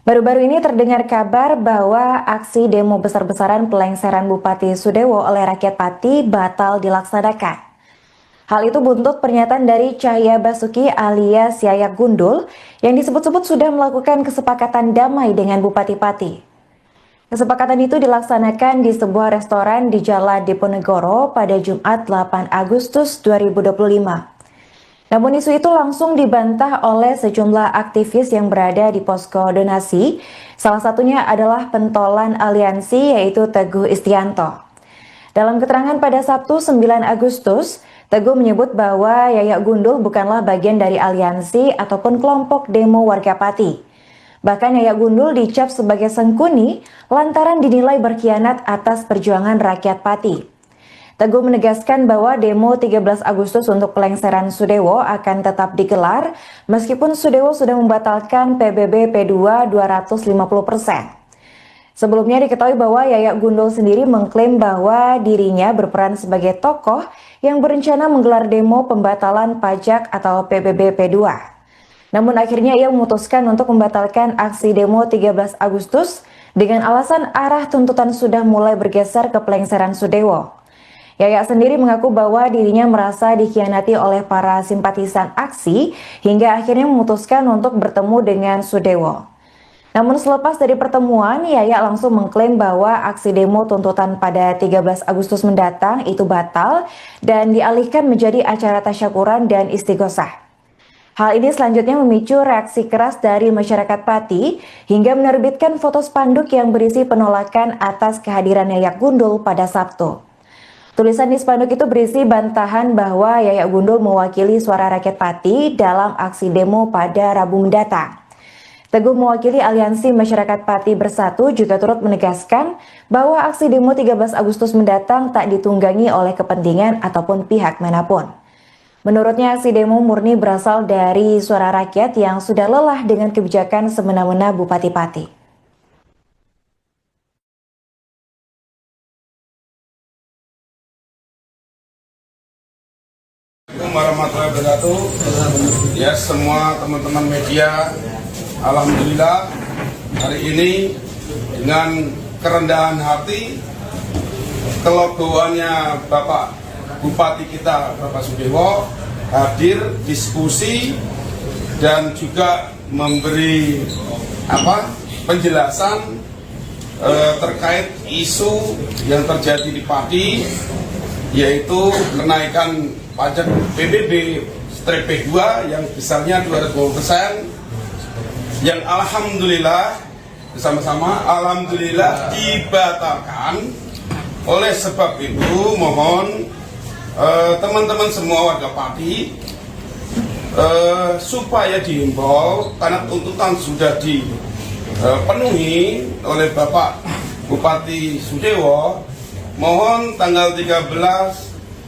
Baru-baru ini terdengar kabar bahwa aksi demo besar-besaran pelengseran Bupati Sudewo oleh rakyat Pati batal dilaksanakan. Hal itu buntut pernyataan dari Cahya Basuki alias Yayak Gundul yang disebut-sebut sudah melakukan kesepakatan damai dengan Bupati Pati. Kesepakatan itu dilaksanakan di sebuah restoran di Jalan Diponegoro pada Jumat 8 Agustus 2025. Namun isu itu langsung dibantah oleh sejumlah aktivis yang berada di posko donasi. Salah satunya adalah pentolan aliansi yaitu Teguh Istianto. Dalam keterangan pada Sabtu 9 Agustus, Teguh menyebut bahwa Yayak Gundul bukanlah bagian dari aliansi ataupun kelompok demo warga Pati. Bahkan Yayak Gundul dicap sebagai sengkuni lantaran dinilai berkhianat atas perjuangan rakyat Pati. Teguh menegaskan bahwa demo 13 Agustus untuk pelengseran Sudewo akan tetap digelar meskipun Sudewo sudah membatalkan PBB P2 250%. Sebelumnya diketahui bahwa Yayak Gundul sendiri mengklaim bahwa dirinya berperan sebagai tokoh yang berencana menggelar demo pembatalan pajak atau PBB P2. Namun akhirnya ia memutuskan untuk membatalkan aksi demo 13 Agustus dengan alasan arah tuntutan sudah mulai bergeser ke pelengseran Sudewo. Yayak sendiri mengaku bahwa dirinya merasa dikhianati oleh para simpatisan aksi hingga akhirnya memutuskan untuk bertemu dengan Sudewo. Namun selepas dari pertemuan, Yayak langsung mengklaim bahwa aksi demo tuntutan pada 13 Agustus mendatang itu batal dan dialihkan menjadi acara tasyakuran dan istighosah. Hal ini selanjutnya memicu reaksi keras dari masyarakat Pati hingga menerbitkan foto spanduk yang berisi penolakan atas kehadiran Yayak Gundul pada Sabtu. Tulisan di spanduk itu berisi bantahan bahwa Yayak Gundul mewakili suara rakyat Pati dalam aksi demo pada Rabu mendatang. Teguh mewakili Aliansi Masyarakat Pati Bersatu juga turut menegaskan bahwa aksi demo 13 Agustus mendatang tak ditunggangi oleh kepentingan ataupun pihak manapun. Menurutnya aksi demo murni berasal dari suara rakyat yang sudah lelah dengan kebijakan semena-mena Bupati Pati. Assalamualaikum warahmatullahi wabarakatuh. Ya, semua teman-teman media, alhamdulillah hari ini dengan kerendahan hati, kelegoannya Bapak Bupati kita, Bapak Sudewo, hadir diskusi dan juga memberi penjelasan terkait isu yang terjadi di Pati, yaitu kenaikan pajak PBB/P2 yang besarnya 200%, yang alhamdulillah bersama-sama alhamdulillah dibatalkan. Oleh sebab itu mohon teman-teman semua warga Pati supaya dihimbau, karena tuntutan sudah dipenuhi oleh Bapak Bupati Sudewo, mohon tanggal 13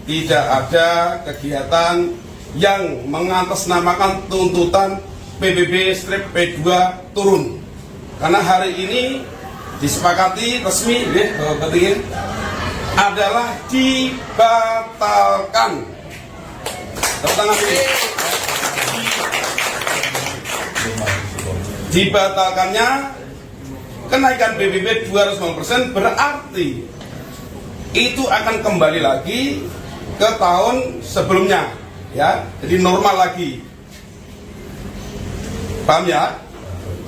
tidak ada kegiatan yang mengatasnamakan tuntutan PBB/P2 turun, karena hari ini disepakati resmi adalah dibatalkan. Tepuk tangan ini. Dibatalkannya kenaikan PBB 200% berarti itu akan kembali lagi ke tahun sebelumnya, ya, jadi normal lagi. Paham ya?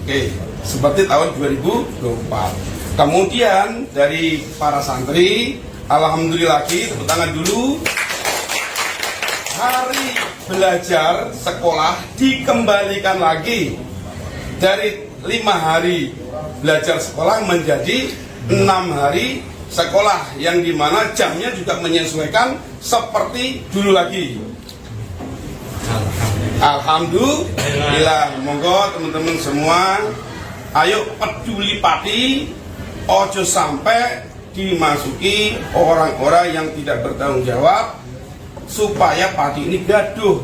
Oke, seperti tahun 2024. Kemudian dari para santri, alhamdulillah lagi, tepuk tangan dulu. Hari belajar sekolah dikembalikan lagi dari 5 hari belajar sekolah menjadi 6 hari sekolah, yang dimana jamnya juga menyesuaikan seperti dulu lagi. Alhamdulillah. Monggo teman-teman semua, ayo peduli Pati, ojo sampai dimasuki orang-orang yang tidak bertanggung jawab supaya Pati ini gaduh.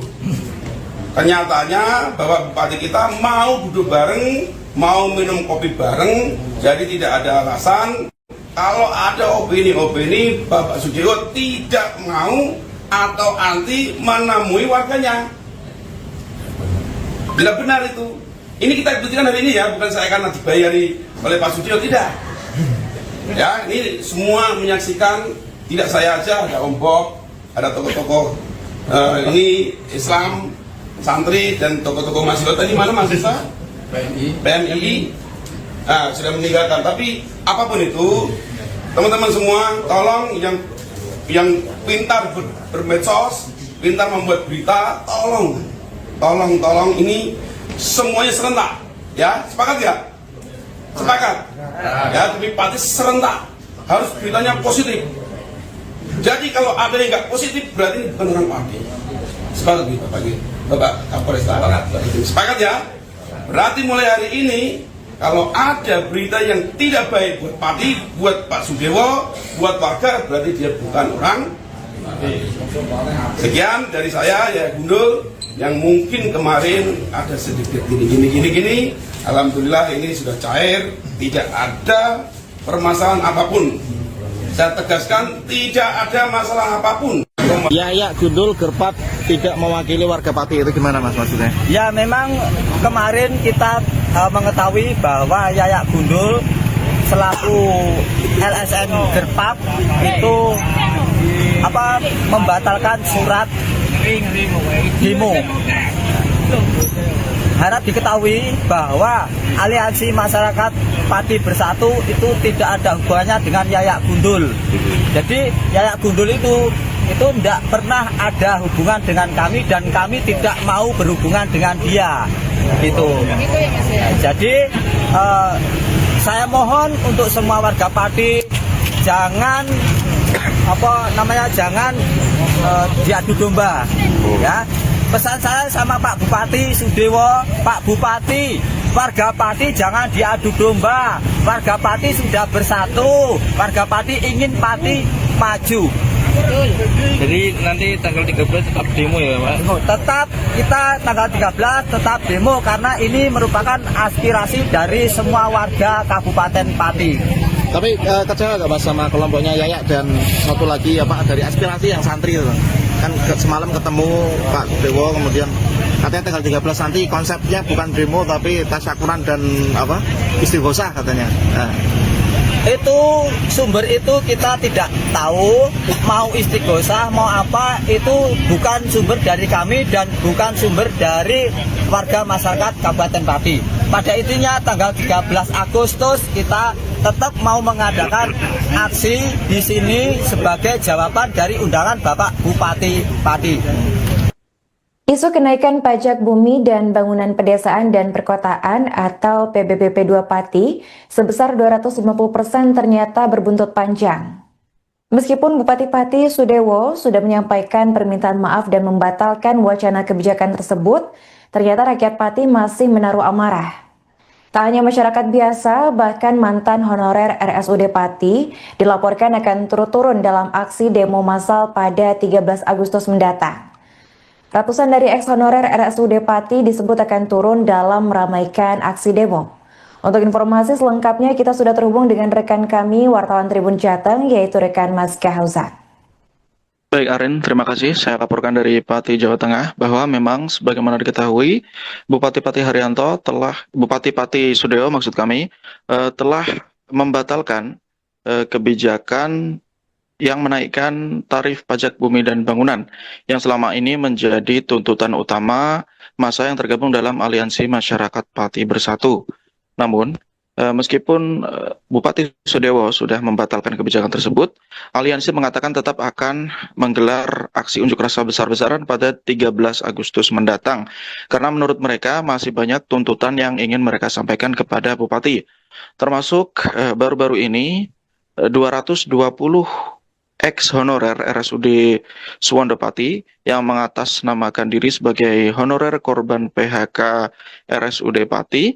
Kenyataannya bahwa Bupati kita mau duduk bareng, mau minum kopi bareng, jadi tidak ada alasan kalau ada opini-opini Bapak Sudewo tidak mau atau anti menemui warganya. Tidak benar itu. Ini kita buktikan hari ini ya, bukan saya karena dibayari oleh Pak Sudewo, tidak. Ya, ini semua menyaksikan, tidak saya aja, ada Om Bob, ada tokoh-tokoh ini Islam, santri dan tokoh-tokoh mahasiswa. Tadi mana mahasiswa? PMI. Nah, sudah meninggalkan. Tapi apapun itu, teman-teman semua, tolong yang pintar bermedsos, pintar membuat berita, tolong ini semuanya serentak, ya, sepakat ya? Sepakat, ya, tapi Pati serentak, harus beritanya positif. Jadi kalau ada yang nggak positif, berarti bukan orang Pati. Sepakat gitu, Bapak Kapolres. Sepakat ya? Berarti mulai hari ini, kalau ada berita yang tidak baik buat Pati, buat Pak Sudewo, buat warga, berarti dia bukan orang. Sekian dari saya, ya Gundul, yang mungkin kemarin ada sedikit gini. Alhamdulillah ini sudah cair, tidak ada permasalahan apapun. Saya tegaskan, tidak ada masalah apapun. Ya, Gundul Gerpat tidak mewakili warga Pati, itu gimana Mas maksudnya? Ya, memang kemarin kita mengetahui bahwa Yayak Gundul selaku LSM Gerpat itu membatalkan surat demo. Harap diketahui bahwa Aliansi Masyarakat Pati Bersatu itu tidak ada hubungannya dengan Yayak Gundul. Jadi Yayak Gundul itu tidak pernah ada hubungan dengan kami dan kami tidak mau berhubungan dengan dia. Gitu. Jadi saya mohon untuk semua warga Pati jangan jangan diadu domba, ya. Pesan saya sama Pak Bupati Sudewo, Pak Bupati, warga Pati jangan diadu domba. Warga Pati sudah bersatu, warga Pati ingin Pati maju. Jadi nanti tanggal 13 tetap demo ya Pak? Tetap, kita tanggal 13 tetap demo karena ini merupakan aspirasi dari semua warga Kabupaten Pati. Tapi kecewa nggak Mas sama kelompoknya Yayak dan satu lagi dari aspirasi yang santri itu? Kan semalam ketemu Pak Dewo, kemudian katanya tanggal 13 nanti konsepnya bukan demo tapi tasyakuran dan istighosah katanya. Nah. Itu sumber itu kita tidak tahu, mau istighosah mau apa, itu bukan sumber dari kami dan bukan sumber dari warga masyarakat Kabupaten Pati. Pada intinya tanggal 13 Agustus kita tetap mau mengadakan aksi di sini sebagai jawaban dari undangan Bapak Bupati Pati. Isu kenaikan pajak bumi dan bangunan pedesaan dan perkotaan atau PBBP 2 Pati sebesar 250% ternyata berbuntut panjang. Meskipun Bupati Pati Sudewo sudah menyampaikan permintaan maaf dan membatalkan wacana kebijakan tersebut, ternyata rakyat Pati masih menaruh amarah. Tak hanya masyarakat biasa, bahkan mantan honorer RSUD Pati dilaporkan akan turun dalam aksi demo massal pada 13 Agustus mendatang. Ratusan dari ex-honorer RSUD Pati disebut akan turun dalam meramaikan aksi demo. Untuk informasi selengkapnya kita sudah terhubung dengan rekan kami, wartawan Tribun Jateng, yaitu rekan Mas Kahauzan. Baik Arin, terima kasih. Saya laporkan dari Pati, Jawa Tengah, bahwa memang sebagaimana diketahui, Bupati Pati Sudewo maksud kami, telah membatalkan kebijakan yang menaikkan tarif pajak bumi dan bangunan yang selama ini menjadi tuntutan utama massa yang tergabung dalam Aliansi Masyarakat Pati Bersatu. Namun, meskipun Bupati Sudewo sudah membatalkan kebijakan tersebut, Aliansi mengatakan tetap akan menggelar aksi unjuk rasa besar-besaran pada 13 Agustus mendatang, karena menurut mereka masih banyak tuntutan yang ingin mereka sampaikan kepada Bupati. Termasuk baru-baru ini 220 ex-honorer RSUD Suwondopati yang mengatasnamakan diri sebagai honorer korban PHK RSUD Pati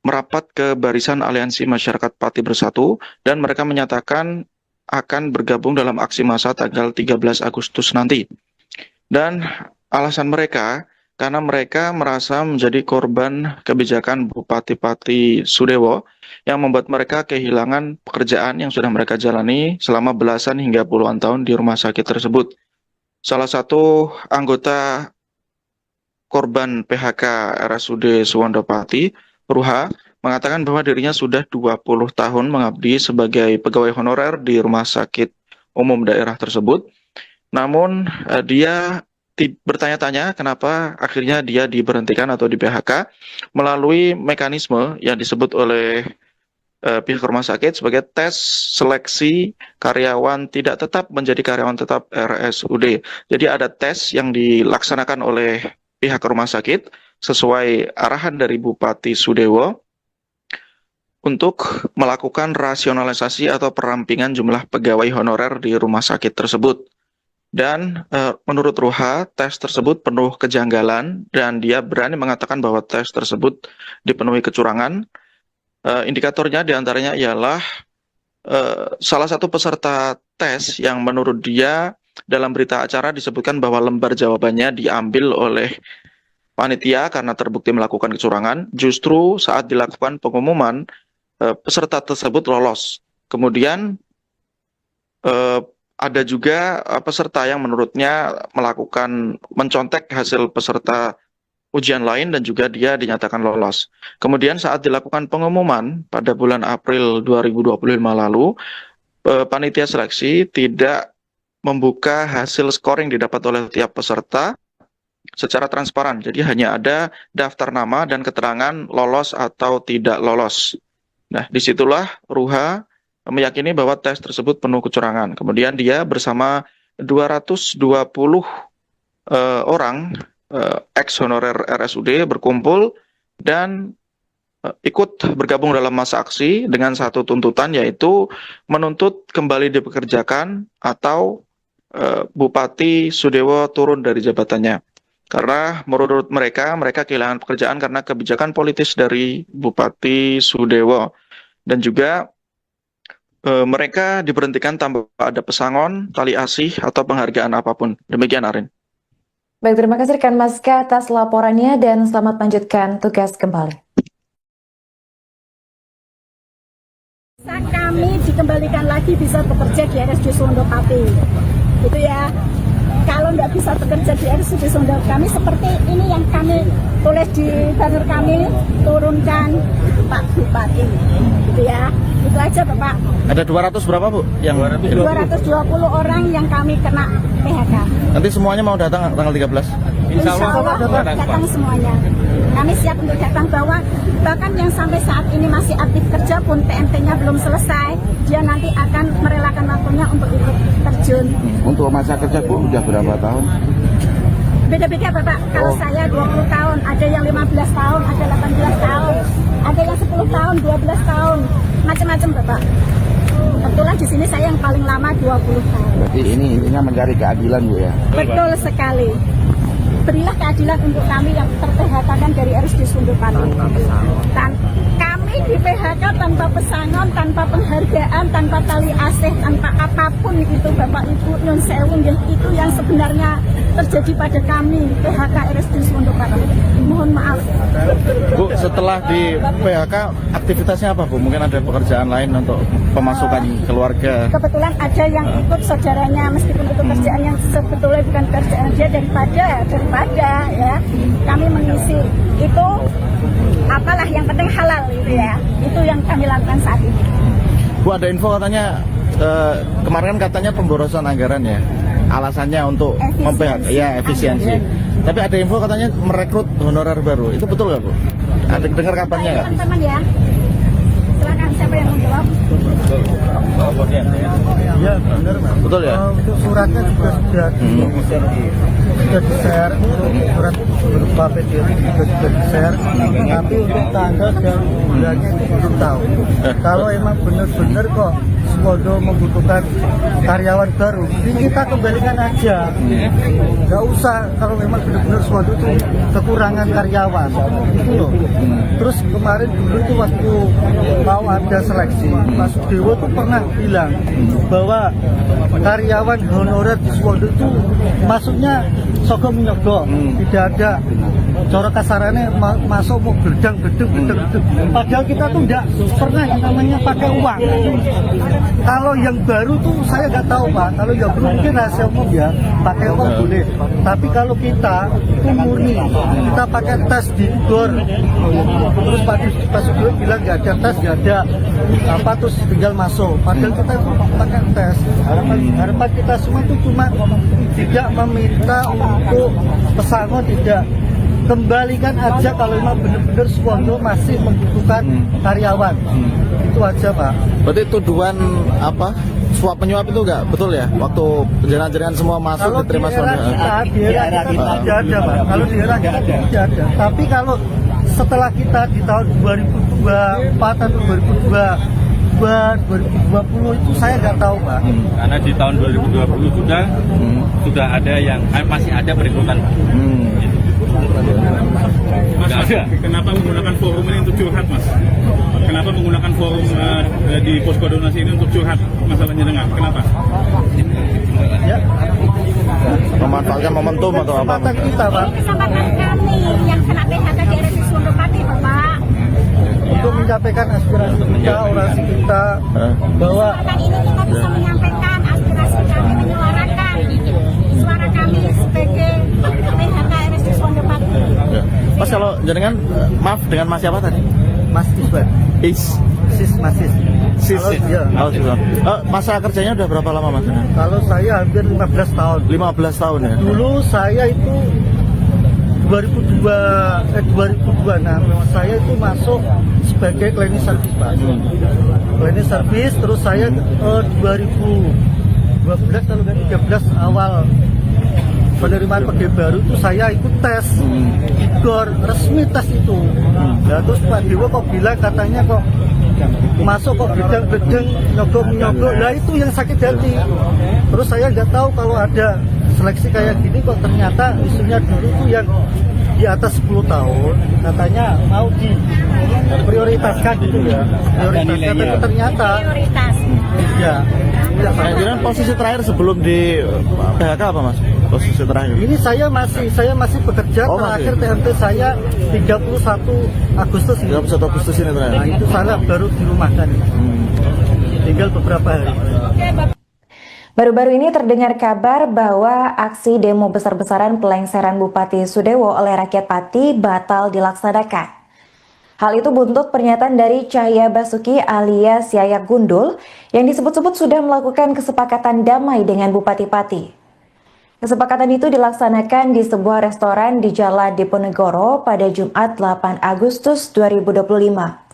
merapat ke barisan Aliansi Masyarakat Pati Bersatu dan mereka menyatakan akan bergabung dalam aksi massa tanggal 13 Agustus nanti. Dan alasan mereka karena mereka merasa menjadi korban kebijakan Bupati Pati Sudewo yang membuat mereka kehilangan pekerjaan yang sudah mereka jalani selama belasan hingga puluhan tahun di rumah sakit tersebut. Salah satu anggota korban PHK RSUD Suwondopati, Ruha, mengatakan bahwa dirinya sudah 20 tahun mengabdi sebagai pegawai honorer di rumah sakit umum daerah tersebut. Namun dia bertanya-tanya kenapa akhirnya dia diberhentikan atau di PHK melalui mekanisme yang disebut oleh pihak rumah sakit sebagai tes seleksi karyawan tidak tetap menjadi karyawan tetap RSUD. Jadi ada tes yang dilaksanakan oleh pihak rumah sakit sesuai arahan dari Bupati Sudewo untuk melakukan rasionalisasi atau perampingan jumlah pegawai honorer di rumah sakit tersebut. Dan menurut Ruha, tes tersebut penuh kejanggalan dan dia berani mengatakan bahwa tes tersebut dipenuhi kecurangan. Indikatornya diantaranya ialah salah satu peserta tes yang menurut dia dalam berita acara disebutkan bahwa lembar jawabannya diambil oleh panitia karena terbukti melakukan kecurangan. Justru saat dilakukan pengumuman, peserta tersebut lolos. Kemudian ada juga peserta yang menurutnya mencontek hasil peserta ujian lain dan juga dia dinyatakan lolos. Kemudian saat dilakukan pengumuman pada bulan April 2025 lalu, panitia seleksi tidak membuka hasil scoring didapat oleh tiap peserta secara transparan. Jadi hanya ada daftar nama dan keterangan lolos atau tidak lolos. Nah, disitulah Ruha meyakini bahwa tes tersebut penuh kecurangan. Kemudian dia bersama 220 orang ex-honorer RSUD berkumpul dan ikut bergabung dalam massa aksi dengan satu tuntutan, yaitu menuntut kembali dipekerjakan atau Bupati Sudewo turun dari jabatannya. Karena menurut mereka kehilangan pekerjaan karena kebijakan politis dari Bupati Sudewo. Dan juga mereka diberhentikan tanpa ada pesangon, tali asih, atau penghargaan apapun. Demikian, Arin. Baik, terima kasih rekan Maska atas laporannya dan selamat lanjutkan tugas kembali. Kami dikembalikan lagi bisa bekerja di RSUD Suwondopati. Gitu ya. kalau nggak bisa bekerja di RSUD Sunda, kami seperti ini yang kami tulis di banner kami, turunkan Pak Bupati, gitu ya. Itu aja Bapak. Ada 200 berapa Bu? Yang 220 orang yang kami kena PHK. nanti semuanya mau datang tanggal 13. Insya Allah datang semuanya. Kami siap untuk datang, bahkan yang sampai saat ini masih aktif kerja pun PMT-nya belum selesai, dia nanti akan merelakan waktunya untuk ikut terjun. Untuk masa kerja Bu udah berapa tahun? Beda-beda Bapak, kalau saya 20 tahun, ada yang 15 tahun, ada 18 tahun, ada yang 10 tahun, 12 tahun, macam-macam Bapak. Kebetulan di sini saya yang paling lama 20 tahun. Berarti ini intinya mencari keadilan Bu ya? Betul sekali. Berilah keadilan untuk kami yang ter-PHK-kan dari RSUD Sunda Pati. Dan kami di PHK tanpa pesangon, tanpa penghargaan, tanpa tali asih, tanpa apapun itu Bapak Ibu Nyun Sewu, itu yang sebenarnya terjadi pada kami PHK RSUD Sunda Pati. Mohon maaf. Bu, setelah di PHK aktivitasnya apa Bu? Mungkin ada pekerjaan lain untuk pemasukan keluarga? Kebetulan ada yang ikut saudaranya, meskipun itu kerjaan yang sebetulnya bukan kerjaan dia, daripada ya kami mengisi itu, apalah yang penting halal gitu ya, itu yang kami lakukan saat ini. Bu, ada info katanya kemarin katanya pemborosan anggaran ya, alasannya untuk efisiensi. Tapi ada info katanya merekrut honorer baru, itu betul nggak Bu? Ada dengar kabarnya nggak? Teman-teman ya, silakan siapa yang mau jawab? Ya benar Mas. Betul ya? Untuk suratnya juga sudah di-share, surat berupa PDF juga sudah di-share, tapi untuk tanggal dan bulannya itu belum tahu. Kalau emang benar-benar kok Skodo membutuhkan karyawan baru, jadi kita kembalikan aja, nggak usah. Kalau memang benar-benar Skodo itu kekurangan karyawan, gitu loh. Terus kemarin dulu itu waktu mau ada seleksi, Pak Sudewo tuh pernah bilang bahwa karyawan honorer di Skodo itu masuknya sogok menyogok, tidak ada corak kasarannya masuk mau gedang. Padahal kita tuh tidak pernah yang namanya pakai uang. Kalau yang baru tuh saya nggak tahu Pak. Kalau yang baru mungkin rahasia umum ya, pakai uang boleh. Tapi kalau kita itu murni, kita pakai tes di GOR. Terus Pak Sudewo bilang nggak ada tes, nggak ada apa, terus tinggal masuk. Padahal kita itu pakai tes. Harapan kita semua itu cuma tidak meminta untuk pesangon, tidak, kembalikan aja kalau memang benar-benar Skodo masih membutuhkan karyawan. Itu aja Pak. Berarti tuduhan apa, suap penyuap itu enggak betul ya? Waktu jaringan-jaringan semua masuk Kalau diterima di era kita tidak ada Pak. Kalau di era kita tidak ada. Tapi kalau setelah kita di tahun 2024 atau 2020 itu saya nggak tahu Pak. Karena di tahun 2020 sudah ada yang masih ada perekrutan Pak. Mas, kenapa menggunakan forum ini untuk curhat Mas? Kenapa menggunakan forum di posko donasi ini untuk curhat masalahnya dengan? Kenapa? Ya. Memanfaatkan momentum atau apa? Kesempatan kita Pak. Kesempatan kami yang kena PHK di RSUD Sunda Pati Bapak. Untuk menyampaikan aspirasi kita, orasi kita, bahwa Kesempatan ini kita bisa menyampaikan aspirasi kami, menyuarakan suara kami sebagai PHK RSUD Sunda Pati. Mas, kalau jaringan maaf dengan Mas siapa tadi? Mas Iswan, Sis. Kalau, ya. Masa kerjanya udah berapa lama Mas? Kalau saya hampir 15 tahun. 15 tahun ya? Dulu saya itu 2026 saya itu masuk sebagai cleaning service Pak. Cleaning service, terus saya 2012 kalau nggak 13 awal penerimaan pegawai baru itu saya ikut tes GOR, resmi tes itu. Nah, terus Pak Dewo kok bilang katanya kok masuk kok gedang-gedang, nyogok. Nah itu yang sakit hati. Terus saya nggak tahu kalau ada seleksi kayak gini kok ternyata isunya dulu tuh yang di atas 10 tahun katanya mau diprioritaskan gitu ya. Prioritaskan, tapi ternyata Prioritas. ya. Jaringan posisi terakhir sebelum di PHK apa Mas? Posisi terakhir? Ini saya masih bekerja, terakhir TMT saya 31 Agustus ini. 31 Agustus ini terakhir. Nah itu saya baru dirumahkan. Tinggal beberapa hari. Baru-baru ini terdengar kabar bahwa aksi demo besar-besaran pelengseran Bupati Sudewo oleh rakyat Pati batal dilaksanakan. Hal itu buntut pernyataan dari Cahya Basuki alias Yayak Gundul yang disebut-sebut sudah melakukan kesepakatan damai dengan Bupati Pati. Kesepakatan itu dilaksanakan di sebuah restoran di Jalan Diponegoro pada Jumat 8 Agustus 2025.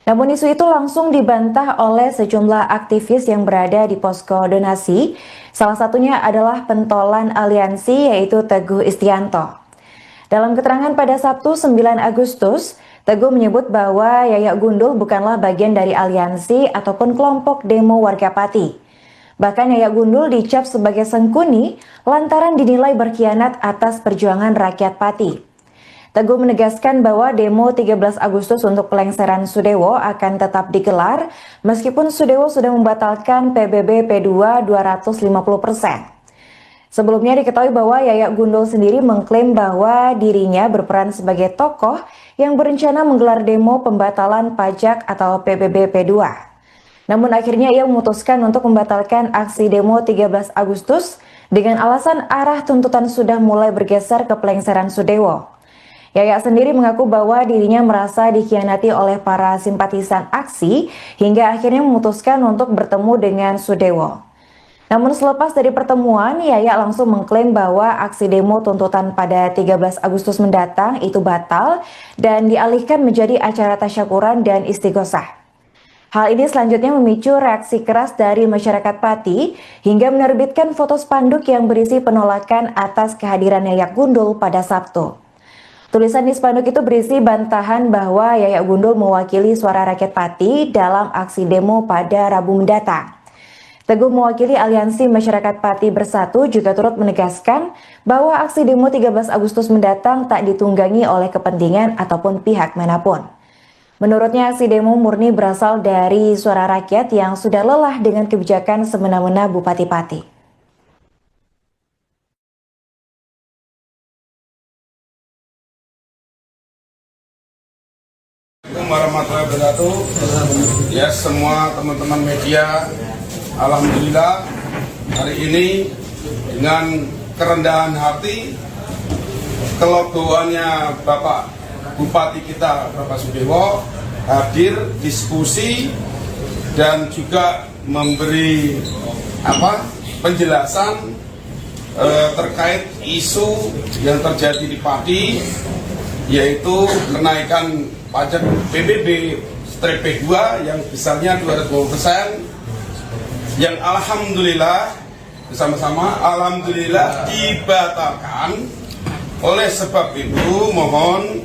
Namun isu itu langsung dibantah oleh sejumlah aktivis yang berada di posko donasi. Salah satunya adalah pentolan aliansi yaitu Teguh Istianto. Dalam keterangan pada Sabtu 9 Agustus, Teguh menyebut bahwa Yayak Gundul bukanlah bagian dari aliansi ataupun kelompok demo warga Pati. Bahkan Yayak Gundul dicap sebagai sengkuni lantaran dinilai berkhianat atas perjuangan rakyat Pati. Teguh menegaskan bahwa demo 13 Agustus untuk pelengseran Sudewo akan tetap digelar meskipun Sudewo sudah membatalkan PBB P2 250%. Sebelumnya diketahui bahwa Yayak Gundul sendiri mengklaim bahwa dirinya berperan sebagai tokoh yang berencana menggelar demo pembatalan pajak atau PBB P2. Namun akhirnya ia memutuskan untuk membatalkan aksi demo 13 Agustus dengan alasan arah tuntutan sudah mulai bergeser ke pelengseran Sudewo. Yayak sendiri mengaku bahwa dirinya merasa dikhianati oleh para simpatisan aksi hingga akhirnya memutuskan untuk bertemu dengan Sudewo. Namun selepas dari pertemuan, Yayak langsung mengklaim bahwa aksi demo tuntutan pada 13 Agustus mendatang itu batal dan dialihkan menjadi acara tasyakuran dan istighosah. Hal ini selanjutnya memicu reaksi keras dari masyarakat Pati hingga menerbitkan foto spanduk yang berisi penolakan atas kehadiran Yayak Gundul pada Sabtu. Tulisan di spanduk itu berisi bantahan bahwa Yayak Gundul mewakili suara rakyat Pati dalam aksi demo pada Rabu mendatang. Teguh mewakili Aliansi Masyarakat Pati Bersatu juga turut menegaskan bahwa aksi demo 13 Agustus mendatang tak ditunggangi oleh kepentingan ataupun pihak manapun. Menurutnya aksi demo murni berasal dari suara rakyat yang sudah lelah dengan kebijakan semena-mena Bupati Pati. Warahmatullahi wabarakatuh. Ya, semua teman-teman media, alhamdulillah hari ini dengan kerendahan hati kelegoannya Bapak Bupati kita Bapak Sudewo hadir diskusi dan juga memberi penjelasan terkait isu yang terjadi di Pati, yaitu kenaikan pajak PBB P2 yang besarnya 250%, yang alhamdulillah bersama-sama alhamdulillah dibatalkan. Oleh sebab itu mohon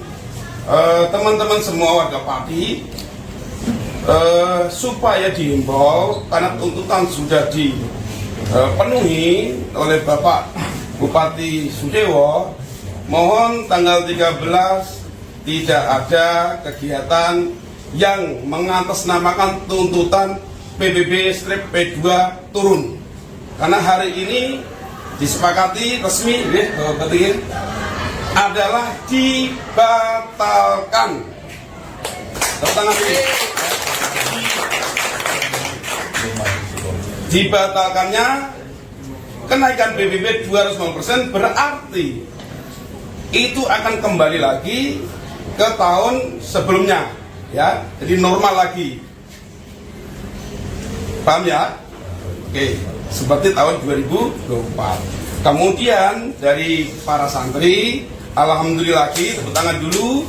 teman-teman semua warga Pati supaya dihimbau karena tuntutan sudah dipenuhi oleh Bapak Bupati Sudewo, mohon tanggal 13 tidak ada kegiatan yang mengatasnamakan tuntutan PBB P2 turun. Karena hari ini disepakati resmi adalah dibatalkan. Dibatalkannya kenaikan PBB 250% berarti itu akan kembali lagi ke tahun sebelumnya, ya, jadi normal lagi. Paham ya? Oke, seperti tahun 2024. Kemudian dari para santri, alhamdulillah lagi, tepuk tangan dulu.